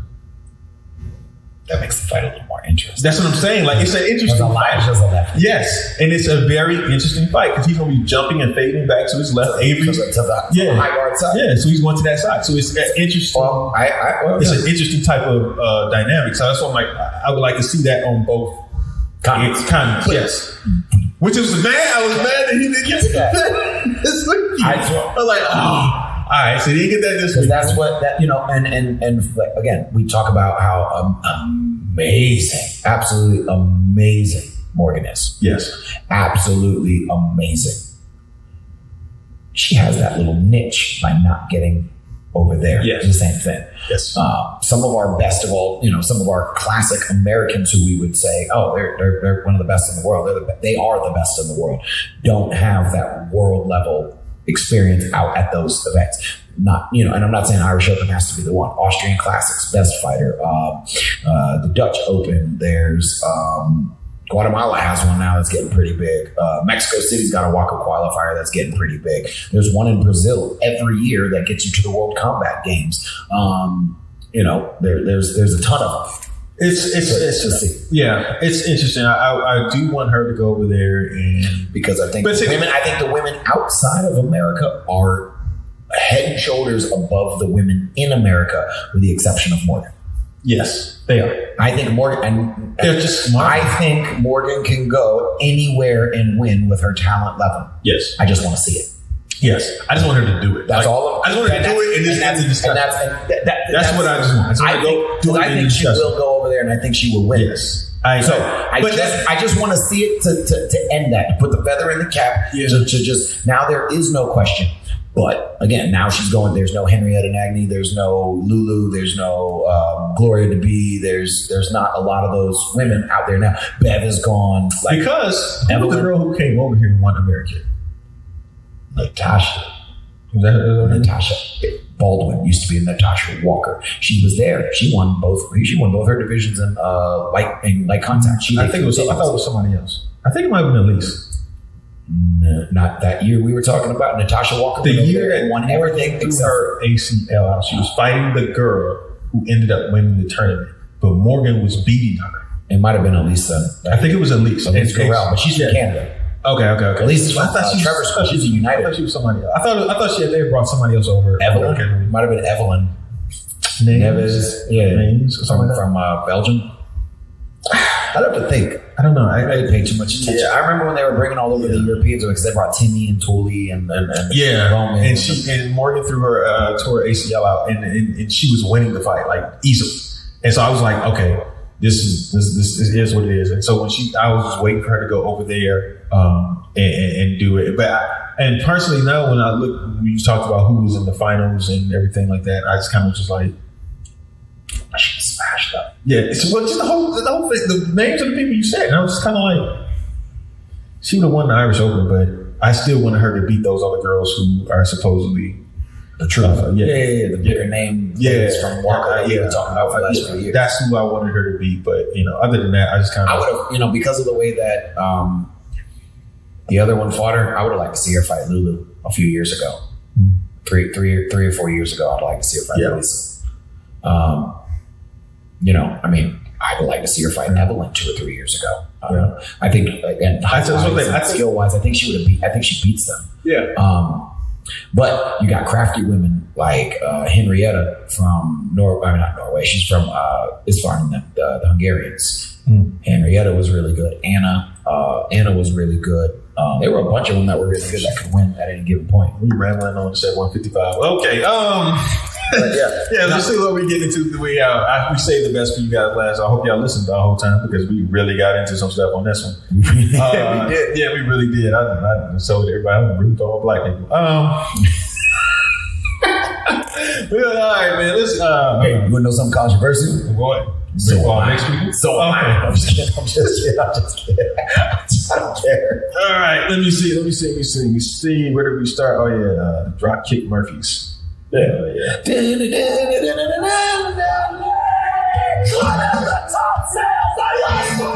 That makes the fight a little more interesting. That's what I'm saying. Like, it's an interesting fight. Elijah's a lefty. Yes, and it's a very interesting fight because he's going to be jumping and fading back to his left. Avery to the high guard side. Yeah, so he's going to that side. So it's interesting. Well, it's an interesting type of dynamic. So that's why I'm like, I would like to see that on both comments. Yes. Which is mad. I was mad that he didn't get that this week. I was like, oh. All right, so he didn't get that this week. That's what that, and like, again, we talk about how amazing, absolutely amazing Morgan is. Yes, absolutely amazing. She has that little niche by not getting over there. Yes, the same thing. Yes, some of our best of all, some of our classic Americans who we would say, oh, they're one of the best in the world. They are the best in the world. Don't have that world level experience out at those events. Not, and I'm not saying Irish Open has to be the one. Austrian Classics, best fighter. The Dutch Open, there's Guatemala has one now that's getting pretty big. Mexico City's got a Waka qualifier that's getting pretty big. There's one in Brazil every year that gets you to the World Combat Games. There's a ton of them. It's interesting. I do want her to go over there, and because I think the women outside of America are head and shoulders above the women in America, with the exception of Morgan. Yes, they are. I think Morgan, and they're just smart. I think Morgan can go anywhere and win with her talent level. Yes, I just want to see it. Yes, I just want her to do it. That's all. I just want her to do it, and that's what I just want. I think she will go over there, and I think she will win. Yes. I just want to see it to end that, to put the feather in the cap. Yeah. To just now there is no question. But again, now she's going. There's no Henrietta Nagny. There's no Lulu. There's no Gloria DeBee. There's not a lot of those women out there now. Bev is gone. Because who was the girl who came over here and won American? Natasha. Was that her name? Natasha Baldwin used to be Natasha Walker. She was there. She won both her divisions in light contact. I thought it was somebody else. I think it might have been Elise. No, not that year we were talking about. Natasha Walker. The year that won everything except her ACL. She was fighting the girl who ended up winning the tournament, but Morgan was beating her. It might have been Elisa. I think it was Elise. Elise Corral, but she's from Canada. Okay. Elise from Trevor's School. She's a United. I thought she was somebody else. I thought they brought somebody else over. Evelyn. Might have been Evelyn. Neves. Yeah. Names or something from Belgium. I'd have to think. I don't know. I didn't pay too much attention. Yeah, I remember when they were bringing all over the Europeans because they brought Timmy and Tully and Roman. And Morgan threw her tore her ACL out and she was winning the fight like easily. And so I was like, okay, this is what it is. And so I was just waiting for her to go over there and do it. And personally now when you talked about who was in the finals and everything like that, I just kind of just like, she smashed up. Yeah, just the whole thing, the names of the people you said. And I was just kind of like, she would have won the Irish Open, but I still wanted her to beat those other girls who are supposedly the truth. The bigger name from Walker that we were talking about for the last few years. That's who I wanted her to beat. But other than that, I just kind of would have, because of the way that the other one fought her, I would have liked to see her fight Lulu a few years ago. 3 or 4 years ago, I'd like to see her fight Lisa. I'd like to see her fight Evelyn 2 or 3 years ago. I think, and skill wise, I think she would have beat. I think she beats them. Yeah. But you got crafty women like Henrietta from not Norway. She's from Isfahan, the Hungarians. Henrietta was really good. Anna was really good. There were a bunch of them that were really good that could win at any given point. We rambling on this at 155. Okay. Let's see what we get into. We saved the best for you guys last. I hope y'all listened the whole time because we really got into some stuff on this one. We did. Yeah, we really did. I told everybody I'm rooting for all black people. All right, man. Let's. You want to know something controversial? What? So next week. So I'm just kidding. I don't care. All right. Let me see. Where did we start? Oh yeah, drop kick Murphys. Yeah.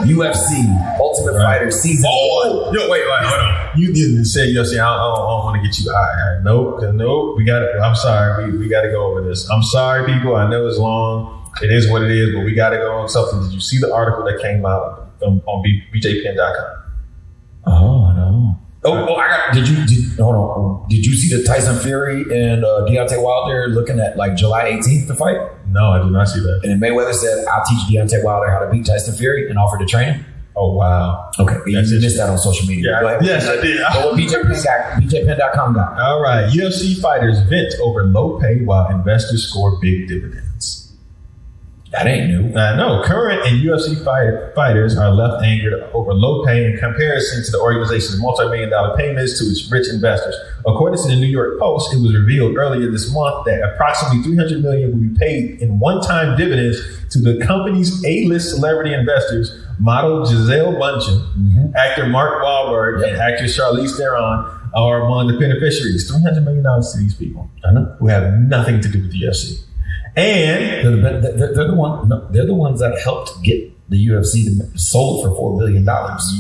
UFC Ultimate Fighter season 1. Yo, wait, hold on. You didn't say UFC. I don't want to get you high. Nope. We got it. I'm sorry. We got to go over this. I'm sorry, people. I know it's long. It is what it is, but we got to go on something. Did you see the article that came out on BJPen.com? Oh, no. Did you see the Tyson Fury and Deontay Wilder looking at like July 18th to fight? No, I did not see that. And then Mayweather said, I'll teach Deontay Wilder how to beat Tyson Fury and offered to train him. Oh, wow. Okay. You missed that on social media. Yeah, yes, I did. What BJPen.com got. All right. UFC fighters vent over low pay while investors score big dividends. That ain't new. I know. Current and UFC fighters are left angered over low pay in comparison to the organization's multi-million-dollar payments to its rich investors. According to the New York Post, it was revealed earlier this month that approximately $300 million will be paid in one-time dividends to the company's A-list celebrity investors, model Gisele Bundchen, actor Mark Wahlberg, and actress Charlize Theron are among the beneficiaries. $300 million to these people who have nothing to do with the UFC. And they're the ones that helped get the UFC sold for $4 billion.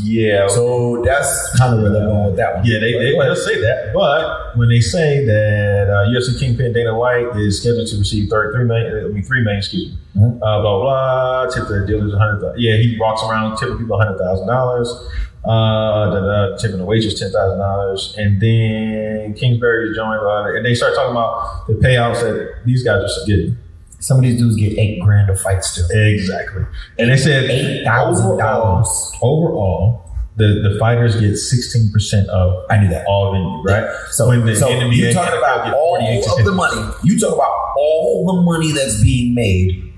Yeah. So that's kind of where they're going with that one. Yeah, they'll say that. But when they say that UFC kingpin Dana White is scheduled to receive $3 million, excuse me. Blah, blah, tip the dealers $100,000. Yeah, he walks around tipping people $100,000. Tipping the waitress $10,000, and then Kingsbury is joined and they start talking about the payouts that these guys are getting. Some of these dudes get $8,000 a fight still. Exactly, and they said $8,000 overall. The fighters get 16% of. I knew that all venue, right? So NBA, you talk about all of the money. You talk about all the money that's being made.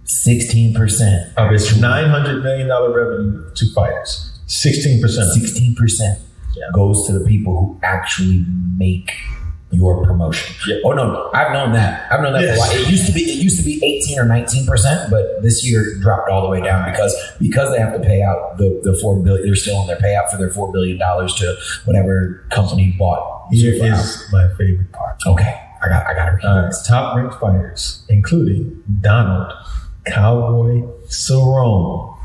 16% of its $900 million revenue to fighters. 16%. 16% goes to the people who actually make your promotion. Yeah. Oh no, I've known that for a while. It used to be 18 or 19%, but this year it dropped all the way down because they have to pay out the $4 billion. They're still on their payout for their $4 billion to whatever company bought. Here is my favorite part. Okay, I got it. Top ranked fighters, including Donald Cowboy Cerrone,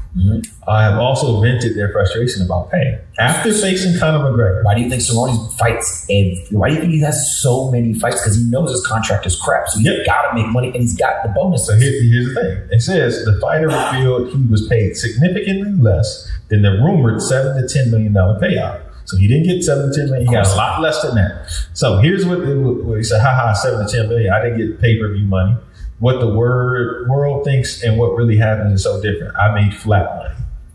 have also vented their frustration about pay after facing Conor McGregor. Why do you think Cerrone fights? Why do you think he has so many fights? Because he knows his contract is crap. So he's got to make money, and he's got the bonus. So here's the thing. It says the fighter revealed he was paid significantly less than the rumored $7 to $10 million payout. So he didn't get 7 to 10 million. He got a lot less than that. So here's what he said: haha, 7 to 10 million. I didn't get pay-per-view money. What the world thinks and what really happens is so different. I made flat money.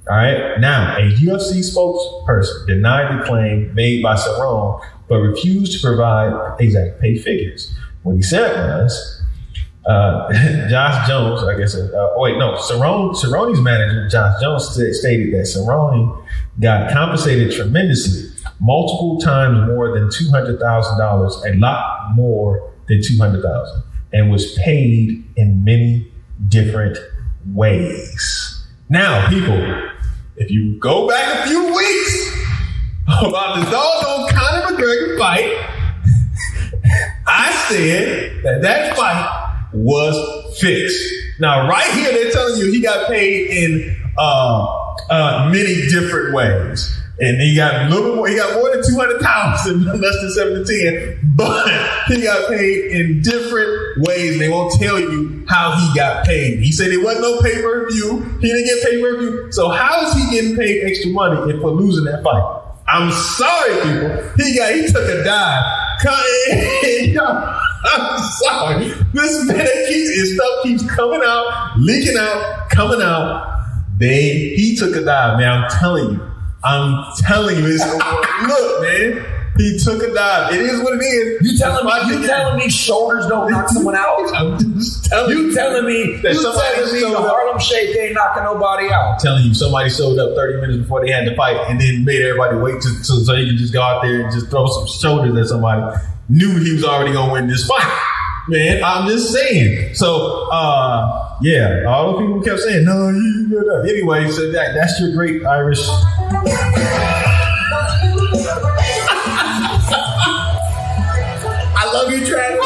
All right. Now, a UFC spokesperson denied the claim made by Cerrone, but refused to provide exact pay figures. What he said was, Josh Jones, I guess. Cerrone's manager, Josh Jones, stated that Cerrone got compensated tremendously, multiple times more than $200,000, a lot more than $200,000, and was paid in many different ways. Now, people, if you go back a few weeks about the doggone Conor McGregor fight, I said that fight was fixed. Now, right here, they're telling you he got paid in many different ways. And he got a little bit more. He got more than 200,000, less than 7 to 10. But he got paid in different ways. And they won't tell you how he got paid. He said it wasn't no pay-per-view. He didn't get pay-per-view. So how is he getting paid extra money for losing that fight? I'm sorry, people. He took a dive. I'm sorry. This man his stuff keeps coming out, leaking out, coming out. He took a dive, man. I'm telling you. Look, man. He took a dive. It is what it is. You telling me shoulders don't knock someone out? I'm just telling you. You telling me the Harlem Shake ain't knocking nobody out? I'm telling you, somebody showed up 30 minutes before they had to fight and then made everybody wait so he could just go out there and just throw some shoulders at somebody. Knew he was already going to win this fight. Man, I'm just saying. So, all the people kept saying, no, you know that. Anyway, so that's your great Irish. I love you, Travis.